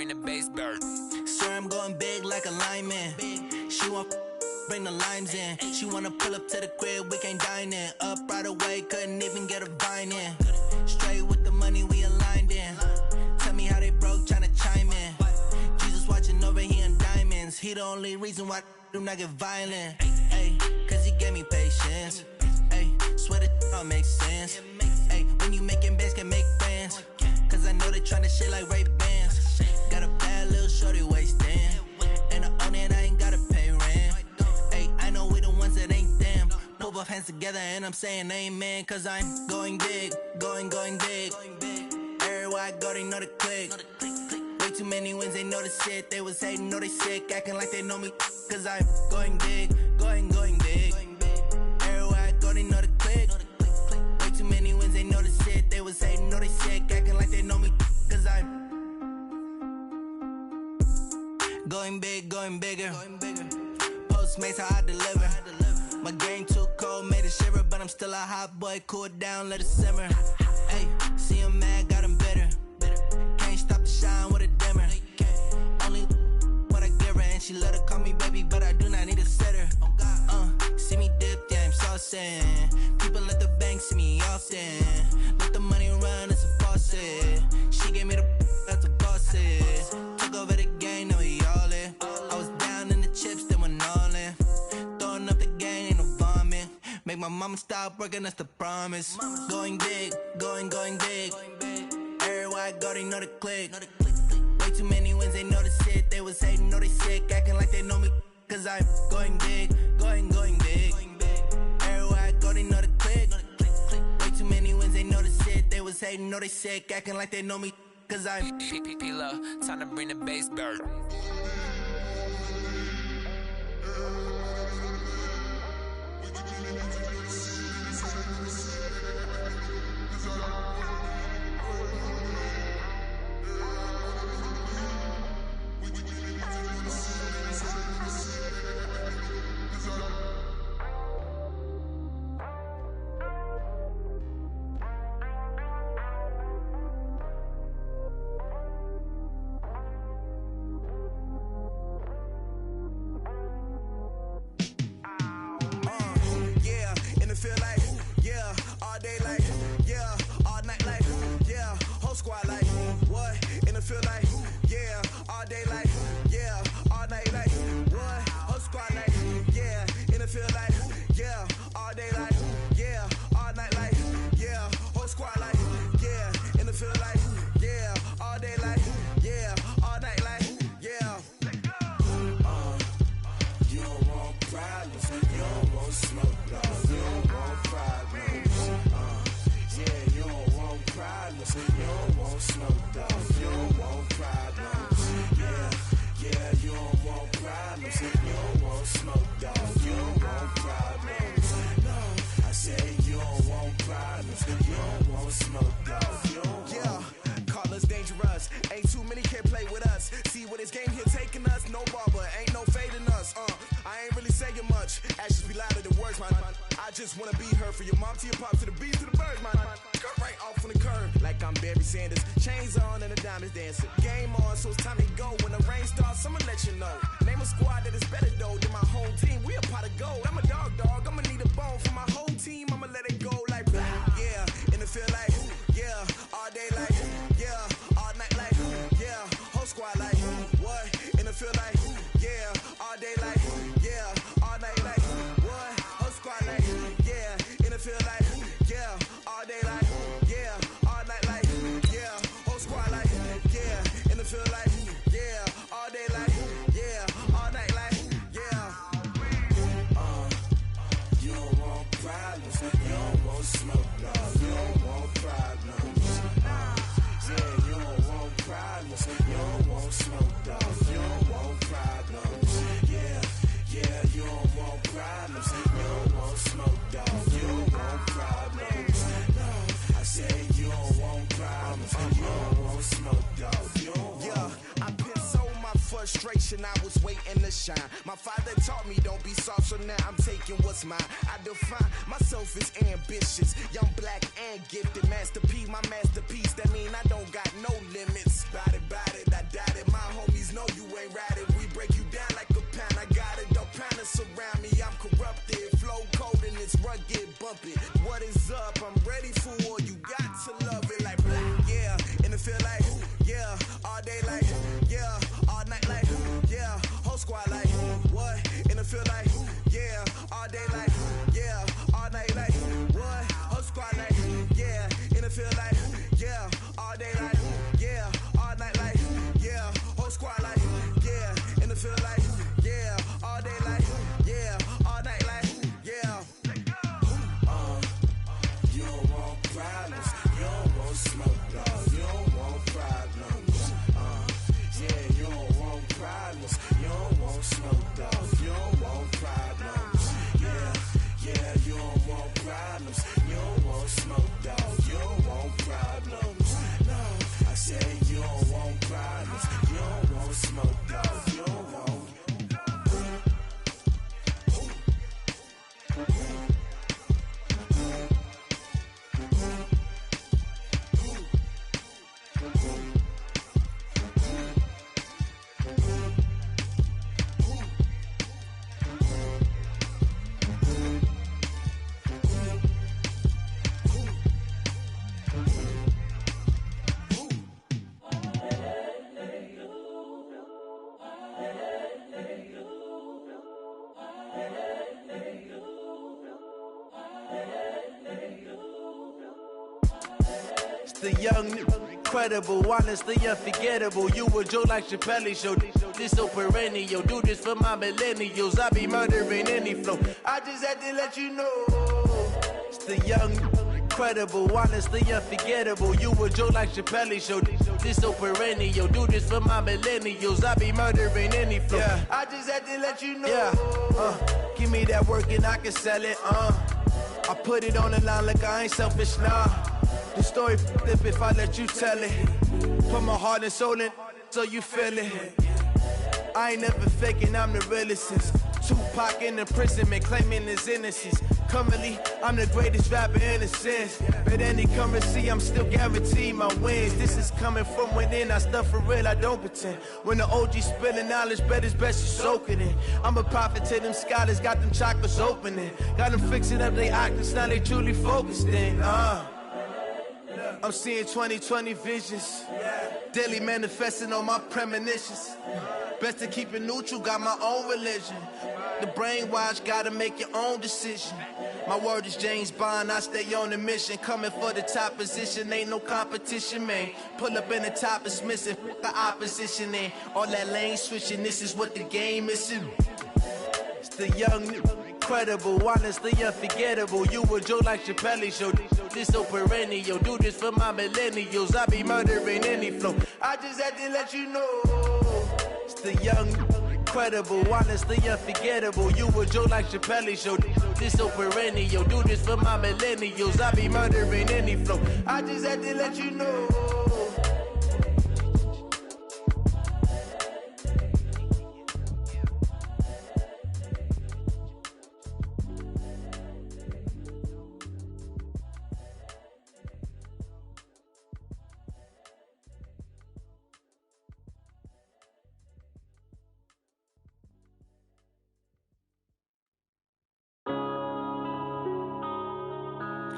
bring the bass bird. Swear I'm going big like a lineman. She want bring the limes in. She wanna pull up to the crib, we can't dine in. Up right away, couldn't even get a vine in. Straight with the money we aligned in. Tell me how they broke, tryna chime in. Jesus watching over here in diamonds. He the only reason why I do not get violent. Ay, cause he gave me patience. Ay, swear that all makes sense. Ay, when you making bands, can make friends. Cause I know they tryna shit like Ray-Bans. Got a bad little shorty wasting. And I own it, I ain't gotta pay rent. Ay, I know we the ones that ain't them. Pull both hands together and I'm saying amen. Cause I'm going big, going big. Everywhere I go, they know the click. Way too many wins, they know the shit. They was hating, know they sick, acting like they know me. Cause I'm going big, going big. Everywhere I go, they know the click. Way too many wins, they know the shit. They was hating, know they sick, acting like they know me. Cause I'm going big, going bigger. Postmates, how I deliver. My game too cold, made it shiver. But I'm still a hot boy, cool it down, let it simmer. Hey, see him mad, got him bitter. Can't stop the shine with a dimmer. Only what I give her, and she let her call me baby, but I do not need a sitter. See me dip, yeah, I'm saucing. People at the bank see me often. Let the money run, it's a faucet. She gave me the that's a boss is. Took over the game, now we all in. I was down in the chips, then went all in. Throwing up the game, ain't no vomit. Make my mama stop working, that's the promise. Going big, going big. Everywhere I go, they know the click. Way too many wins, they know the shit. They was hating, know they sick, acting like they know me. Cause I'm going big, going big. Everywhere I go, they know the click. Way too many wins, they know the shit. They was hating, know they sick, acting like they know me. Cause I'm P-P-P-Love, time to bring the bass bird. shine. My father taught me don't be soft, so now I'm taking what's mine. I define myself as ambitious, young, black, and gifted. Master P, my masterpiece, that mean I don't got no limits. Bout it, I doubt it. My homies know you ain't ratted. We break you down like a pound. I got it, don't panic surround me. I'm corrupted, flow cold and it's rugged, bumpy. What is up? I'm ready for war. You got to love it like black, yeah. And it feel like, yeah. All day like, yeah. All night like, yeah. Whole squad like, what? And it feel like, yeah. All day like, yeah. All night like, what? Whole squad like, yeah. And it feel like, yeah. All day like, yeah. All night like, yeah. Whole squad like, yeah. And it feel like, yeah. All day like, yeah. All night like, yeah. You don't want problems. You don't want smoke, dog. You don't want problems. Yeah, you don't want problems. You don't want smoke, dog. You don't want problems. Yeah, you don't want problems. You don't want smoke, dog. You don't want problems. No, I said you don't want problems. You don't want smoke, dog. You don't want. The young, incredible, honestly unforgettable. You a Joe like Chappelle show. This so perennial. Do this for my millennials. I be murdering any flow. I just had to let you know. It's the young, incredible, honestly unforgettable. You a Joe like Chappelle show. This so perennial. Do this for my millennials. I be murdering any flow. Yeah. I just had to let you know. Yeah. Give me that work and I can sell it. I put it on the line like I ain't selfish, nah. The story flip if I let you tell it. Put my heart and soul in so you feel it. I ain't never faking, I'm the realest since Tupac in imprisonment, claiming his innocence. Currently, I'm the greatest rapper in a sense. But any currency, I'm still guaranteed my wins. This is coming from within, I stuff for real, I don't pretend. When the OG spilling knowledge, bet it's best you soak it in. I'm a prophet to them scholars, got them chakras opening. Got them fixing up they octaves, now they truly focused in. I'm seeing 2020 visions, daily manifesting on my premonitions. Best to keep it neutral, got my own religion. The brainwash, gotta make your own decision. My word is James Bond, I stay on the mission. Coming for the top position, ain't no competition, man. Pull up in the top, it's missing, the opposition in. All that lane switching, this is what the game is. It's the young, incredible, honestly unforgettable. You a Joe like Chappelle show. This so perennial. Do this for my millennials. I be murdering any flow. I just had to let you know. It's the young, incredible, honestly unforgettable. You a Joe like Chappelle show. This so perennial. Do this for my millennials. I be murdering any flow. I just had to let you know.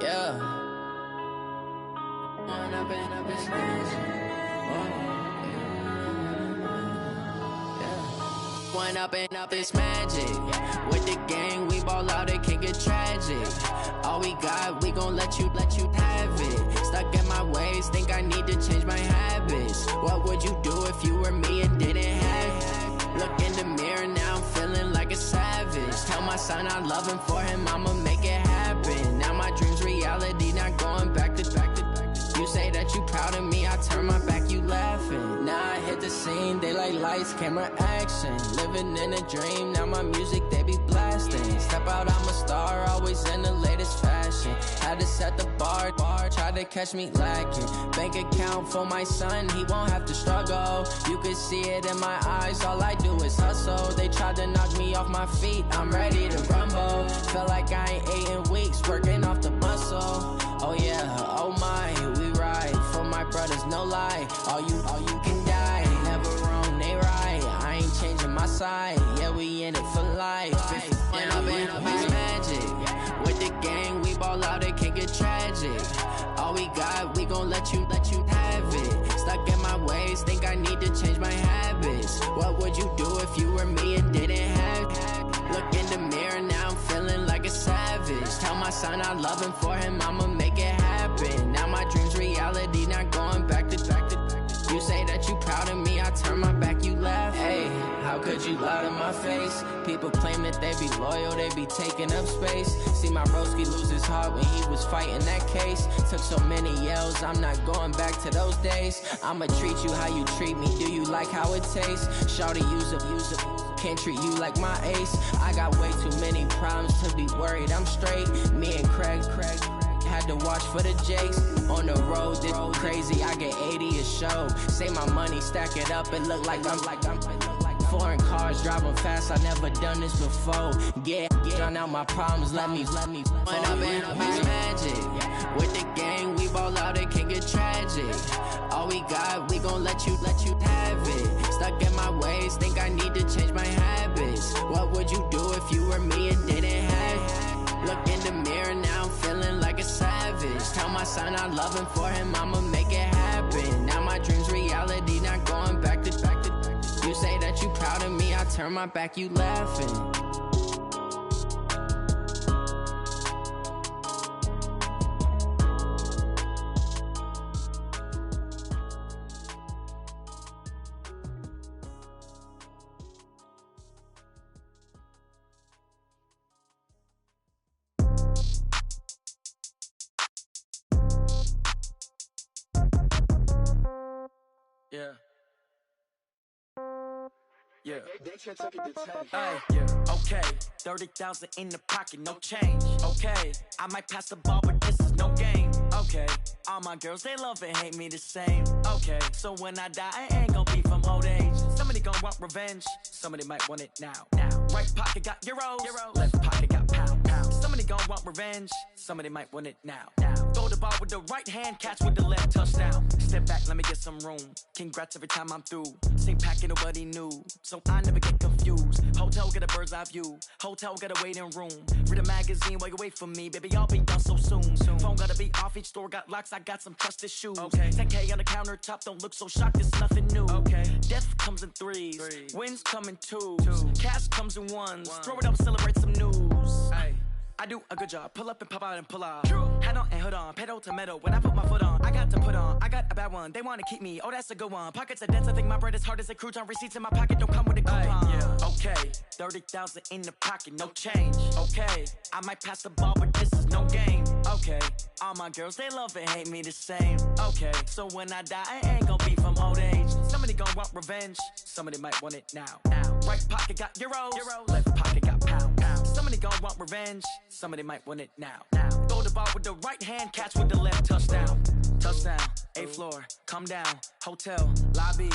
Yeah. One up and up is magic. With the gang, we ball out, it can get tragic. All we got, we gon' let you have it. Stuck in my ways, think I need to change my habits. What would you do if you were me and didn't have it? Look in the mirror, now I'm feeling like a savage. Tell my son I love him, for him I'ma make it happen. Now my dream's reality, not going back to. You say that you proud of me, I turn my back, you laughing. Now I hit the scene, they like lights, camera, action. Living in a dream, now my music, they be blasting. Step out, I'm a star, always in the latest fashion. Had to set the bar, try try to catch me lacking. Bank account for my son, he won't have to struggle. You could see it in my eyes, all I do is hustle. They tried to knock me off my feet, I'm ready to rumble. Feel like I ain't ate in weeks, working off the muscle. Oh yeah, oh my, we ride for my brothers, no lie. All you can die, never wrong, they right. I ain't changing my side, yeah, we in it for life. When I've been magic, with the gang, we ball out, it can get tragic. All we got, we gon' let you have it. Stuck in my ways, think I need to change my habits. What would you do if you were me and didn't have it? Look in the mirror, now I'm feeling like a savage. Tell my son I love him, for him I'ma make it happen. Now my dream's reality, not going back to. You say that you proud of me, I turn my back, you laugh. Hey, how could you lie to my face? People claim that they be loyal, they be taking up space. See my broski lose his heart when he was fighting that case. Took so many yells, I'm not going back to those days. I'ma treat you how you treat me, do you like how it tastes? Shawty, use it, can't treat you like my ace. I got way too many problems to be worried, I'm straight. Me and Craig had to watch for the Jakes. On the road, this crazy, I get 80 a show. Say my money, stack it up, it look like I'm foreign cars, driving fast, I never done this before. Get drown out my problems, let me When I've been magic, with the gang, we ball out, it can get tragic. All we got, we gon' let you have it. Stuck in my ways, think I need to change my habits. What would you do if you were me and didn't have it? Look in the mirror, now I'm feeling like a savage. Tell my son I love him, for him I'ma make it happen. Now my dream's reality, not going back to. You say that you proud of me, I turn my back, you laughing. Yeah. Yeah. Hey, yeah. Okay, 30,000 in the pocket, no change. Okay, I might pass the ball, but this is no game. Okay, all my girls, they love and hate me the same. Okay, so when I die, I ain't gon' be from old age. Somebody gon' want revenge, somebody might want it now. Right pocket got euros, left pocket got pound. Somebody gon' want revenge, somebody might want it now. Throw the ball with the right hand, catch with the left, touchdown. Step back, let me get some room. Congrats every time I'm through. Same packet, nobody knew, so I never get confused. Hotel got a bird's eye view, hotel got a waiting room. Read a magazine while you wait for me, baby, I'll be done so soon. Phone gotta be off, each store got locks, I got some trusted shoes. 10K on the countertop, don't look so shocked, it's nothing new. Death comes in threes, wins come in twos, cash comes in ones. Throw it up, celebrate some news. I do a good job, pull up and pop out and pull out. Head on and hood on, pedal to metal. When I put my foot on, I got to put on. I got a bad one, they wanna keep me, oh that's a good one. Pockets are dense, I think my bread is hard as a crouton. Receipts in my pocket don't come with a coupon. Okay, 30,000 in the pocket, no change. Okay, I might pass the ball, but this is no game. Okay, all my girls, they love and hate me the same. Okay, so when I die, I ain't gon' be from old age. Somebody gon' want revenge, somebody might want it now. Right pocket got euros, left pocket got pound. Somebody gon' want revenge, somebody might want it now. Throw the ball with the right hand, catch with the left, touchdown. Touchdown, 8th floor, come down, hotel, lobby.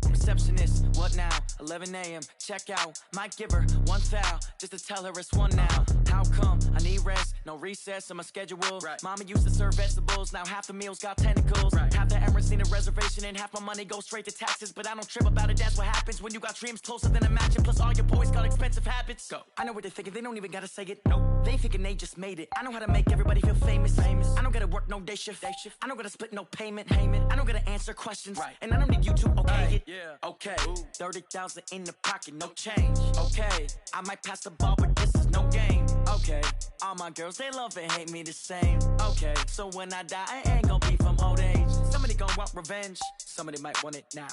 Receptionist, what now? 11 a.m., check out. Might give her one foul, just to tell her it's one now. How come? I need rest, no recess in my schedule. Mama used to serve vegetables, now half the meals got tentacles. Half the errands need a reservation and half my money goes straight to taxes. But I don't trip about it, that's what happens when you got dreams closer than a mansion. Plus all your boys got expensive habits. Go. I know what they're thinking, they don't even gotta say it. Nope. They thinking they just made it. I know how to make everybody feel famous. I don't gotta work no day shift. I don't gotta split no payment. I don't gotta answer questions. And I don't need you to okay it. Okay, 30,000 in the pocket, no change. Okay, I might pass the ball, but this is no game. Okay, all my girls, they love and hate me the same. Okay, so when I die, I ain't gon' be from old age. Somebody gon' want revenge, somebody might want it now.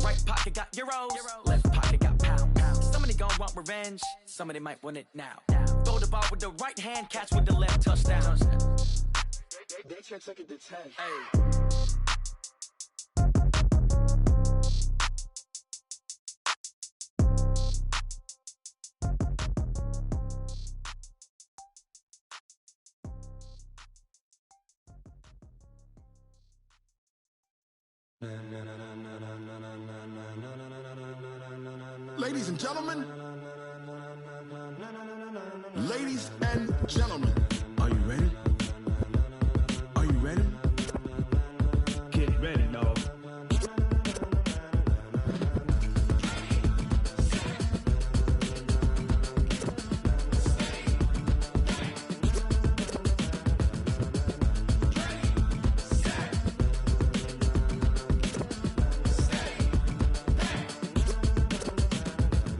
Right pocket got euros, left pocket got pound. Somebody gon' want revenge, somebody might want it now. Throw the ball with the right hand, catch with the left, touchdown. They can't take it to 10. Hey. Ladies and gentlemen. Ladies and gentlemen. Are you ready? Are you ready? Get ready, dog.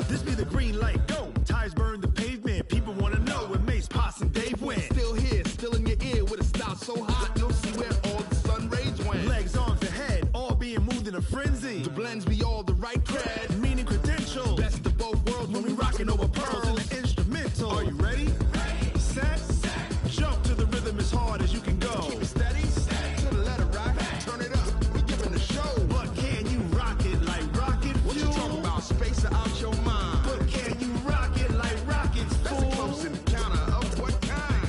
This be the green light, go. Tires burn the pavement. People wanna know where Mace, Potts, and Dave went. Still here, still in your ear with a style so hot, you'll see where all the sun rays went. Legs, arms, and head, all being moved in a frenzy. The blends be all the right cred, meaning credentials. Best of both worlds when we rockin' over pearls in the instrumental. Are you ready? Set, jump to the rhythm as hard as you can go. Keep it steady, to the letter right. Turn it up, we giving the show. But can you rock it like rocket fuel? What you talking about? Space out your mind. But can you rock it like rockets, fool? That's a close encounter of what kind?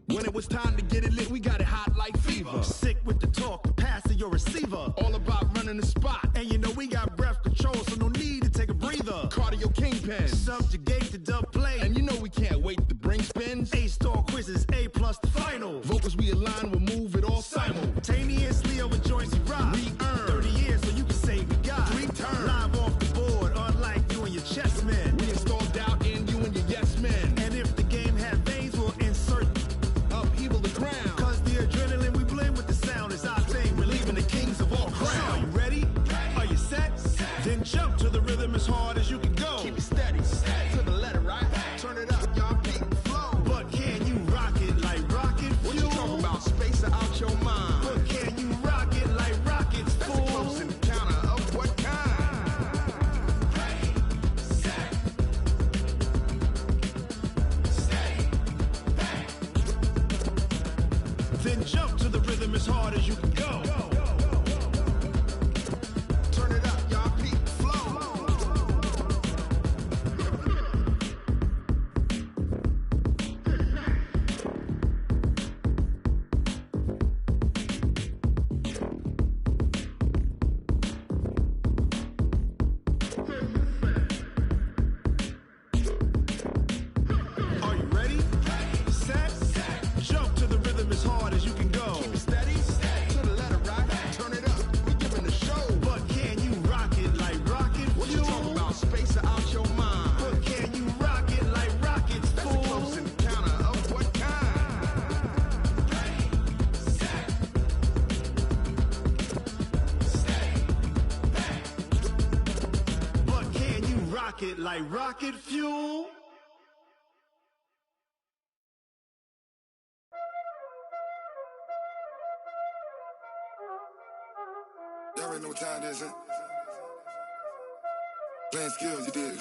When it was time to get it lit, we got it hot like fever. Sick with the talk, the pass to your receiver. All about running the spot. And you know we got breath control, so no need to take a breather. Cardio kingpin, subjugate the dub play. And you know we can't wait to bring spins. A-star quizzes, A+ the final. Vocals we align, we'll move it all simultaneously over joints we rock. We earn 30 years so you can say we got 3 turns. Live off the board, unlike you and your chess men. We install doubt in you and your yes men. And if the game had veins, we'll insert upheaval the ground. Cause the adrenaline we blend with the sound is our thing. We're leaving the kings of all crowns. So are you ready? Are you set? Then jump to the rhythm as hard as you can go. Keep it steady, to the letter right. Turn it up, y'all beat the flow. But can you rock it like rocket fuel? What you talking about? Space out your mind. But can you rock it like rockets, fool? That's a close encounter of what kind? Then jump to the rhythm as hard as you can go. Turn it up, y'all beat the flow. Are you ready? Set, jump to the rhythm as hard as you can go. Keep it steady, to the letter right. Turn it up, we giving the show. But can you rock it like rocket fuel? What you talking about? Space out your mind. But can you rock it like rockets, fool? That's a close encounter of what kind? But can you rock it like rocket fuel? Y'all already know what time it is, huh? Playing skills, you did.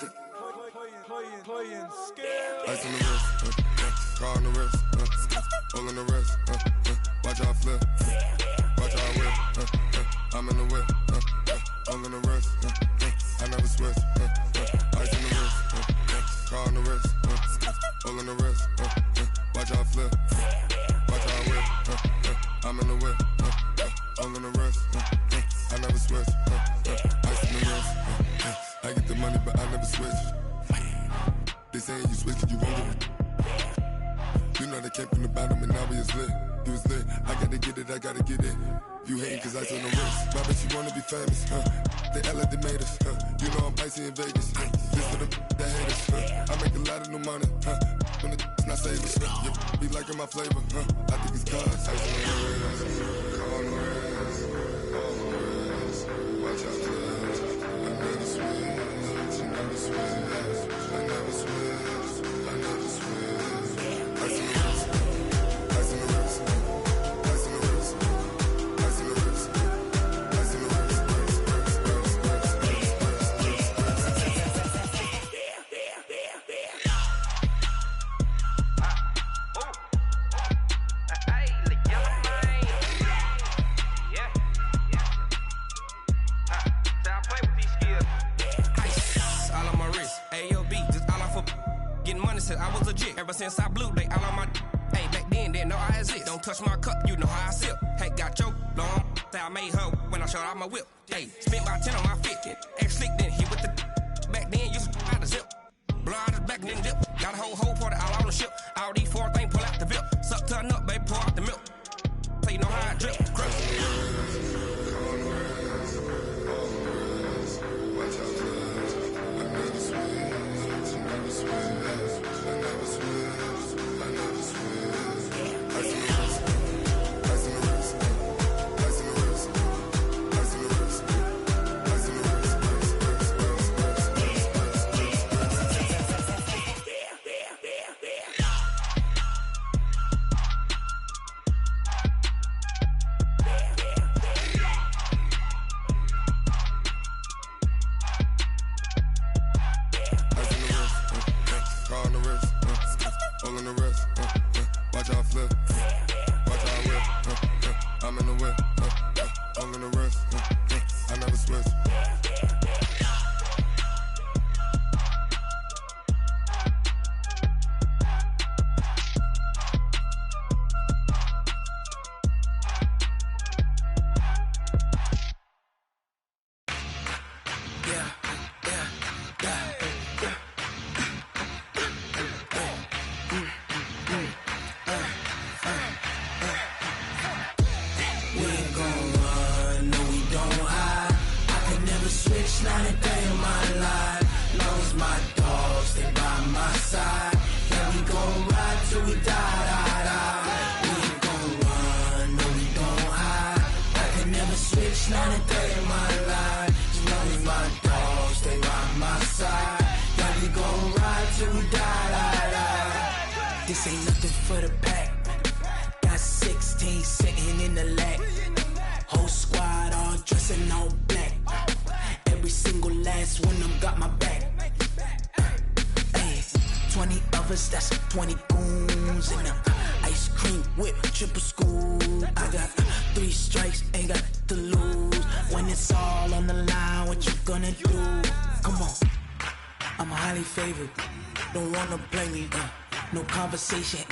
Playing skills. Ice on the wrist, car on the wrist, hole on the wrist, watch out flip, watch out whip, I'm in the whip, hole on the wrist, I never switch, ice on the wrist, car on the wrist, hole on the wrist, watch out flip, watch out whip, I'm in the whip, hole on the wrist, I never switch, ice on the wrist, I get the money but I never switch. They saying you switch cause you won't get it. You know they came from the bottom and now we is lit. You was lit, I gotta get it, I gotta get it. You hating cause ice on the wrist. My bitch, you wanna be famous, They act like they made us, You know I'm icy in Vegas, This for the that hate us, I make a lot of new money, When it's not savers, You be liking my flavor, I think it's cause ice on the wrist, on the wrist, on the wrist. Watch out for this, I never switch, I never switch, I never switch, I never switch. Ice on the wrist, ice on the wrist, ice on the wrist, ice on the wrist, ice on the wrist, Said I was legit ever since I blew. They all on my. Hey, back then, didn't know I exist. Don't touch my cup, you know how I sip. Hey, got your long. I made her when I showed out my whip. Hey, spent about 10 on my fit. Act slick, then hit with the back then, used to out the zip. Blow out his back and then dip. Got a whole party all on the ship. All these 4 things pull out the VIP. Suck turn up, baby, pour out the milk. So you know how I drip.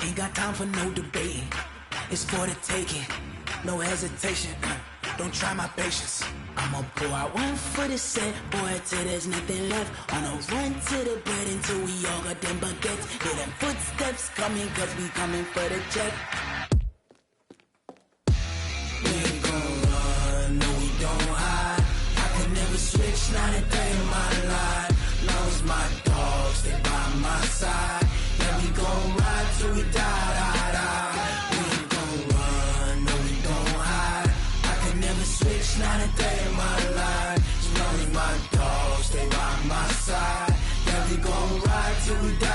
Ain't got time for no debating. It's for the taking, no hesitation. Don't try my patience. I'ma pour out one for the set, boy, till there's nothing left. On a run to the bread until we all got them baguettes. Hear them footsteps coming, cause we coming for the check. We ain't gon' run, no we don't hide. I can never switch, not a day in my life. Long as my dogs, they by my side. We gon' ride till we die. We ain't gon' run, no we don't hide. I can never switch, not a day in my life. As long as my dogs stay by my side. Yeah, we gon' ride till we die.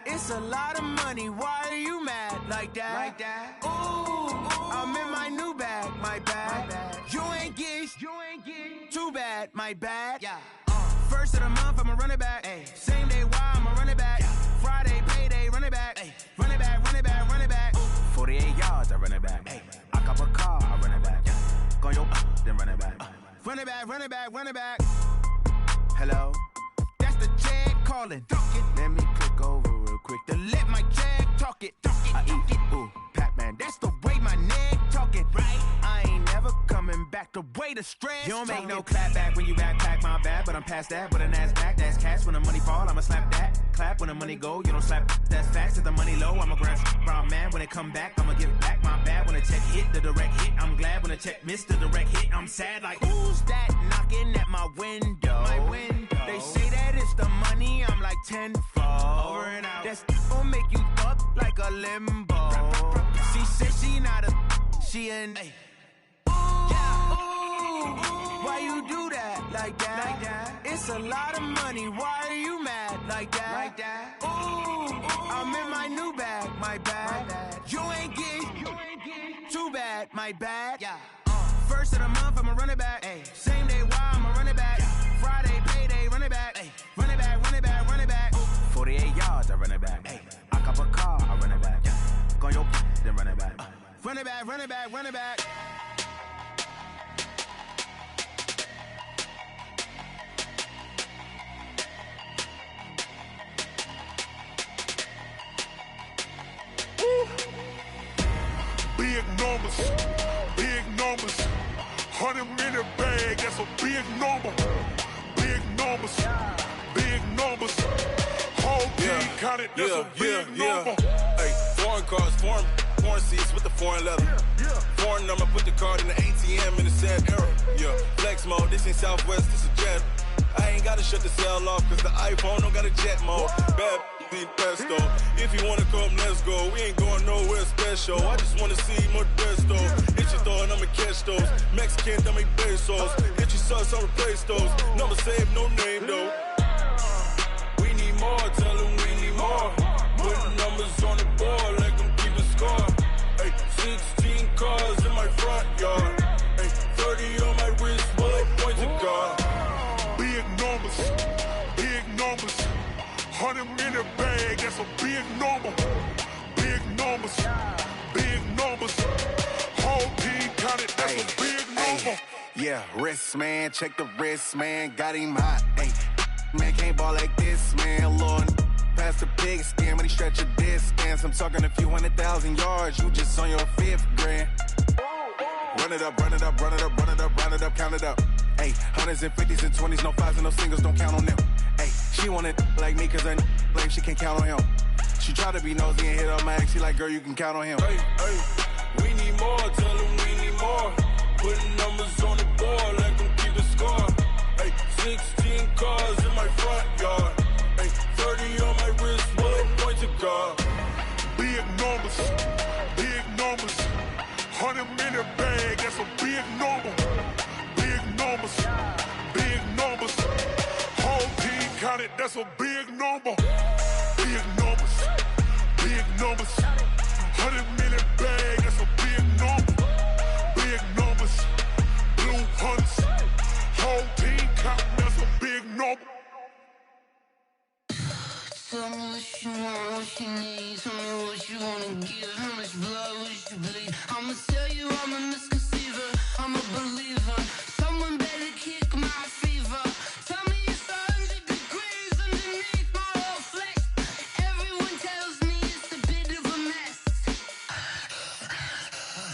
It's a lot of money, why are you mad like that? Ooh, I'm in my new bag, my bad. You ain't get too bad, my bad. Yeah. First of the month, I'ma run it back. Ay. Same day, why I'ma run it back. Yeah. Friday, payday, run it back. Ay. Run it back, run it back, run it back. 48 yards, I run it back. Ay. I cop a car, I run it back. Yeah. Go your then run it back. Run it back, run it back, run it back. Hello? That's the Jag calling. Let me click over real quick to let my Jag talk it. I eat it, ooh, Pac-Man. That's the way my neck talking, right? I ain't never coming back the way the stress. You don't make no clap back when you backpack, my bad. But I'm past that with an ass back. That's cash when the money fall, I'ma slap that. Clap when the money go, you don't slap. That's facts. If the money low, I'ma grab brown man. When it come back, I'ma give it back. My bad when the check hit, the direct hit. I'm glad when the check missed the direct hit. I'm sad like, who's that knocking at my window? My window. They say that it's the money, I'm like tenfold. Over and out. That's gon' make you up like a limbo. She said she not a, she an. Ay. Why you do that like that? It's a lot of money. Why are you mad like that? Ooh, I'm in my new bag, my bad. You ain't get too bad, my bad. Yeah. I'ma run it back. Ay. Same day, why I'ma run it back. Friday, payday, run it back. Ay. Run it back, run it back, run it back. 48 yards, I run it back. Ay. I cop a car, I run it back. Go on your then run it back. Run it back, run it back, run it back. Big numbers, big numbers. 100 minute bag, that's a big number. Big numbers, big numbers. Whole team counted, that's a big number. Hey, foreign cars, foreign seats with the foreign leather. Foreign number, put the card in the ATM in the sad era. Yeah, flex mode, this ain't Southwest, this a jet. I ain't gotta shut the cell off, cause the iPhone don't got a jet mode. Bad be pesto. If you wanna come, let's go. We ain't going nowhere special. I just wanna see Modesto. Hit your thought, I'ma catch those. Mexican, dummy pesos. Hit your sus, I'll replace those. Number saved, no name though. We need more, tell them we need more. Putting numbers on the board, like them keep a score. Hey, 16 cars in my front yard. Hey, 30 on my wrist, bullet points of God. Big numbers, big numbers. 100 minute bag, that's a big number. Big numbers, big numbers. Whole team counted, that's a big number. Yeah, wrist man, check the wrist man, got him hot. Ay, man can't ball like this, man. Lord, past the pig skin, but he stretch a distance. I'm talking a few 100,000 yards, you just on your 5th grand. Run it up, run it up, run it up, run it up, run it up, count it up. Ay, hundreds and 50s and 20s, no 5s and no singles, don't count on them. Ay, she want it like me, cause her like she can't count on him. She try to be nosy and hit on my ex, she like, girl, you can count on him. Hey, hey, we need more, tell them we need more. Putting numbers on the board, like them keep a score. Hey, 16 cars in my front yard. Hey, 30 on my wrist, bullet points of God. Big numbers, big numbers. 100 minute bag, that's a big number. Big numbers, big numbers. Whole team counted, that's a big number. Big numbers, big numbers. 100 minute bag, that's a big number. Big numbers, blue hunts. Whole team counting, that's a big number. Tell me what you want, what you need. Tell me what you wanna give. How much blood would you bleed? I'ma tell you I'm a misconceiver. I'm a believer. Someone better kick my fever. Tell me it's 100 degrees underneath my whole flesh. Everyone tells me it's a bit of a mess.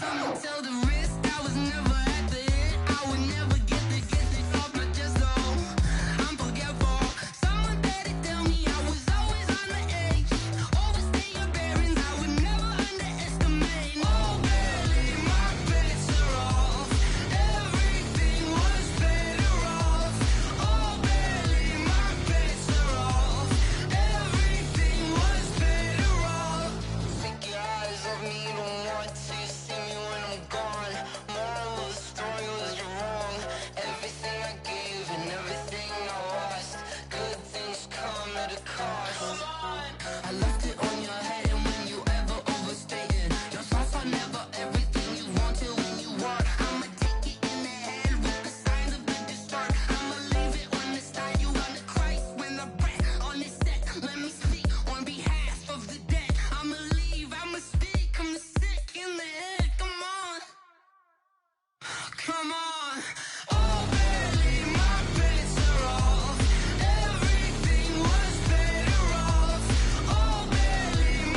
I'ma tell the risk I was never at the end. I would never get it off my chest though. I'm forgetful. Someone better tell me I was always on the edge. Overstay your bearings, I would never underestimate. Oh, barely, my bets are off. Everything was better off. Oh, barely, my bets are off. Everything was better off. Take your eyes off me, don't want to see me when I'm gone. Moral of the story was you're wrong. Everything I gave and everything I lost. Good things come at a cost. I left it on your head, and when you ever overstay it, your thoughts are never everything you wanted when you want. I'ma take it in the head with the signs of the destroyed. I'ma leave it on the side. You on the Christ when the breath on this set. Let me speak on behalf of the dead. I'ma leave, I'ma speak. I'm the sick in the head. Come on, come on. Oh, barely, my bets are off. Everything was better off. Oh, barely,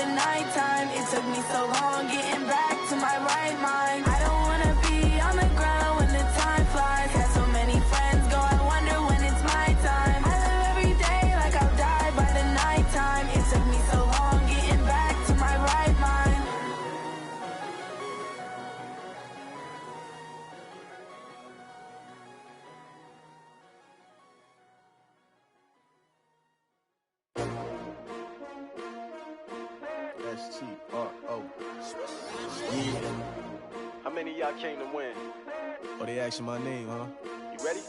the nighttime. It took me so long getting back to my right mind. I don't wanna be on the ground when the time flies. Had so many friends go, I wonder when it's my time. I live every day like I'll die by the nighttime. It took me so long getting back to my right mind. S-T-R-O. Yeah. How many of y'all came to win? Oh, they asking my name, huh? You ready?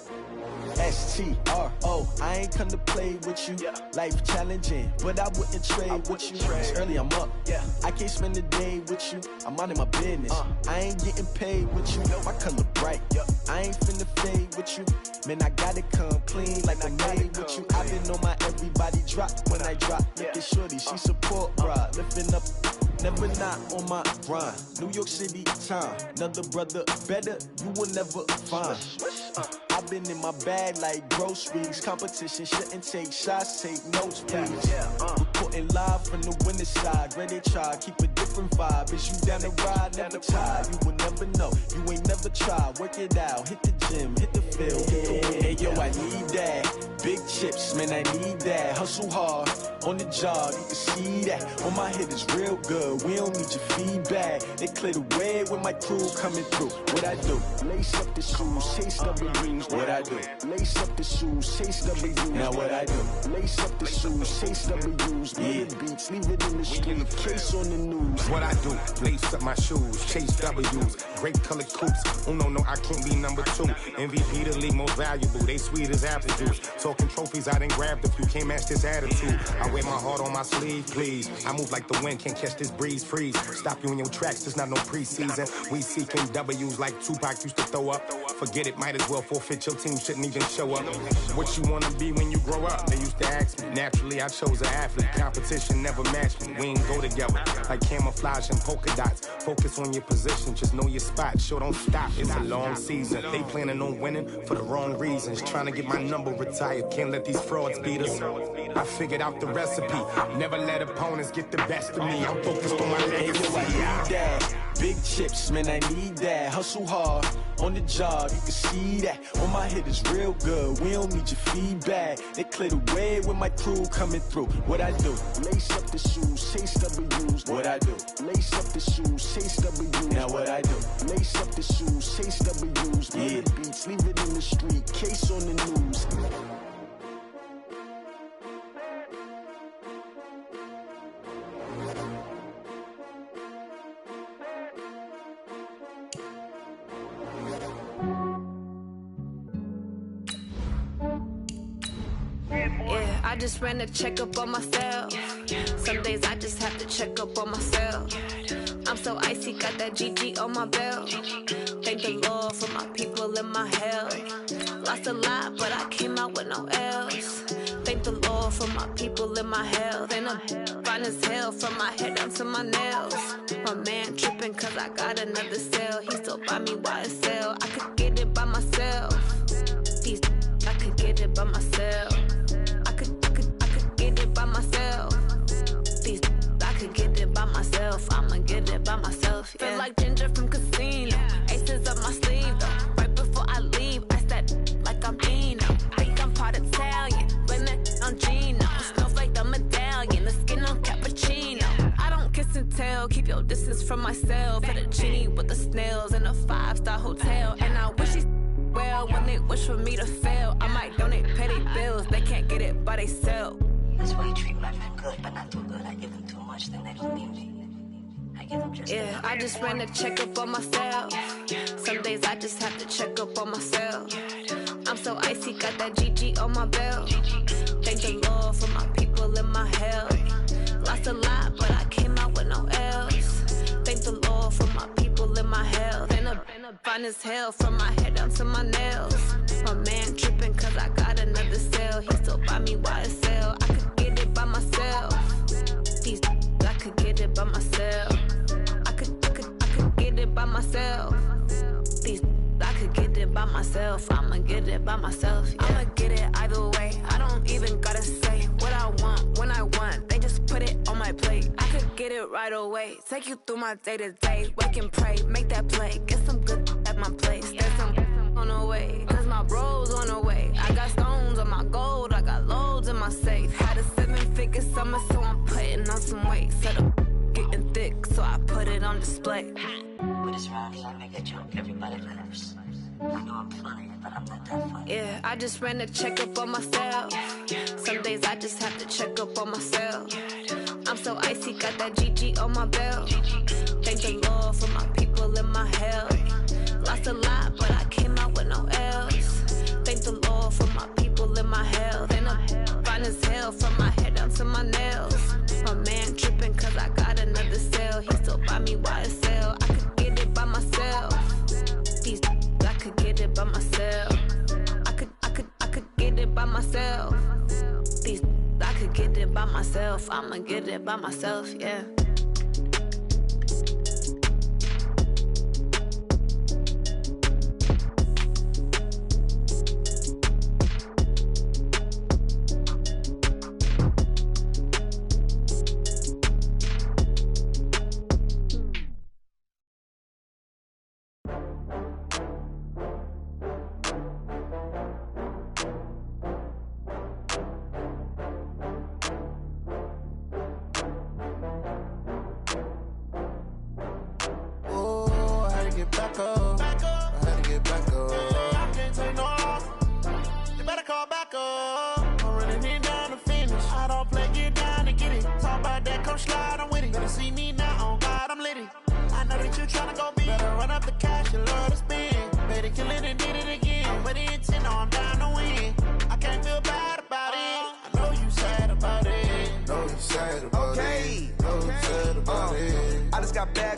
S-T-R-O. I ain't come to play with you. Yeah. Life challenging, but I wouldn't trade with you. It's early, I'm up. Yeah. I can't spend the day with you. I'm minding my business. I ain't getting paid with you. My color bright. I ain't finna fade with you. Man, I gotta come clean like I'm made with you. I've been on my everybody drop when I drop. Look at shorty, she support ride. Lifting up, never not on my grind. New York City time. Another brother better, you will never find. I've been in my bag like groceries. Competition shouldn't take shots, take notes, please. Reporting live from the winning side. Ready to try, keep a different vibe. Is you down the ride, never tired. You will never know, you ain't never tried. Work it out, hit the gym, hit the field. Hey yo, I need that. Big chips, man, I need that. Hustle hard, on the job, you can see that. On my head is real good, we don't need your feedback. They clear the way with my crew coming through. What I do? Lace up the shoes, chase W's. What I do? Lace up the shoes, chase W's. Now what I do? Lace up the shoes, chase W's. Yeah. Beats, leave it in the street, case on the news. What I do? Lace up my shoes, chase W's. Great colored coops. Oh no, I can't be number 2. MVP the league most valuable. They sweet as apple juice. Talking trophies, I didn't grab the few. Can't match this attitude. I wear my heart on my sleeve, please. I move like the wind, can't catch this breeze, freeze. Stop you in your tracks, there's not no preseason. We seeking W's like Tupac used to throw up. Forget it, might as well forfeit. Your team shouldn't even show up. What you wanna be when you grow up? They used to ask me. Naturally, I chose an athlete. Competition never matched me. We ain't go together like camouflage and polka dots. Focus on your position, just know your spot. Sure, don't stop. It's a long season. They planning on winning for the wrong reasons. Trying to get my number retired. Can't let these frauds beat us. I figured out the recipe. Never let opponents get the best of me. I'm focused on my legacy. Big chips, man, I need that. Hustle hard, on the job, you can see that. On my head is real good, we don't need your feedback. They clear the way with my crew coming through. What I do? Lace up the shoes, chase W's. What I do? Lace up the shoes, chase W's. Now what I do? Lace up the shoes, chase W's. Yeah. Beats, leave it in the street, case on the news. Yeah, I just ran a checkup on myself. Some days I just have to check up on myself. I'm so icy, got that GG on my belt. Thank the Lord for my people and my health. Lost a lot, but I came out with no L's. Thank the Lord for my people and my health. And I'm fine as hell from my head down to my nails. My man tripping cause I got another cell. He still buy me YSL. I could get it by myself. I could get it by myself. I could get it by myself. I could get it by myself. I'ma get it by myself. Yeah. Feel like Ginger from Casino. Aces up my sleeve though. Right before I leave, I said like I'm Dino. Think I'm part Italian. Blame that on Gino. Snowflake the medallion. The skin on cappuccino. I don't kiss and tell. Keep your distance from myself. Fettuccine with the snails in a 5-star hotel. And I wish he's well when they wish for me to fail. I might donate petty bills. They can't get it by they sell. That's why you treat women good, but not too good. I give them too much, then they don't need me. I give them just yeah, I just ran a checkup on myself. Some days I just have to check up on myself. I'm so icy, got that GG on my belt. Thank the Lord for my people and my health. Lost a lot, but I came out with no L's. Thank the Lord for my people and my health. And I'm fine as hell from my head down to my nails. My man tripping cause I got another cell. He still buy me YSL. I could get it by myself. I could get it by myself. I could get it by myself. I could get it by myself. I'ma get it by myself. Yeah. I'ma get it either way. I don't even gotta say what I want when I want. They just put it on my plate. I could get get it right away. Take you through my day-to-day. Wake and pray, make that play. Get some good at my place. There's some on the way, cause my bro's on the way. I got stones on my gold, I got loads in my safe. Had a 7-figure summer, so I'm putting on some weight. Set up getting thick, so I put it on display. With this rhyme, I make a joke, everybody laughs. I know I'm funny, but I'm not that funny. Yeah, I just ran a checkup on myself. Some days I just have to check up on myself. I'm so icy, got that GG on my belt. Thank the Lord for my people in my health. Lost a lot, but I came out with no L's. Thank the Lord for my people in my health. And I'm fine as hell from my head down to my nails. My man tripping cause I got another cell. He still buy me YSL. I could get it by myself. These I could get it by myself. I could get it by myself. These I could get it by myself. I'ma get it by myself, yeah.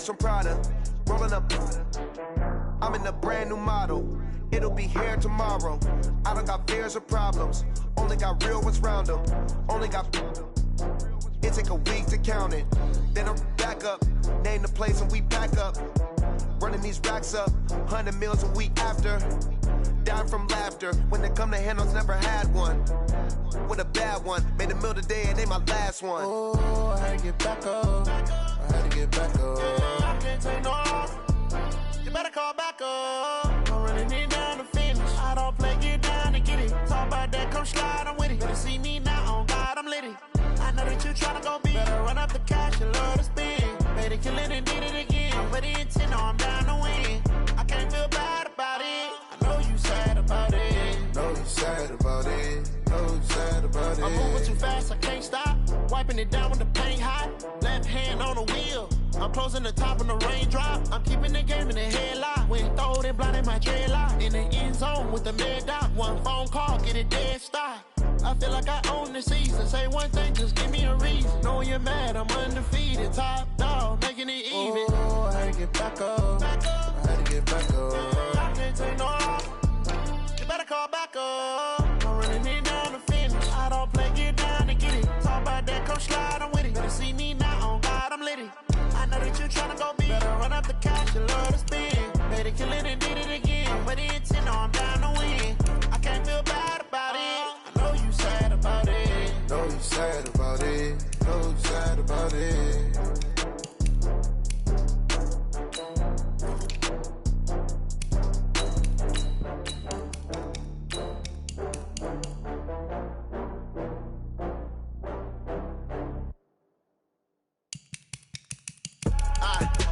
From Prada, rolling up. I'm in a brand new model. It'll be here tomorrow. I don't got fears or problems. Only got real ones round them. Only got. It take a week to count it. Then I'm back up. Name the place and we back up. Running these racks up. 100 meals a week after. Dying from laughter. When it come to handles, never had one. With a bad one. Made a meal today and they my last one. Oh, I had to get back up. I had to get back up. I can't take no loss. You better call back up. I'm running it down to finish. I don't play, get down and get it. Talk about that, come slide, I'm with it. Better see me now, on God, I'm litty. I know that you tryna go big. Better run up the cash, you love to spend. Better kill it and did it again. I'm with the intent, no, I'm down to win. I can't feel bad about it. I know you sad about it. Know you sad about it. Know you sad about it. I'm moving too fast, I can't stop. Wiping it down with the paint hot. Left hand on the wheel. I'm closing the top of the raindrop. I'm keeping the game in the headlock. When throwed and blinded my dreadlock. In the end zone with the mad dot. One phone call, get it dead stop. I feel like I own the season. Say one thing, just give me a reason. Knowing you're mad, I'm undefeated. Top dog, making it even. Oh, I had to get back up. I had to get back up. I can't take no loss. You better call back up. I'm running it down to finish. I don't play, get down and get it. Talk about that, come slide, I'm with it. Better see me now, on God, I'm litty. I know that you tryna go big. Better run up the cash, you love to spend. Better kill it and did it again. With the intent, no, I'm down to win. I can't feel bad about it. I know you sad about it. Know you sad about it. Know you sad about it.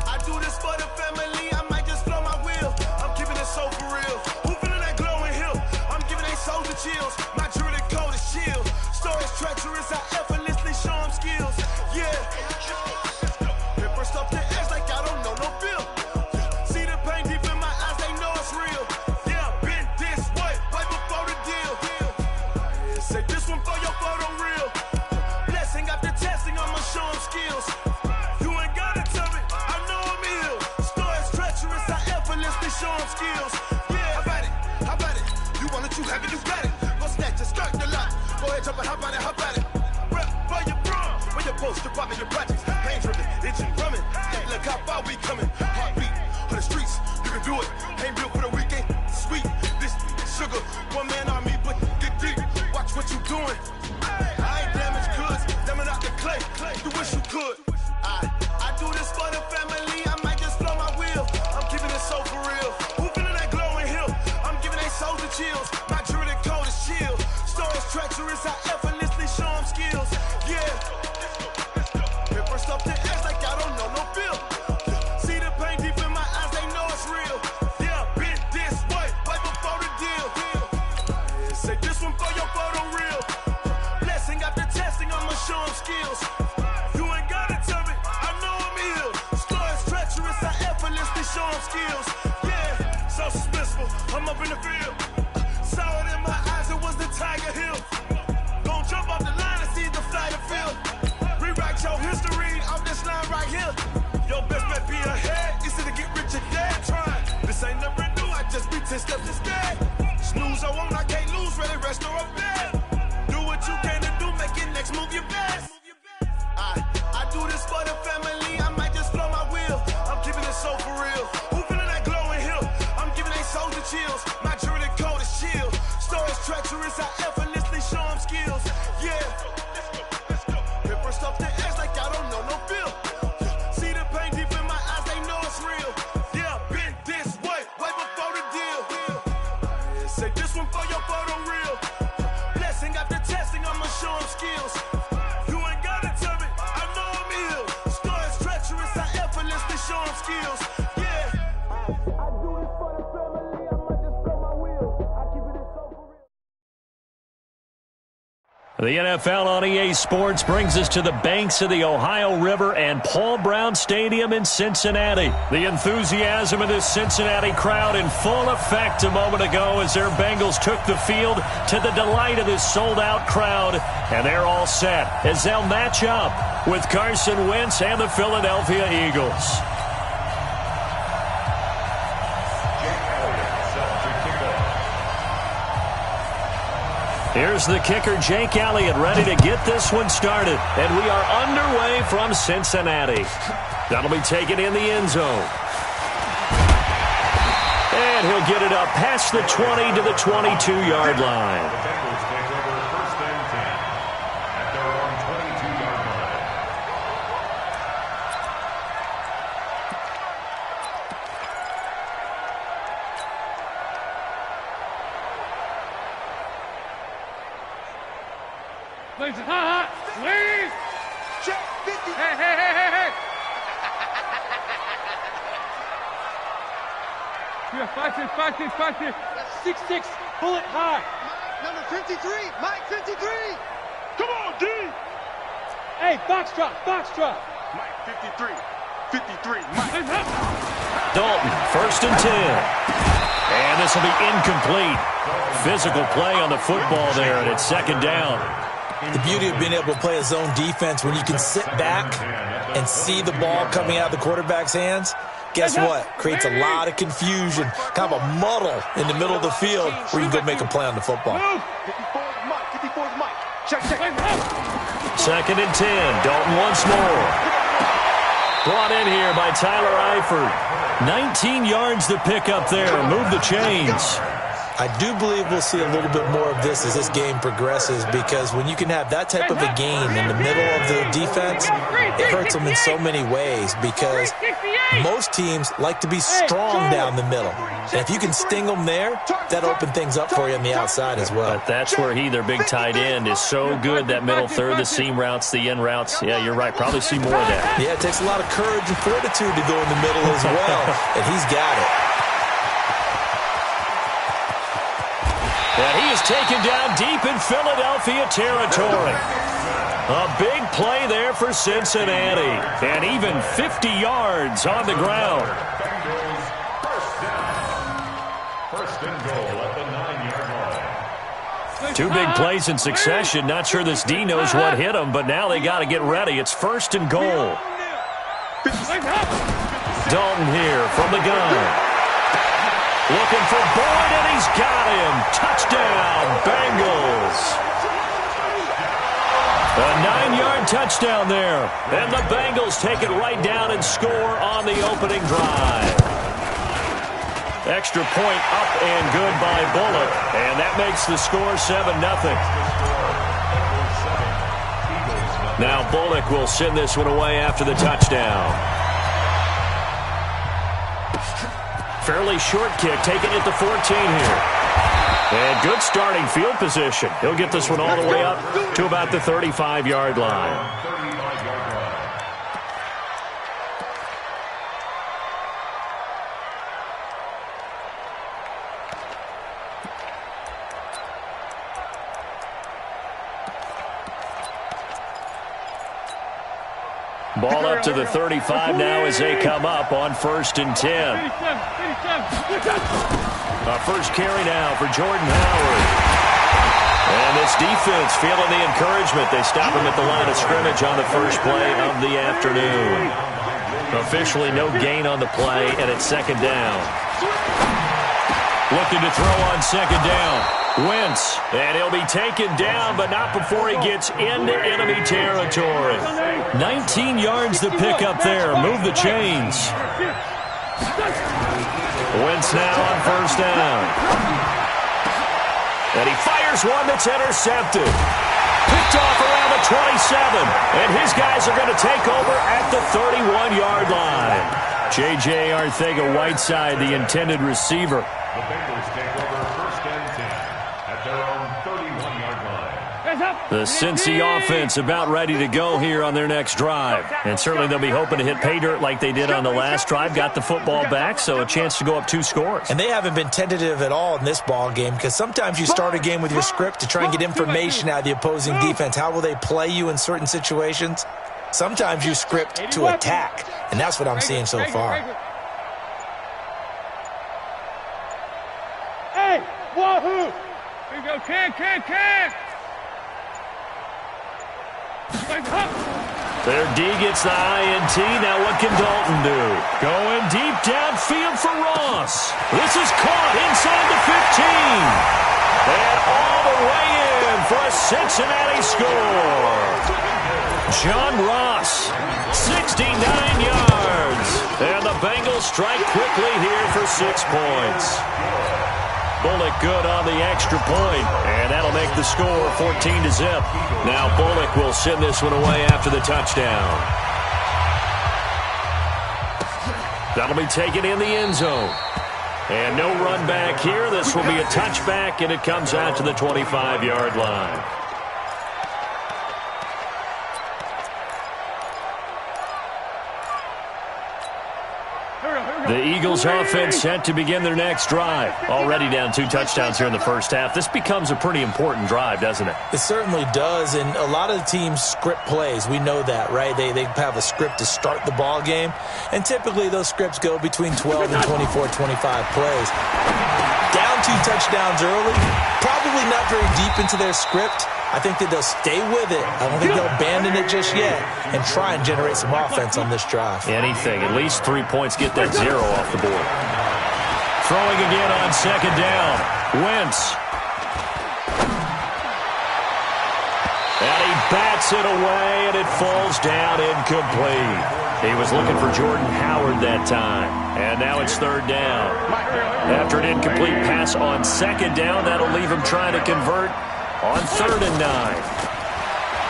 I do this for the family, I might just blow my wheel. I'm keeping it so for real. Who feeling that glowing hill? I'm giving they soldier chills. My jewelry coat is chill. Stories treacherous, I effortlessly show them skills. Yeah. Paper stuff to edge like I don't know no bill. See the pain deep in my eyes, they know it's real. Yeah, been this way, way before the deal. Say this one for your photo reel. Blessing after testing, I'ma show them skills. Show them skills. Yeah, how about it? You want it, you have it, you got it. Go snatch it, start the lot. Go ahead, jump it, how about it? Rep for your prom, when your poster, popping your projects. Pain skills. Yeah, so suspenseful. I'm up in the field. Saw it in my eyes, it was the Tiger Hill. Gon' jump off the line and see the flight of field. Rewrite your history off this line right here. Your best bet be ahead. It's to get rich or dead trying. This ain't never new, I just be 10 steps instead. Snooze or won't, I can't lose, ready, rest or a bed. Do what you can to do, make your next move your best. I do this for the family, I might just blow my wheel. I'm keeping it so for real. Who feeling that glowing hill? I'm giving they soldier chills. My jewelry code is chill. Stories treacherous, I effortlessly show them skills. Yeah. Paper stuff the edge like I don't know no feel. See the pain deep in my eyes, they know it's real. Yeah, been this way before the deal. Say this one for your photo reel. Blessing after testing, I'ma show them skills. You ain't gotta tell me, I know I'm ill. Stories treacherous, I effortlessly show them skills. Yeah. I do this for the family, I might just blow my wheel. I keep it so for real. The NFL on EA Sports brings us to the banks of the Ohio River and Paul Brown Stadium in Cincinnati. The enthusiasm of this Cincinnati crowd in full effect a moment ago as their Bengals took the field to the delight of this sold-out crowd. And they're all set as they'll match up with Carson Wentz and the Philadelphia Eagles. Here's the kicker, Jake Elliott, ready to get this one started. And we are underway from Cincinnati. That'll be taken in the end zone. And he'll get it up past the 20 to the 22-yard line. The Bengals take over first and 10 at their own 22-yard line. Please, hot, please. Check 50. Hey. Yeah, 5-6. That's 6-6. Pull it high. Number 53. Mike 53. Come on, D. Hey, box drop. Mike 53. 53. Mike. Dalton, first and 10. And this will be incomplete. Physical play on the football there, and it's second down. The beauty of being able to play a zone defense when you can sit back and see the ball coming out of the quarterback's hands, guess what? Creates a lot of confusion, kind of a muddle in the middle of the field where you can go make a play on the football. 54's Mike. 54's Mike. Check. Second and 10. Dalton once more. Brought in here by Tyler Eifert. 19 yards to pick up there. Move the chains. I do believe we'll see a little bit more of this as this game progresses, because when you can have that type of a gain in the middle of the defense, it hurts them in so many ways, because most teams like to be strong down the middle. And if you can sting them there, that'll open things up for you on the outside as well. But that's where their big tight end, is so good, that middle third, the seam routes, the in routes. Yeah, you're right. Probably see more of that. Yeah, it takes a lot of courage and fortitude to go in the middle as well, and he's got it. And he is taken down deep in Philadelphia territory. A big play there for Cincinnati. And even 50 yards on the ground. Bengals first down. First and goal at the 9-yard line. Two big plays in succession. Not sure this D knows what hit him, but now they got to get ready. It's first and goal. Dalton here from the gun. Looking for Boyd, and he's got him. Touchdown, Bengals. A 9-yard touchdown there. And the Bengals take it right down and score on the opening drive. Extra point up and good by Bullock. And that makes the score 7-0. Now Bullock will send this one away after the touchdown. Fairly short kick, taken at the 14 here. And good starting field position. He'll get this one all the way up to about the 35-yard line. Ball up to the 35 now as they come up on 1st and 10. First carry now for Jordan Howard. And this defense feeling the encouragement. They stop him at the line of scrimmage on the first play of the afternoon. Officially no gain on the play, and it's 2nd down. Looking to throw on 2nd down. Wentz, and he'll be taken down, but not before he gets into enemy territory. 19 yards to pick up there. Move the chains. Wentz now on 1st down. And he fires one that's intercepted. Picked off around the 27. And his guys are going to take over at the 31-yard line. J.J. Arcega-Whiteside, the intended receiver. The Bengals take over 1st and 10 at their own 31-yard line. The Cincy offense about ready to go here on their next drive. And certainly they'll be hoping to hit pay dirt like they did on the last drive. Got the football back, so a chance to go up 2 scores. And they haven't been tentative at all in this ball game, because sometimes you start a game with your script to try and get information out of the opposing defense. How will they play you in certain situations? Sometimes you script to attack, and that's what I'm seeing so far. Hey, wahoo! Here you go, can. Their D gets the INT. Now what can Dalton do? Going deep downfield for Ross. This is caught inside the 15. And all the way in for a Cincinnati score. John Ross, 69 yards. And the Bengals strike quickly here for 6 points. Bullock good on the extra point, and that'll make the score 14-0. Now Bullock will send this one away after the touchdown. That'll be taken in the end zone. And no run back here. This will be a touchback, and it comes out to the 25-yard line. The Eagles offense set to begin their next drive. Already down 2 touchdowns here in the first half. This becomes a pretty important drive, doesn't it? It certainly does, and a lot of the teams script plays. We know that, right? They have a script to start the ball game, and typically those scripts go between 12 and 24, 25 plays. Down 2 touchdowns early, probably not very deep into their script. I think that they'll stay with it. I don't think they'll abandon it just yet and try and generate some offense on this drive. Anything. At least 3 points. Get that 0 off the board. Throwing again on 2nd down. Wentz. And he bats it away, and it falls down incomplete. He was looking for Jordan Howard that time. And now it's 3rd down. After an incomplete pass on 2nd down, that'll leave him trying to convert on 3rd and 9.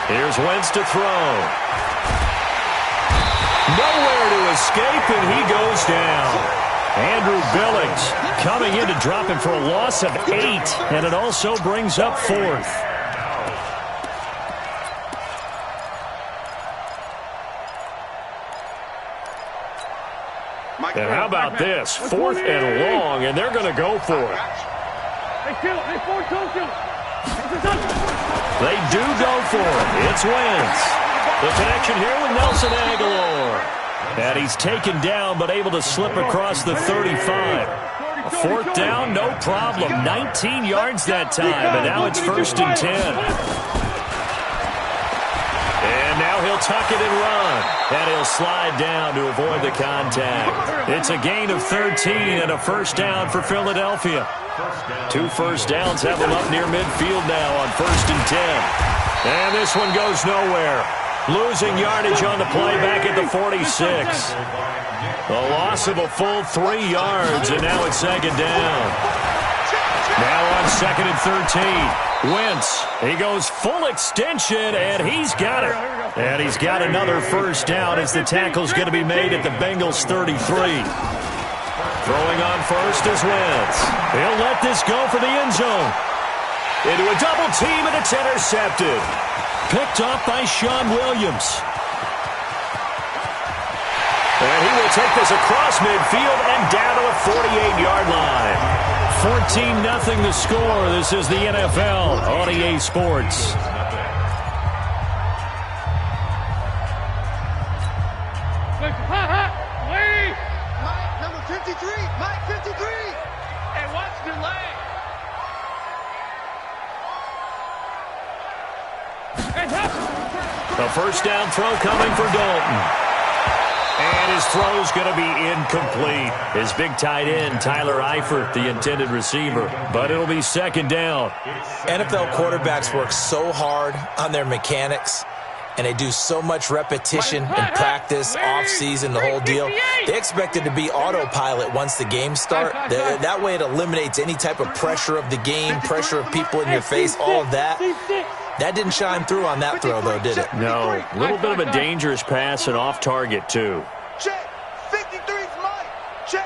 Here's Wentz to throw. Nowhere to escape, and he goes down. Andrew Billings coming in to drop him for a loss of 8, and it also brings up 4th. And how about this? 4th and long, and they're going to go for it. They do go for it. It's Wentz. The connection here with Nelson Aguilar. And he's taken down, but able to slip across the 35. 4th down, no problem. 19 yards that time, and now it's 1st and 10. And now he'll tuck it and run. And he'll slide down to avoid the contact. It's a gain of 13 and a 1st down for Philadelphia. 2 first downs have them up near midfield now on 1st and 10. And this one goes nowhere. Losing yardage on the play back at the 46. A loss of a full 3 yards, and now it's 2nd down. Now on 2nd and 13. Wentz, he goes full extension, and he's got it. And he's got another 1st down as the tackle's going to be made at the Bengals 33. Throwing on 1st is Wentz. He'll let this go for the end zone. Into a double team, and it's intercepted. Picked off by Sean Williams. And he will take this across midfield and down to a 48-yard line. 14-0 the score. This is the NFL on EA Sports. 53, Mike 53. And watch the leg. A first down throw coming for Dalton. And his throw's going to be incomplete. His big tight end, Tyler Eifert, the intended receiver. But it'll be second down. NFL quarterbacks work so hard on their mechanics, and they do so much repetition and practice, off-season, the whole deal. They expect it to be autopilot once the game starts. That way it eliminates any type of pressure of the game, pressure of people in your face, all of that. That didn't shine through on that throw, though, did it? No. A little bit of a dangerous pass and off target, too. Check. 53's Mike. Check.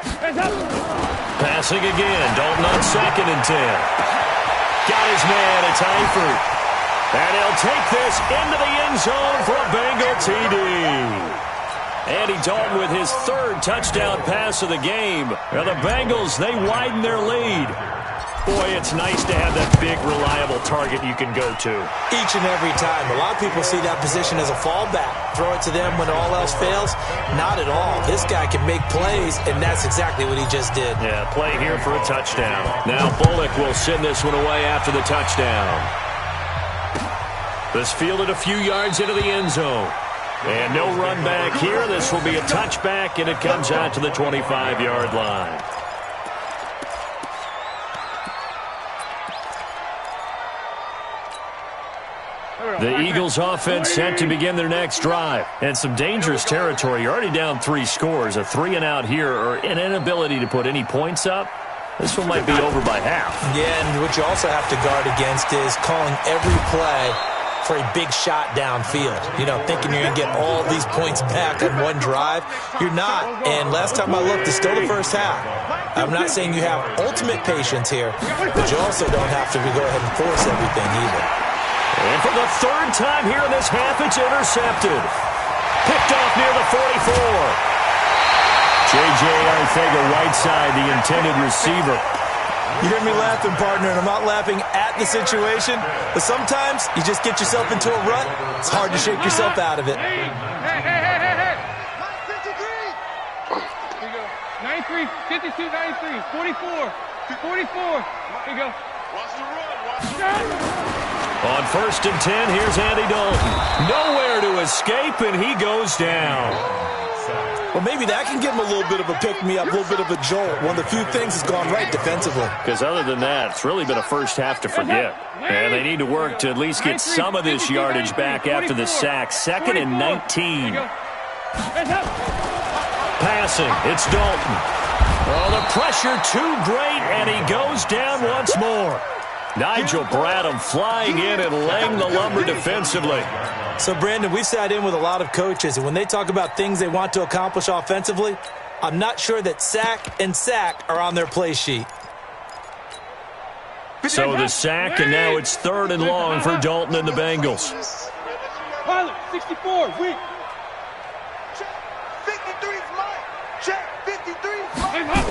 Passing again. Dalton on 2nd and 10. Got his man. It's Eifert. And he'll take this into the end zone for a Bengal TD. Andy Dalton with his 3rd touchdown pass of the game. Now the Bengals, they widen their lead. Boy, it's nice to have that big, reliable target you can go to. Each and every time. A lot of people see that position as a fallback. Throw it to them when all else fails. Not at all. This guy can make plays, and that's exactly what he just did. Yeah, play here for a touchdown. Now Bullock will send this one away after the touchdown. This fielded a few yards into the end zone. And no run back here. This will be a touchback, and it comes out to the 25-yard line. The Eagles offense set to begin their next drive. And some dangerous territory. You're already down 3 scores. A 3-and-out here or an inability to put any points up. This one might be over by half. Yeah, and what you also have to guard against is calling every play for a big shot downfield. You know, thinking you're going to get all these points back on one drive. You're not. And last time I looked, it's still the first half. I'm not saying you have ultimate patience here, but you also don't have to go ahead and force everything either. And for the 3rd time here in this half, it's intercepted. Picked off near the 44. J.J. Arcega-Whiteside, the intended receiver. You hear me laughing, partner, and I'm not laughing at the situation, but sometimes you just get yourself into a rut. It's hard to shake yourself out of it. Hey. 93, 52, 93, 44, 44. Here you go. Watch the run. On 1st and 10, here's Andy Dalton. Nowhere to escape, and he goes down. Well, maybe that can give him a little bit of a pick-me-up, a little bit of a jolt. One of the few things has gone right defensively. Because other than that, it's really been a first half to forget. And they need to work to at least get some of this yardage back after the sack. 2nd and 19. Passing, it's Dalton. Oh, the pressure too great, and he goes down once more. Nigel Bradham flying in and laying the lumber defensively. So, Brandon, we've sat in with a lot of coaches, and when they talk about things they want to accomplish offensively, I'm not sure that sack and sack are on their play sheet. So the sack, and now it's 3rd and long for Dalton and the Bengals. Pilot, 64, weak. Check. 53's Mike. Check. 53's Mike.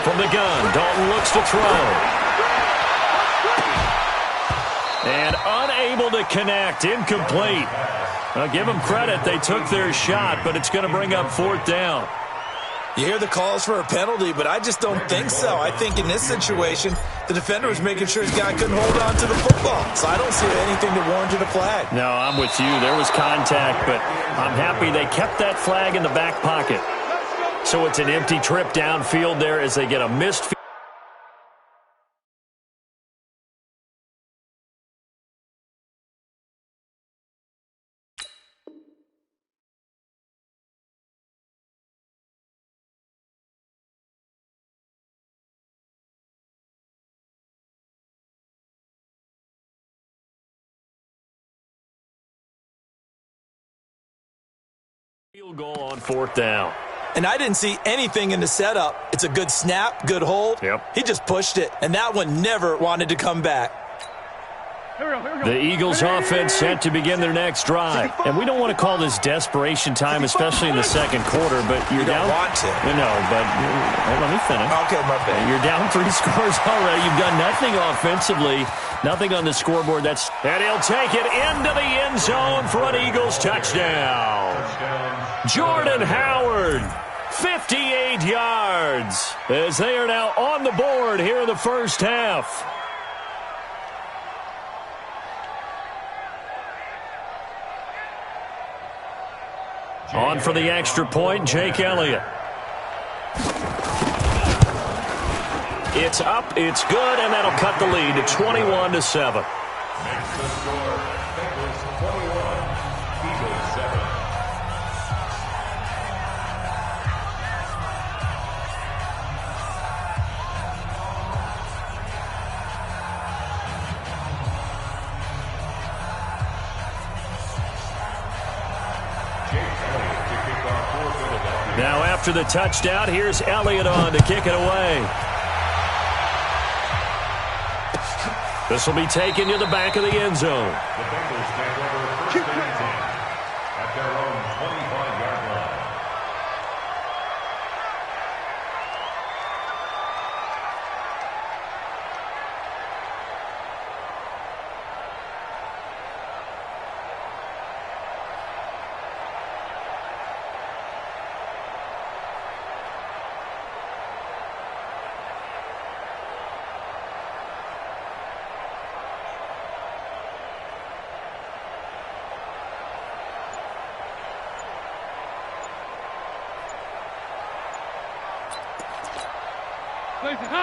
From the gun, Dalton looks to throw. And unable to connect, incomplete. I'll give them credit. They took their shot, but it's going to bring up 4th down. You hear the calls for a penalty, but I just don't think so. I think in this situation, the defender was making sure his guy couldn't hold on to the football. So I don't see anything that warranted a flag. No, I'm with you. There was contact, but I'm happy they kept that flag in the back pocket. So it's an empty trip downfield there as they get a missed field. Field goal on 4th down. And I didn't see anything in the setup. It's a good snap, good hold. Yep. He just pushed it, and that one never wanted to come back. The Eagles offense set to begin their next drive. And we don't want to call this desperation time, especially in the 2nd quarter, but you're down. You don't want to. No, but let me finish. Okay, my bad. You're down 3 scores already. You've done nothing offensively, nothing on the scoreboard. And he'll take it into the end zone for an Eagles touchdown. Jordan Howard 58 yards as they are now on the board here in the first half. On for the extra point, Jake Elliott. It's up, it's good, and that'll cut the lead to 21-7. Makes the score Bengals 21, Eagles 7. Now after the touchdown, here's Elliott on to kick it away. This will be taken to the back of the end zone. The Bengals take over first and 10 at their own 25-yard line.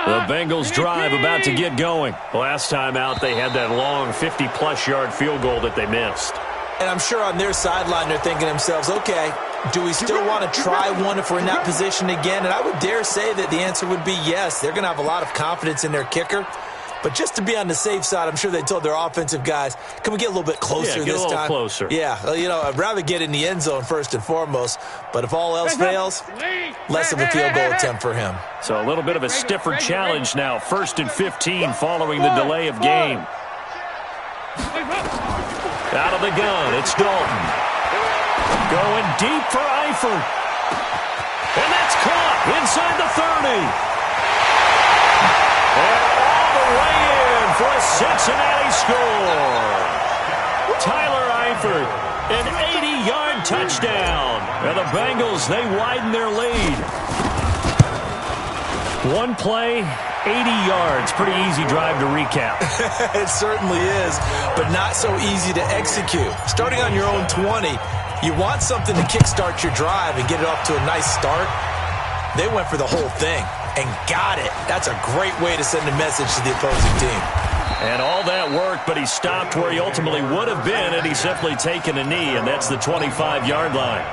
The Bengals drive about to get going. Last time out, they had that long 50-plus yard field goal that they missed. And I'm sure on their sideline they're thinking to themselves, okay, do we still want to try one if we're in that position again? And I would dare say that the answer would be yes. They're going to have a lot of confidence in their kicker. But just to be on the safe side, I'm sure they told their offensive guys, can we get a little bit closer this time? Get a little closer. Yeah, you know, I'd rather get in the end zone first and foremost. But if all else fails, less of a field goal attempt for him. So a little bit of a stiffer challenge now. 1st and 15 following the delay of game. Out of the gun, it's Dalton. Going deep for Eifert. And that's caught inside the 30. And all the way in for a Cincinnati score. Tyler Eifert, an 80-yard touchdown. And the Bengals, they widen their lead. One play, 80 yards. Pretty easy drive to recap. It certainly is, but not so easy to execute. Starting on your own 20, you want something to kickstart your drive and get it off to a nice start. They went for the whole thing and got it. That's a great way to send a message to the opposing team. And all that worked, but he stopped where he ultimately would have been, and he's simply taken a knee, and that's the 25-yard line.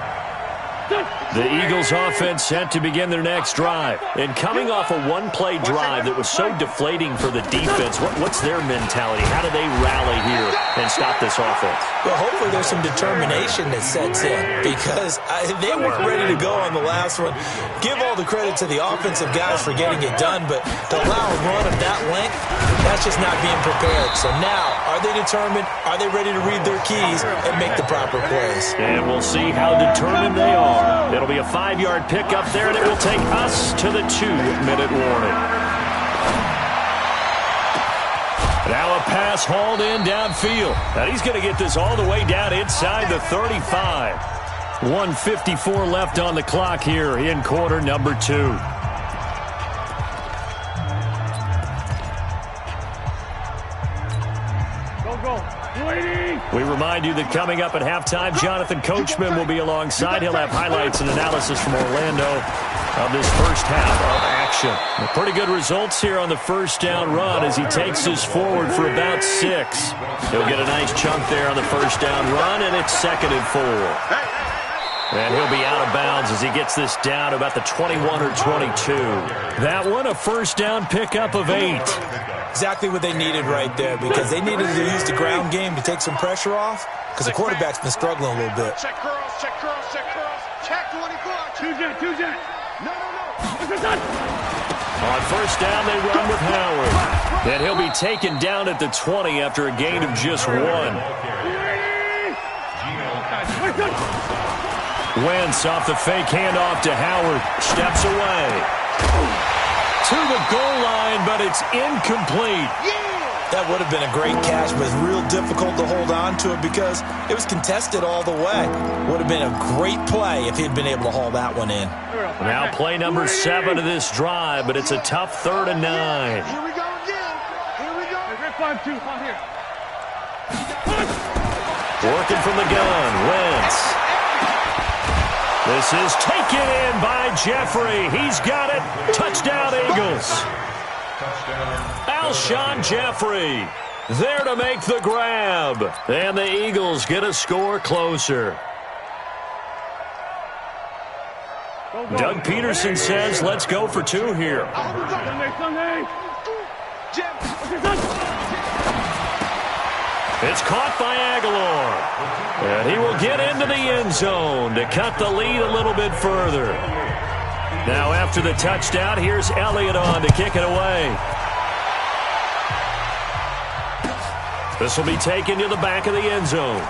The Eagles offense set to begin their next drive. And coming off a one-play drive that was so deflating for the defense, what's their mentality? How do they rally here and stop this offense? Well, hopefully there's some determination that sets in because they weren't ready to go on the last one. Give all the credit to the offensive guys for getting it done, but to allow a run of that length, that's just not being prepared. So now, are they determined? Are they ready to read their keys and make the proper plays? And we'll see how determined they are. It'll be a 5-yard pickup there, and it will take us to the 2-minute warning. Now a pass hauled in downfield. And he's going to get this all the way down inside the 35. 1:54 left on the clock here in quarter number 2. We remind you that coming up at halftime, Jonathan Coachman will be alongside. He'll have highlights and analysis from Orlando of this first half of action. Pretty good results here on the first down run as he takes this forward for about 6. He'll get a nice chunk there on the first down run, and it's 2nd and 4. And he'll be out of bounds as he gets this down about the 21 or 22. That one, a first down pickup of 8. Exactly what they needed right there because they needed to use the ground game to take some pressure off because the quarterback's been struggling a little bit. Check curls, check curls, check curls. Check 24. Two jet. No. On first down, they run with Howard. And he'll be taken down at the 20 after a gain of just 1. Wentz off the fake handoff to Howard. Steps away. To the goal line, but it's incomplete. That would have been a great catch, but it's real difficult to hold on to it because it was contested all the way. Would have been a great play if he'd been able to haul that one in. Now play number 7 of this drive, but it's a tough 3rd and 9. Here we go again. Here we go. 5-2, on here. Working from the gun, Wentz. This is taken in by Jeffrey. He's got it. Touchdown, Eagles. Alshon Jeffrey there to make the grab. And the Eagles get a score closer. Doug Peterson says, let's go for 2 here. It's caught by Aguilar. And he will get into the end zone to cut the lead a little bit further. Now after the touchdown, here's Elliott on to kick it away. This will be taken to the back of the end zone.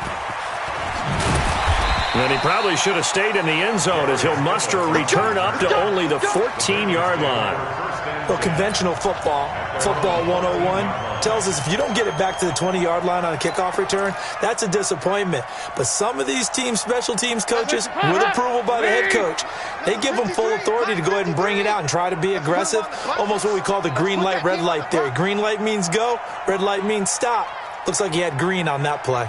And he probably should have stayed in the end zone as he'll muster a return up to only the 14-yard line. Well, conventional football 101, tells us if you don't get it back to the 20-yard line on a kickoff return, that's a disappointment. But some of these special teams coaches, with approval by the head coach, they give them full authority to go ahead and bring it out and try to be aggressive, almost what we call the green light, red light theory. Green light means go, red light means stop. Looks like he had green on that play.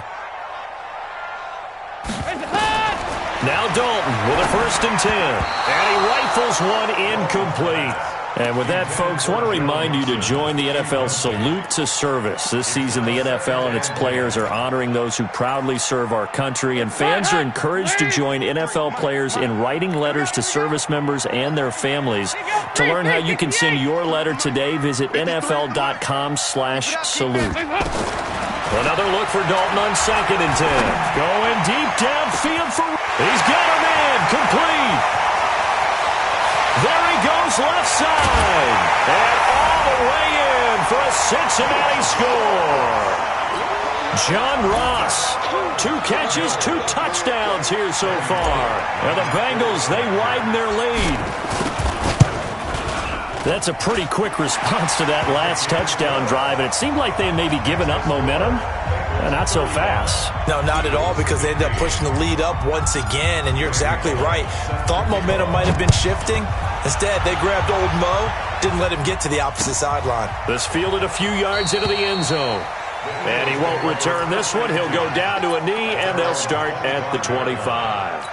Now Dalton with a 1st and 10. And he rifles one incomplete. And with that, folks, I want to remind you to join the NFL Salute to Service. This season, the NFL and its players are honoring those who proudly serve our country, and fans are encouraged to join NFL players in writing letters to service members and their families. To learn how you can send your letter today, visit NFL.com/salute. Another look for Dalton on 2nd and 10. Going deep downfield for... He's got him in. Complete. There he goes left side. And all the way in for a Cincinnati score. John Ross. 2 catches, 2 touchdowns here so far. And the Bengals, they widen their lead. That's a pretty quick response to that last touchdown drive, and it seemed like they may be giving up momentum. Not so fast. No, not at all, because they ended up pushing the lead up once again, and you're exactly right. Thought momentum might have been shifting. Instead, they grabbed old Mo, didn't let him get to the opposite sideline. This fielded a few yards into the end zone. And he won't return this one. He'll go down to a knee, and they'll start at the 25.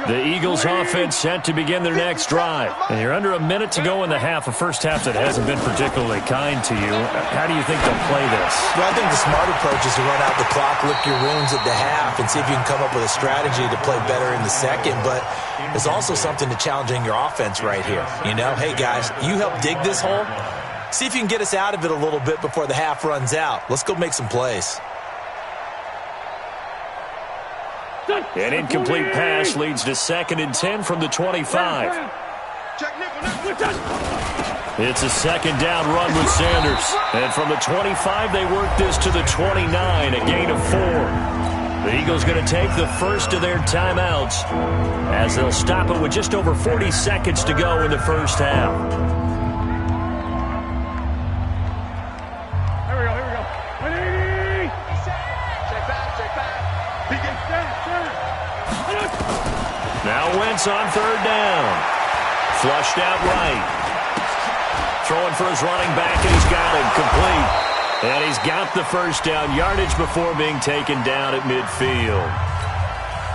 The Eagles offense set to begin their next drive. And you're under a minute to go in the half, a first half that hasn't been particularly kind to you. How do you think they'll play this? Well, I think the smart approach is to run out the clock, lick your wounds at the half, and see if you can come up with a strategy to play better in the second. But there's also something to challenging your offense right here. You know, hey, guys, you help dig this hole. See if you can get us out of it a little bit before the half runs out. Let's go make some plays. An incomplete pass leads to 2nd and 10 from the 25. It's a 2nd down run with Sanders. And from the 25, they work this to the 29, a gain of 4. The Eagles going to take the first of their timeouts as they'll stop it with just over 40 seconds to go in the first half. Now Wentz on 3rd down. Flushed out right. Throwing for his running back, and he's got him complete. And he's got the first down yardage before being taken down at midfield.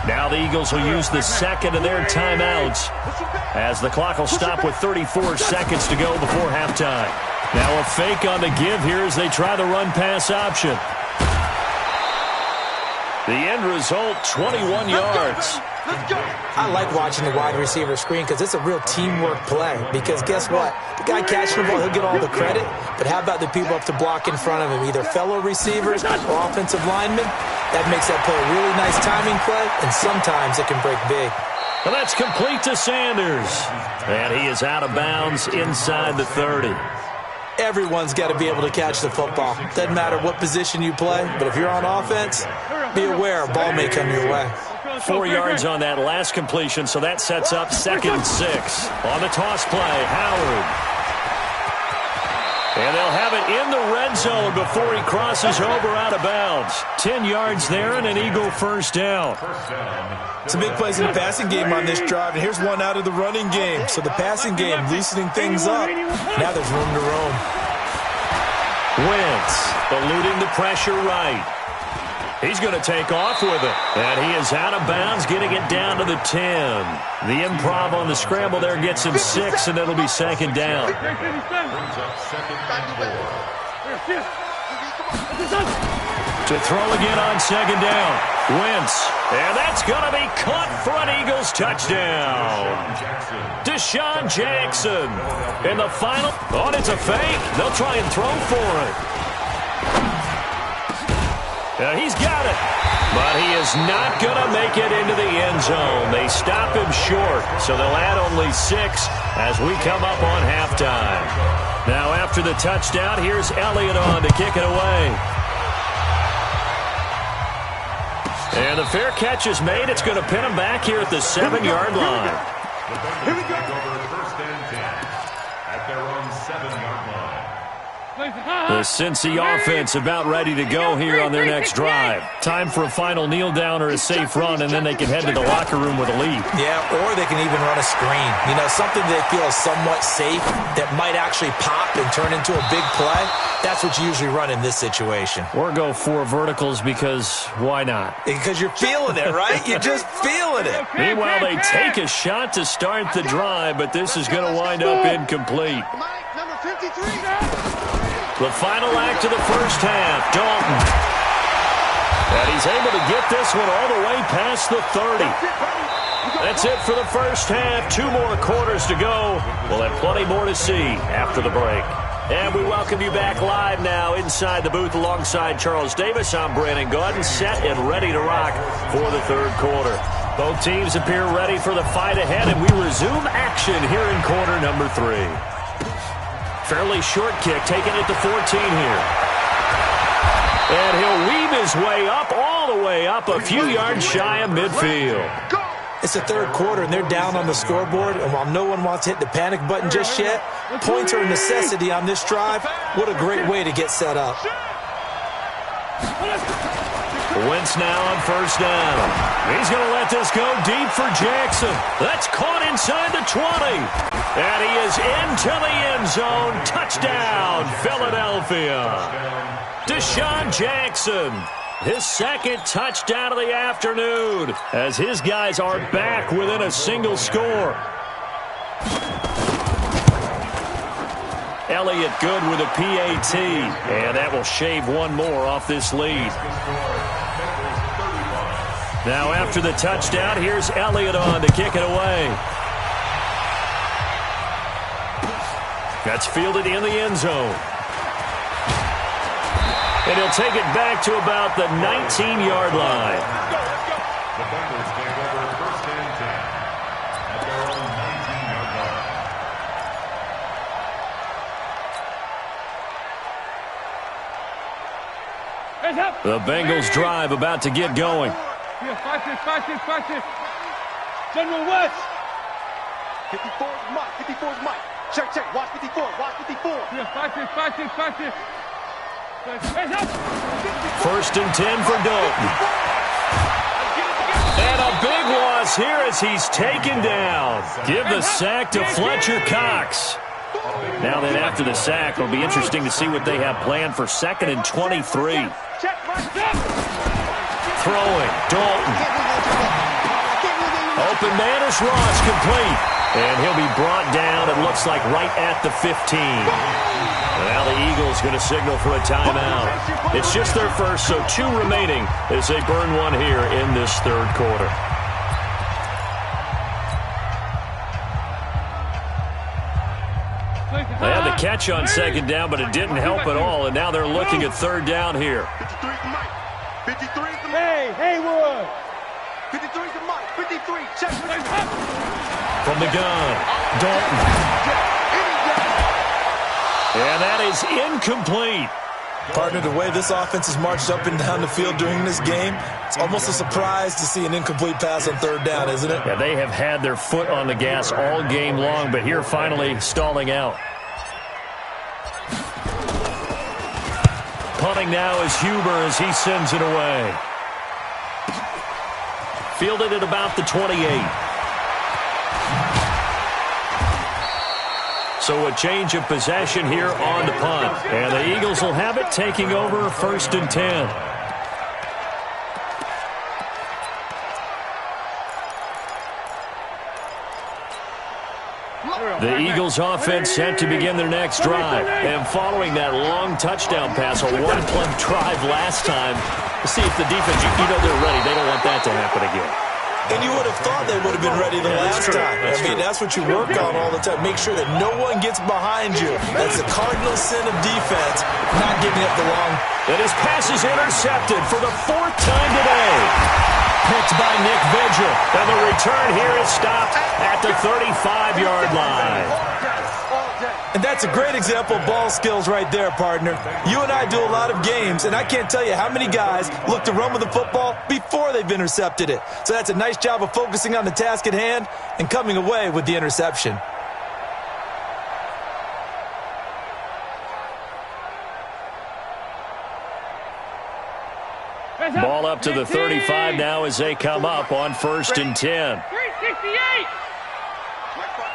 Now the Eagles will use the 2nd of their timeouts as the clock will stop with 34 seconds to go before halftime. Now a fake on the give here as they try the run-pass option. The end result, 21 yards. I like watching the wide receiver screen because it's a real teamwork play. Because guess what? The guy catching the ball, he'll get all the credit. But how about the people up to block in front of him? Either fellow receivers or offensive linemen. That makes that play a really nice timing play, and sometimes it can break big. Well, that's complete to Sanders. And he is out of bounds inside the 30. Everyone's got to be able to catch the football. Doesn't matter what position you play, but if you're on offense, be aware a ball may come your way. 4 yards on that last completion, so that sets up 2nd and 6. On the toss play, Howard. And they'll have it in the red zone before he crosses over out of bounds. 10 yards there and an Eagle first down. Some big plays in the passing game on this drive, and here's one out of the running game. So the passing game loosening things up. Now there's room to roam. Wentz eluding the pressure right. He's going to take off with it. And he is out of bounds, getting it down to the 10. The improv on the scramble there gets him 6, and it'll be second down. To throw again on second down. Wentz. And that's going to be caught for an Eagles touchdown. Deshaun Jackson. In the final. Oh, it's a fake. They'll try and throw for it. He's got it. But he is not going to make it into the end zone. They stop him short. So they'll add only 6 as we come up on halftime. Now after the touchdown, here's Elliott on to kick it away. And the fair catch is made. It's going to pin him back here at the 7-yard line. Here we go. First and 10 at their own 7-yard line. The Cincy offense about ready to go here on their next drive. Time for a final kneel down or a safe run, and then they can head to the locker room with a lead. Yeah, or they can even run a screen. You know, something they feel is somewhat safe that might actually pop and turn into a big play. That's what you usually run in this situation. Or go 4 verticals because why not? Because you're feeling it, right? You're just feeling it. Meanwhile, they take a shot to start the drive, but this is going to wind up incomplete. Number 53. The final act of the first half, Dalton. And he's able to get this one all the way past the 30. That's it for the first half. 2 more quarters to go. We'll have plenty more to see after the break. And we welcome you back live now inside the booth alongside Charles Davis. I'm Brandon Gaudin, set and ready to rock for the third quarter. Both teams appear ready for the fight ahead, and we resume action here in quarter number 3. Fairly short kick, taking it to 14 here. And he'll weave his way up, all the way up, a few yards shy of midfield. It's the third quarter, and they're down on the scoreboard. And while no one wants to hit the panic button just yet, points are a necessity on this drive. What a great way to get set up. Wentz now on first down. He's going to let this go deep for Jackson. That's caught inside the 20. And he is into the end zone. Touchdown, Philadelphia. Deshaun Jackson, his second touchdown of the afternoon, as his guys are back within a single score. Elliott good with a PAT, and that will shave one more off this lead. Now after the touchdown, here's Elliott on to kick it away. That's fielded in the end zone. And he'll take it back to about the 19-yard line. The Bengals take over first and 10 at their own 19-yard line. The Bengals drive about to get going. Here, fight it. General West. 54's Mike. Check. Watch 54. Here, fight it. First and 10 for Dalton. And a big loss here as he's taken down. Give the sack to Fletcher Cox. Now then, after the sack, it'll be interesting to see what they have planned for 2nd and 23. Throwing, Dalton. Open man is Ross, complete. And he'll be brought down, it looks like, right at the 15. Now the Eagles going to signal for a timeout. It's just their first, so 2 remaining as they burn one here in this third quarter. They had the catch on second down, but it didn't help at all, and now they're looking at third down here. 53. Hey, Haywood. 53's the Mike. 53. Check. From the gun, Dalton. And that is incomplete. Partner, the way this offense has marched up and down the field during this game, it's almost a surprise to see an incomplete pass on third down, isn't it? Yeah, they have had their foot on the gas all game long, but here finally stalling out. punting now is Huber as he sends it away. Fielded at about the 28. So a change of possession here on the punt. And the Eagles will have it, taking over 1st and 10. The Eagles offense set to begin their next drive. And following that long touchdown pass, a one-play drive last time, to see if the defense, you know they're ready. They don't want that to happen again. And you would have thought they would have been ready the last time. That's what you work on all the time. Make sure that no one gets behind you. That's the cardinal sin of defense, not giving up the long. And his pass is intercepted for the 4th time today. Picked by Nick Vigil. And the return here is stopped at the 35-yard line. And that's a great example of ball skills right there, partner. You and I do a lot of games, and I can't tell you how many guys look to run with the football before they've intercepted it. So that's a nice job of focusing on the task at hand and coming away with the interception. Ball up to the 35 now as they come up on 1st and 10. 368.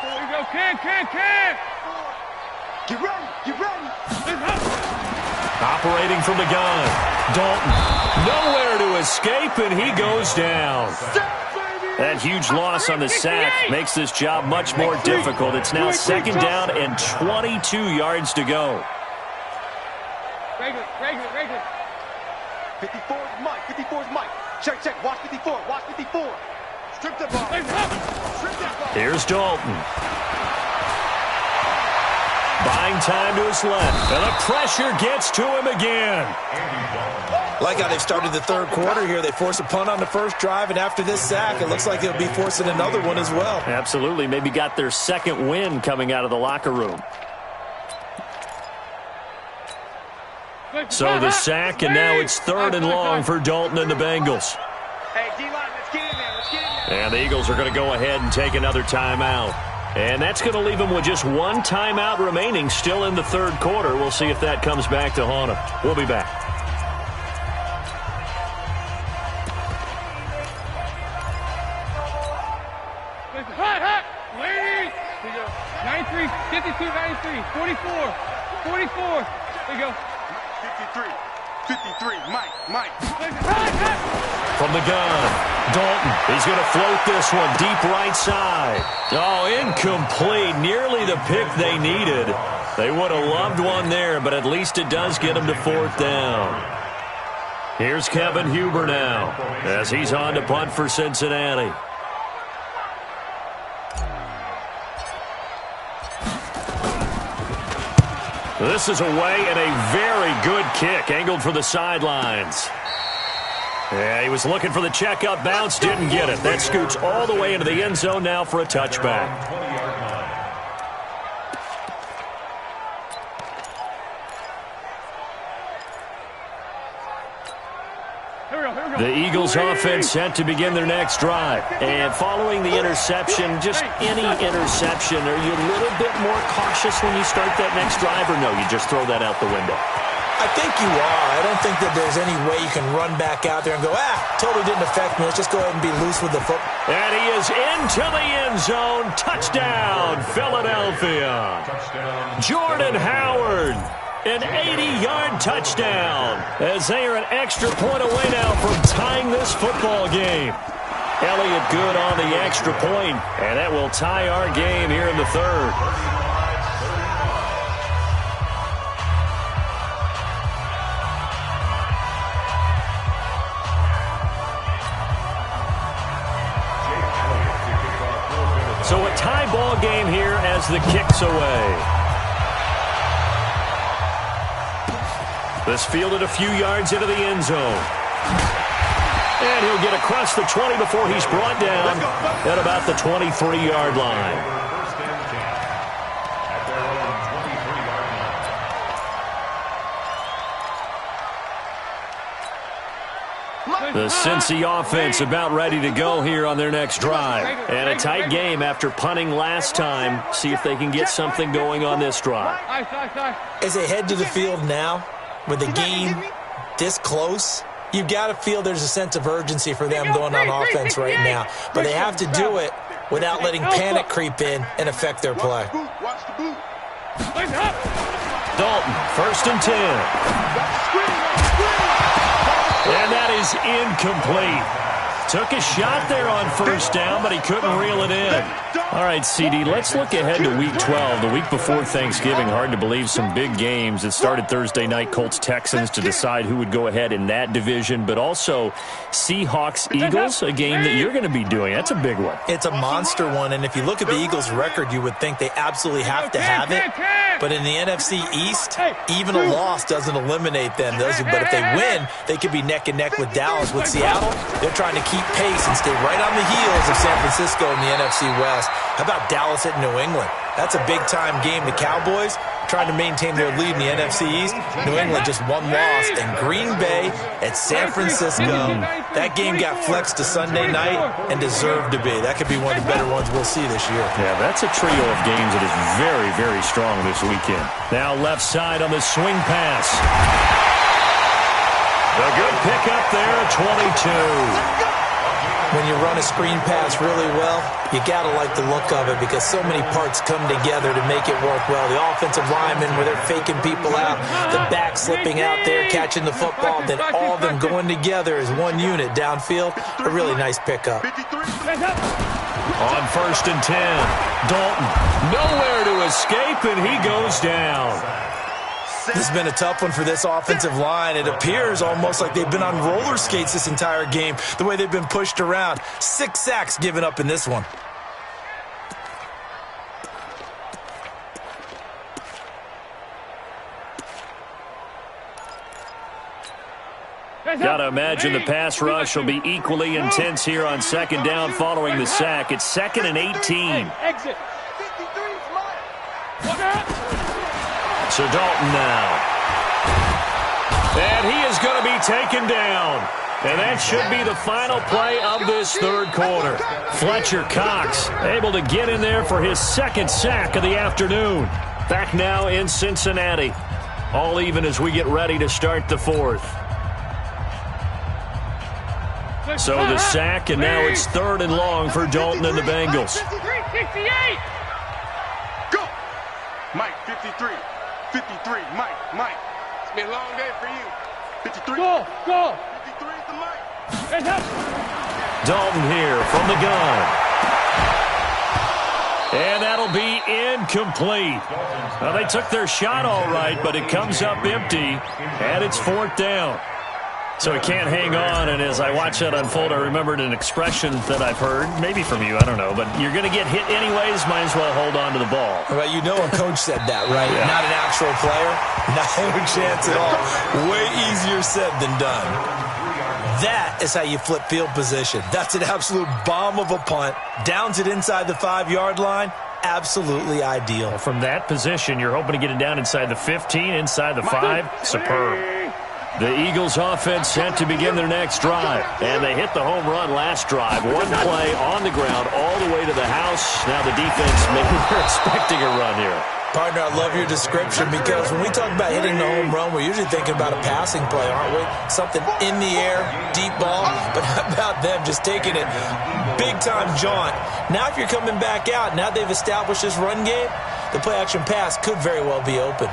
Here we go, Ken. Get ready. Operating from the gun. Dalton nowhere to escape, and he goes down. That huge loss on the sack makes this job much more difficult. It's now 2nd down and 22 yards to go. Regular. 54 is Mike. Check. Watch 54. Strip the ball. Here's Dalton. Buying time to his left. And the pressure gets to him again. Like how they've started the 3rd quarter here. They force a punt on the first drive, and after this sack, it looks like they'll be forcing another one as well. Absolutely. Maybe got their 2nd win coming out of the locker room. So the sack, and now it's 3rd and long for Dalton and the Bengals. Hey, D-line, let's get in there. And the Eagles are going to go ahead and take another timeout. And that's going to leave them with just 1 timeout remaining still in the 3rd quarter. We'll see if that comes back to haunt them. We'll be back. Hot. Ladies. Here you go. 93, 52, 93, 44. There you go. 53. Mike. From the gun, Dalton. He's going to float this one deep right side. Oh, incomplete. Nearly the pick they needed. They would have loved one there, but at least it does get them to 4th down. Here's Kevin Huber now as he's on to punt for Cincinnati. This is away and a very good kick angled for the sidelines. Yeah, he was looking for the checkup bounce, didn't get it. That scoots all the way into the end zone now for a touchback. The Eagles offense set to begin their next drive. And following the interception, just any interception, are you a little bit more cautious when you start that next drive, or no, you just throw that out the window? I think you are. I don't think that there's any way you can run back out there and go, totally didn't affect me. Let's just go ahead and be loose with the football. And he is into the end zone. Touchdown, Philadelphia. Jordan Howard. An 80-yard touchdown as they are an extra point away now from tying this football game. Elliott good on the extra point, and that will tie our game here in the 3rd. So a tie ball game here as the kick's away. This fielded a few yards into the end zone. And he'll get across the 20 before he's brought down at about the 23-yard line. The Cincy offense about ready to go here on their next drive. And a tight game after punting last time. See if they can get something going on this drive. As they head to the field now, with the game this close, you've got to feel there's a sense of urgency for them going on offense right now. But they have to do it without letting panic creep in and affect their play. Dalton, 1st and 10. And that is incomplete. Took a shot there on 1st down, but he couldn't reel it in. All right, CD, let's look ahead to Week 12, the week before Thanksgiving. Hard to believe some big games. It started Thursday night, Colts-Texans, to decide who would go ahead in that division, but also Seahawks-Eagles, a game that you're going to be doing. That's a big one. It's a monster one, and if you look at the Eagles' record, you would think they absolutely have to have it. But in the NFC East, even a loss doesn't eliminate them. But if they win, they could be neck and neck with Dallas. With Seattle, they're trying to keep pace and stay right on the heels of San Francisco in the NFC West. How about Dallas at New England? That's a big-time game. The Cowboys trying to maintain their lead in the NFC East. New England just one loss. And Green Bay at San Francisco. That game got flexed to Sunday night and deserved to be. That could be one of the better ones we'll see this year. Yeah, that's a trio of games that is very, very strong this weekend. Now left side on the swing pass. A good pickup there, 22. When you run a screen pass really well, you got to like the look of it because so many parts come together to make it work well. The offensive linemen, where they're faking people out, the back slipping out there, catching the football, then all of them going together as one unit downfield. A really nice pickup. On 1st and 10, Dalton nowhere to escape, and he goes down. This has been a tough one for this offensive line. It appears almost like they've been on roller skates this entire game, the way they've been pushed around. 6 sacks given up in this one. Got to imagine the pass rush will be equally intense here on 2nd down following the sack. It's 2nd and 18. Exit. So Dalton now. And he is going to be taken down. And that should be the final play of this 3rd quarter. Fletcher Cox able to get in there for his 2nd sack of the afternoon. Back now in Cincinnati. All even as we get ready to start the 4th. So the sack, and now it's 3rd and long for Dalton and the Bengals. 68. Go. Mike, 53. 53, Mike. It's been a long day for you. 53. Go. 53 is the Mike. Dalton here from the gun. And that'll be incomplete. Well, they took their shot all right, but it comes up empty, and it's 4th down. So he can't hang on, and as I watch that unfold, I remembered an expression that I've heard, maybe from you, I don't know, but you're going to get hit anyways, might as well hold on to the ball. Well, you know a coach said that, right? Yeah. Not an actual player. No chance at all. Way easier said than done. That is how you flip field position. That's an absolute bomb of a punt. Downs it inside the 5-yard line. Absolutely ideal. Well, from that position, you're hoping to get it down inside the 15, inside the 5. Superb. The Eagles offense set to begin their next drive. And they hit the home run last drive. One play on the ground all the way to the house. Now the defense, maybe they're expecting a run here. Partner, I love your description because when we talk about hitting the home run, we're usually thinking about a passing play, aren't we? Something in the air, deep ball. But how about them just taking it big-time jaunt? Now if you're coming back out, now they've established this run game, the play-action pass could very well be open.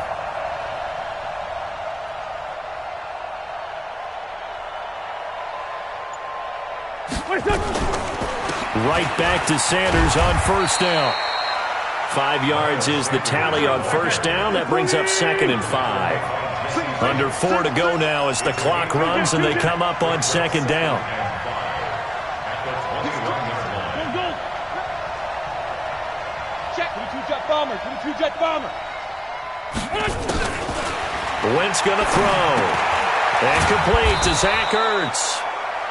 Right back to Sanders on 1st down. 5 yards is the tally on 1st down. That brings up 2nd and 5. Under 4 to go now as the clock runs and they come up on 2nd down. Check, 22-jet bomber, 22-jet bomber. Wentz going to throw. And complete to Zach Ertz.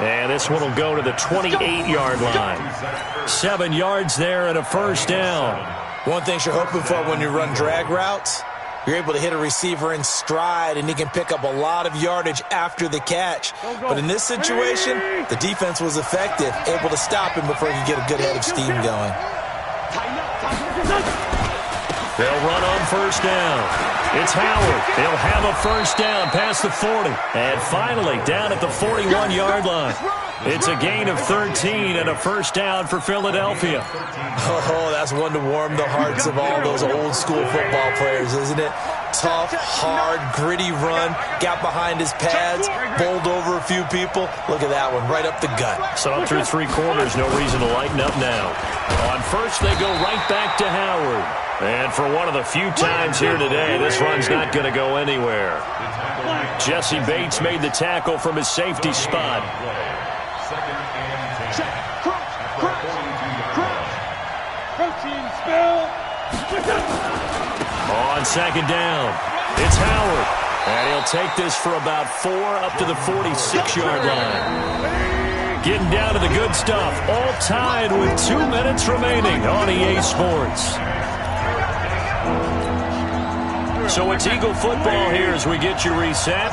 And this one will go to the 28-yard line. 7 yards there and a 1st down. One thing you're hoping for when you run drag routes, you're able to hit a receiver in stride, and he can pick up a lot of yardage after the catch. But in this situation, the defense was effective, able to stop him before he could get a good head of steam going. They'll run on first down. It's Howard. He'll have a first down past the 40. And finally, down at the 41-yard line. It's a gain of 13 and a first down for Philadelphia. Oh, that's one to warm the hearts of all those old-school football players, isn't it? Tough, hard, gritty run. Got behind his pads, bowled over a few people. Look at that one, right up the gut. So up through 3 quarters, no reason to lighten up now. On first, they go right back to Howard. And for one of the few times here today, this run's not going to go anywhere. Jesse Bates made the tackle from his safety spot. On second down, it's Howard. And he'll take this for about 4 up to the 46-yard line. Getting down to the good stuff. All tied with 2 minutes remaining on EA Sports. So it's Eagle football here as we get you reset.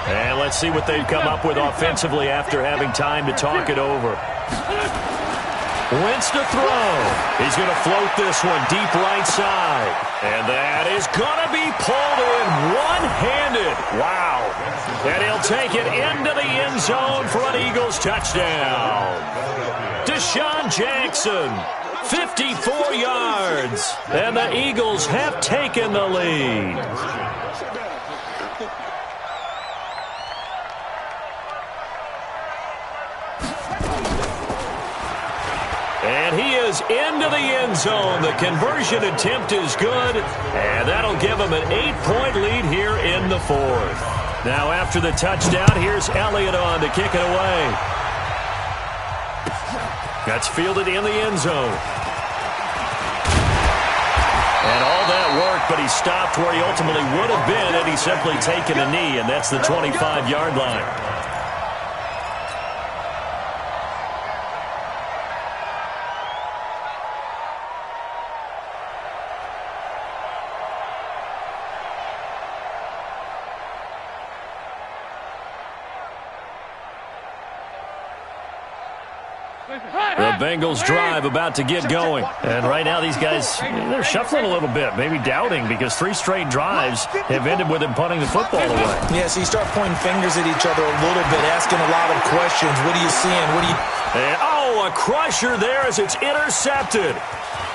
And let's see what they've come up with offensively after having time to talk it over. Wentz to throw. He's going to float this one deep right side. And that is going to be pulled in one-handed. Wow. And he'll take it into the end zone for an Eagles touchdown. Deshaun Jackson, 54 yards. And the Eagles have taken the lead. And he is into the end zone. The conversion attempt is good, and that'll give him an 8-point lead here in the 4th. Now after the touchdown, here's Elliott on to kick it away. That's fielded in the end zone. And all that work, but he stopped where he ultimately would have been had he simply taken a knee, and that's the 25-yard line. The Bengals drive about to get going. And right now these guys, they're shuffling a little bit, maybe doubting, because 3 straight drives have ended with him punting the football away. Yeah, so you start pointing fingers at each other a little bit, asking a lot of questions. What are you seeing? What are you... And, oh, a crusher there as it's intercepted.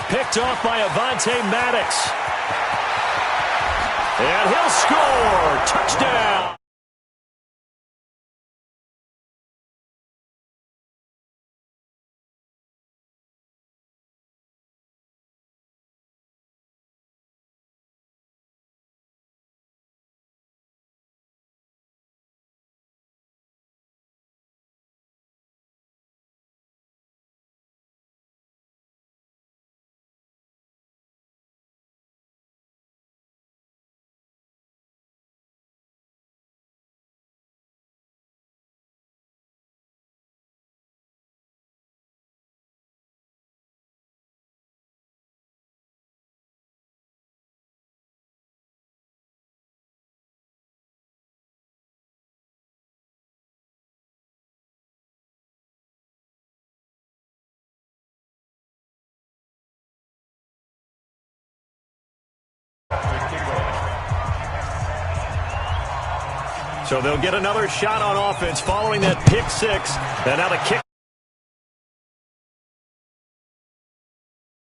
Picked off by Avonte Maddox. And he'll score. Touchdown. So they'll get another shot on offense following that pick 6. And now the kick.